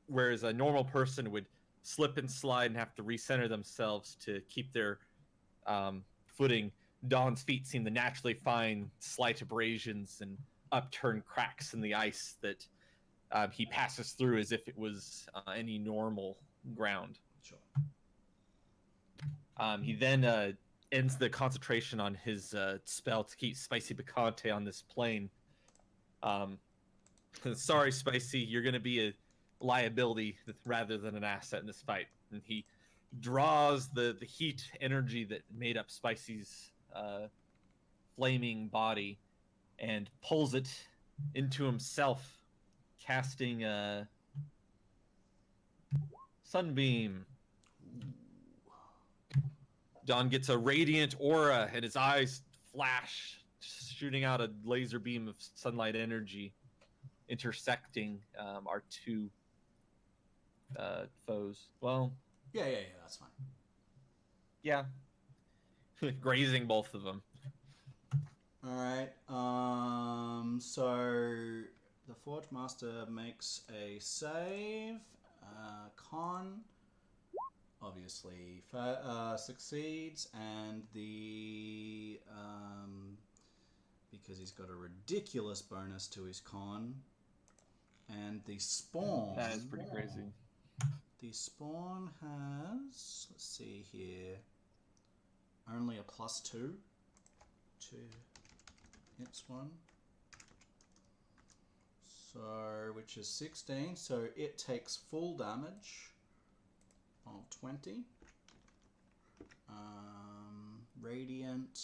whereas a normal person would slip and slide and have to recenter themselves to keep their footing, Don's feet seem to naturally find slight abrasions and upturned cracks in the ice that he passes through as if it was any normal ground. Sure. He then ends the concentration on his spell to keep Spicy Picante on this plane. Sorry, Spicy, you're going to be a liability rather than an asset in this fight. And he draws the heat energy that made up Spicy's flaming body and pulls it into himself, casting a Sunbeam. Don gets a radiant aura, and his eyes flash, shooting out a laser beam of sunlight energy, intersecting our two foes. Well, yeah, that's fine. Yeah, grazing both of them. All right. So the Forge Master makes a save. Con obviously succeeds, and the because he's got a ridiculous bonus to his con, and the spawn. That is pretty crazy. The spawn has, let's see here, only a +2 to its one. So, which is 16. So it takes full damage of 20. Radiant.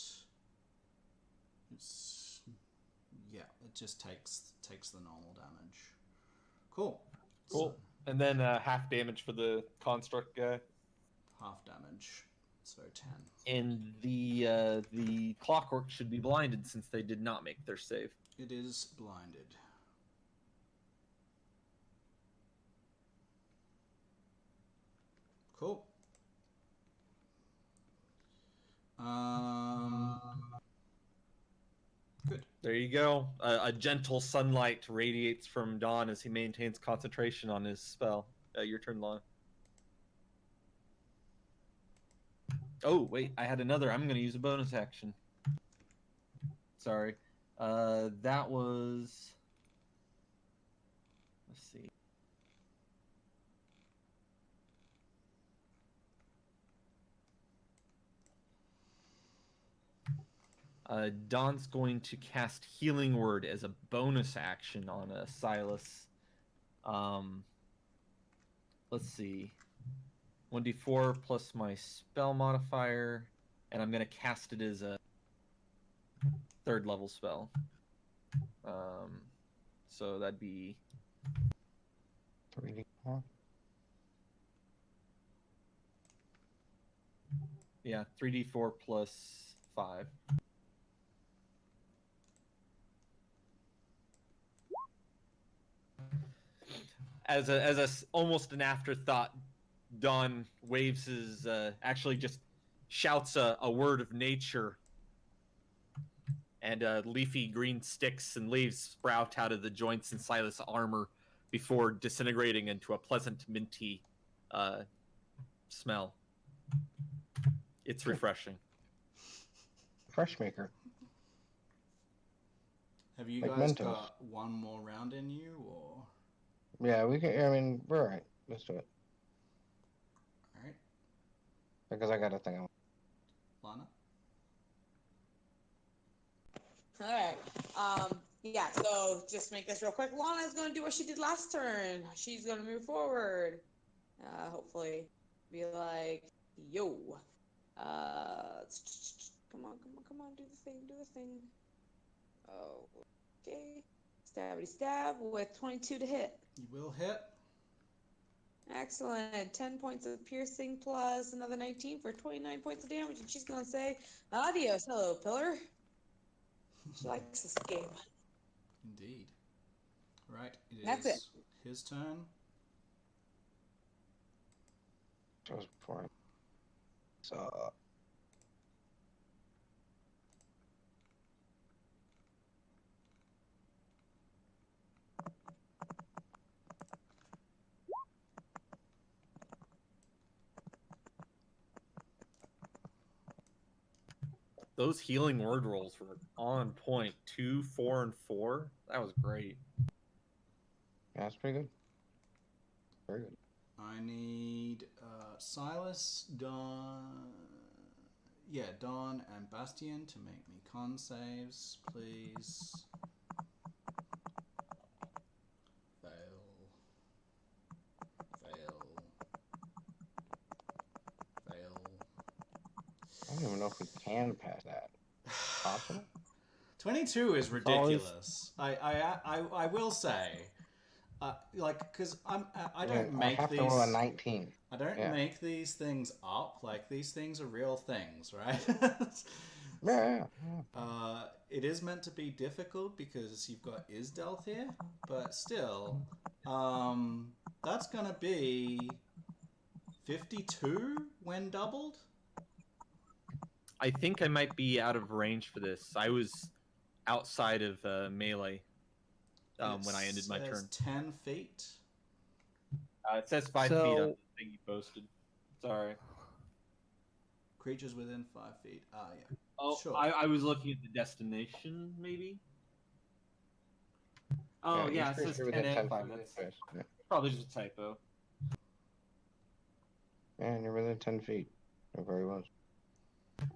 It's, yeah, it just takes the normal damage. Cool. Cool. So, and then half damage for the construct guy. Half damage. So 10. And the clockwork should be blinded since they did not make their save. It is blinded. Cool. Good. There you go. A gentle sunlight radiates from Dawn as he maintains concentration on his spell. Your turn, Lon. Oh, wait, I had another. I'm going to use a bonus action. Sorry. That was... Let's see. Don's going to cast Healing Word as a bonus action on Silas. Let's see. 1d4 plus my spell modifier, and I'm going to cast it as a 3rd level spell. So that'd be 3d4. Yeah, 3d4 plus 5. As a almost an afterthought, Don waves his actually just shouts a word of nature, and leafy green sticks and leaves sprout out of the joints in Silas' armor before disintegrating into a pleasant minty smell. It's refreshing. Fresh maker. Have you Like guys Mentos. got one more round in you, or Yeah, we can. I mean, we're all right. Let's do it. all right, Because I got a thing. Lana? All right. Yeah, so just make this real quick. Lana's going to do what she did last turn. She's going to move forward. Hopefully be like, yo. Come on, do the thing. Oh, okay. Stabby stab with 22 to hit. You will hit. Excellent. 10 points of piercing plus another 19 for 29 points of damage. And she's going to say, adios, hello, pillar. She likes this game. Indeed. Right, That's it. His turn. That was before. So. Those healing word rolls were on point. 2, 4, and 4. That was great. Yeah, that's pretty good. Very good. I need Silas, Don, Don and Bastian to make me con saves, please. Fail. I don't even know if we can pass that. Possible? 22 is It's always- ridiculous. I will say, because I don't I make have these. to roll a 19. I don't Yeah. make these things up. Like, these things are real things, right? Yeah. It is meant to be difficult because you've got Isdelth here, but still, that's gonna be 52 when doubled. I think I might be out of range for this. I was outside of melee when I ended my It says turn. 10 feet. It says 5 feet on the thing you posted. Sorry. Creatures within 5 feet. Ah, yeah. Oh, Sure. I was looking at the destination, maybe. Oh, yeah, it says 10 and 5. That's probably just a typo. And you're within 10 feet of where he was.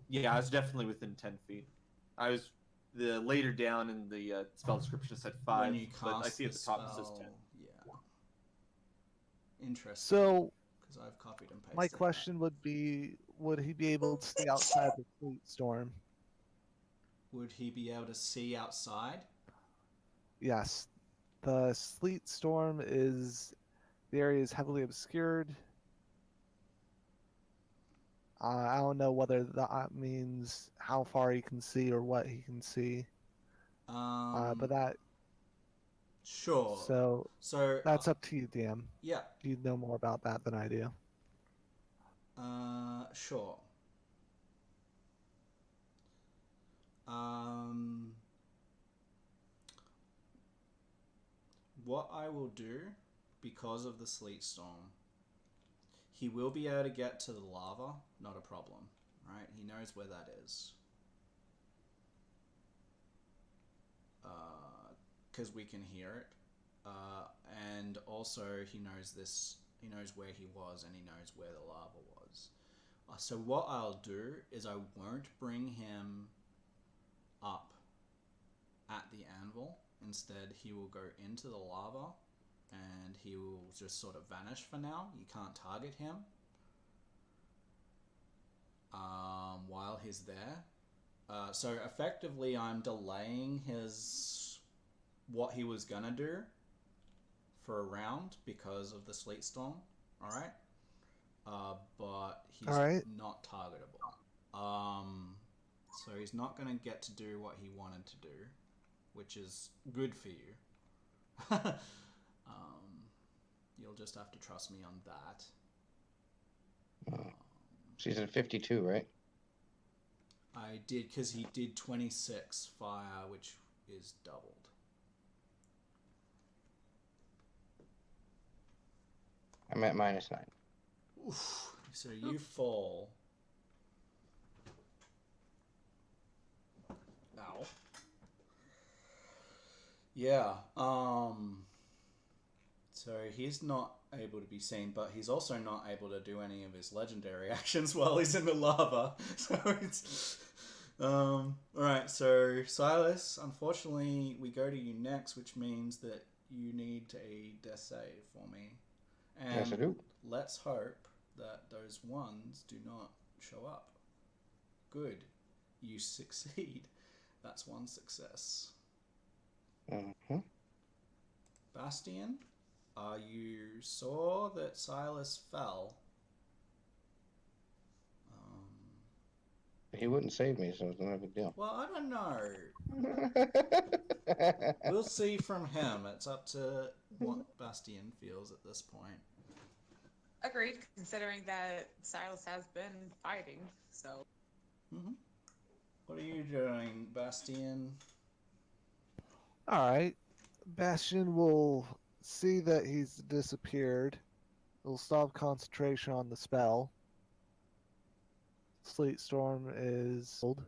Yeah, I was definitely within 10 feet. I was later down in the spell description it said 5, When you but I cast see at the the top it says spell, 10. yeah. Interesting. So Because I've copied and pasted. my question would be, would he be able to see outside the sleet storm? Would he be able to see outside? Yes. The sleet storm the area is heavily obscured. I don't know whether that means how far he can see or what he can see. But that. Sure. So that's up to you, Dan. Yeah. You know more about that than I do. Sure. What I will do, because of the sleet storm, he will be able to get to the lava, not a problem, right? He knows where that is. Because we can hear it. And also he knows where he was, and he knows where the lava was. So what I'll do is I won't bring him up at the anvil. Instead, he will go into the lava, and he will just sort of vanish for now. You can't target him while he's there. So effectively, I'm delaying what he was gonna do for a round because of the sleet storm. All right. But he's not targetable. So he's not gonna get to do what he wanted to do, which is good for you. You'll just have to trust me on that. She's at 52, right? I did, because he did 26 fire, which is doubled. I'm at -9. Oof, So you fall. Ow. Yeah. So he's not able to be seen, but he's also not able to do any of his legendary actions while he's in the lava. So it's alright, so Silas, unfortunately we go to you next, which means that you need a death save for me. And Yes, I do. let's hope that those ones do not show up. Good. You succeed. That's one success. Mm-hmm. Bastian, you saw that Silas fell. He wouldn't save me, so it's not a big deal. Well, I don't know. We'll see from him. It's up to what Bastian feels at this point. Agreed, considering that Silas has been fighting, so. Mm-hmm. What are you doing, Bastian? Alright. Bastion will see that he's disappeared. He'll stop concentration on the spell. Sleet Storm is old.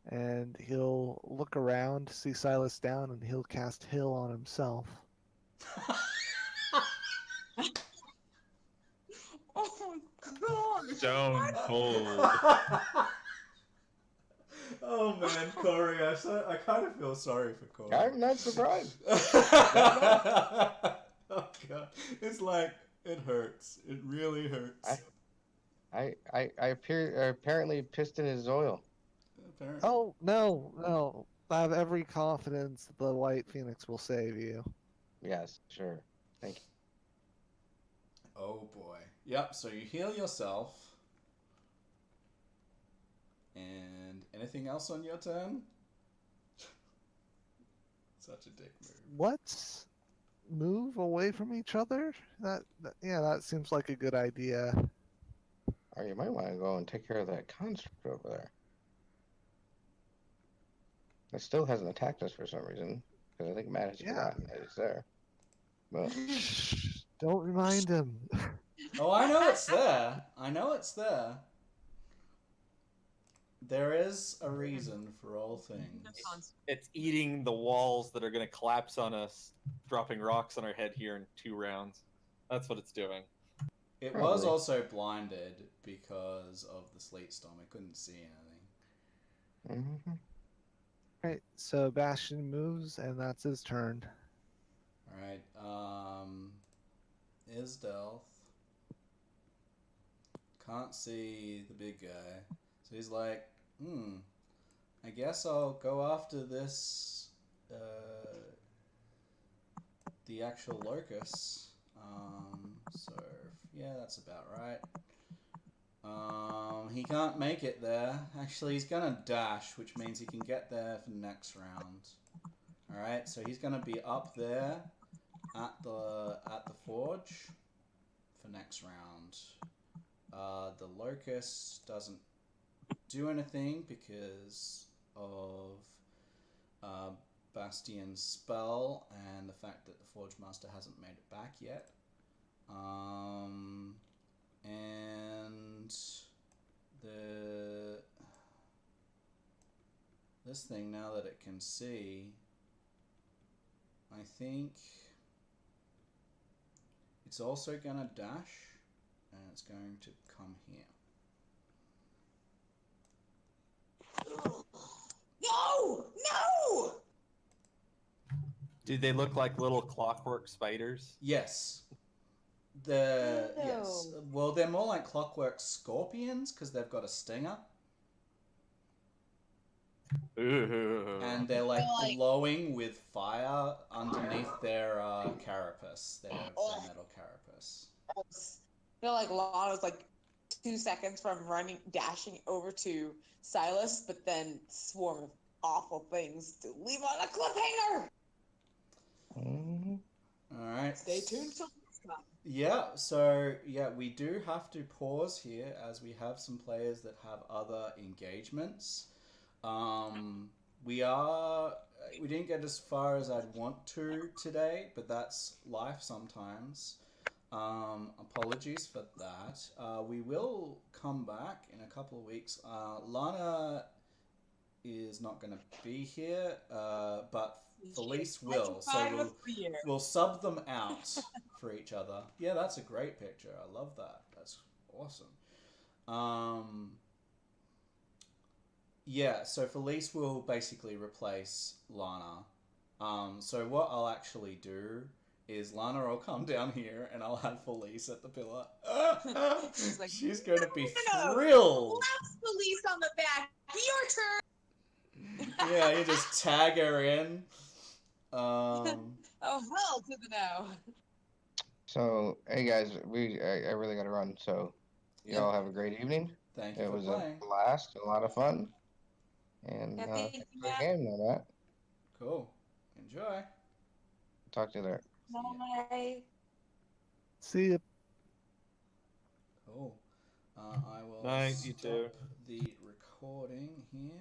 And he'll look around, see Silas down, and he'll cast Heal on himself. Oh my god! Stone cold. Oh man, Corey, I kind of feel sorry for Corey. I'm not surprised. Oh god, it's like it hurts. It really hurts. I apparently pissed in his oil. Apparently. Oh, no. I have every confidence the White Phoenix will save you. Yes, sure. Thank you. Oh boy. Yep. So you heal yourself. And anything else on your turn? Such a dick move. What? Move away from each other? That seems like a good idea. Or you might want to go and take care of that construct over there. It still hasn't attacked us for some reason, because I think Matt has forgotten that it's there. But Don't remind him. Oh, I know it's there. I know it's there. There is a reason for all things. It's eating the walls that are going to collapse on us, dropping rocks on our head here in 2 rounds. That's what it's doing. It Probably. was also blinded because of the sleet storm. It couldn't see anything. mm-hmm. Right, so Bastion moves, and that's his turn. Alright, Isdelth can't see the big guy. So he's like, I guess I'll go after this, the actual locust. So, yeah, that's about right. He can't make it there. Actually, he's gonna dash, which means he can get there for the next round. Alright, so he's gonna be up there at the forge for next round. The locust doesn't do anything because of Bastion's spell and the fact that the Forge Master hasn't made it back yet. And this thing, now that it can see, I think it's also gonna dash, and it's going to come here. No! No! Do they look like little clockwork spiders? Yes. No. Yes. Well, they're more like clockwork scorpions because they've got a stinger, Ooh. and they're like They're like- glowing with fire underneath their carapace, their metal carapace. They're like Lana's like 2 seconds from dashing over to Silas, but then swarm of awful things to leave on a cliffhanger. Mm-hmm. All right. Stay tuned till next time. Yeah, so yeah, we do have to pause here as we have some players that have other engagements. We didn't get as far as I'd want to today, but that's life sometimes. Apologies for that. We will come back in a couple of weeks. Lana is not going to be here, but Felice will. So we'll sub them out for each other. Yeah, that's a great picture. I love that. That's awesome. Yeah, so Felice will basically replace Lana. So what I'll actually do is Lana will come down here and I'll have Felice at the pillar. She's like, She's going to be no, thrilled. Slaps Felice on the back. Your turn. Yeah, you just tag her in. Oh hell to the no. So, hey guys, I really gotta run. So, you all have a great evening. Thank you It for was playing. a blast, a lot of fun, and Yeah, thank thanks you, for the Matt. game, and that. Cool. Enjoy. Talk to you later. Bye. See ya. Cool. I will Night, you stop too. the recording here.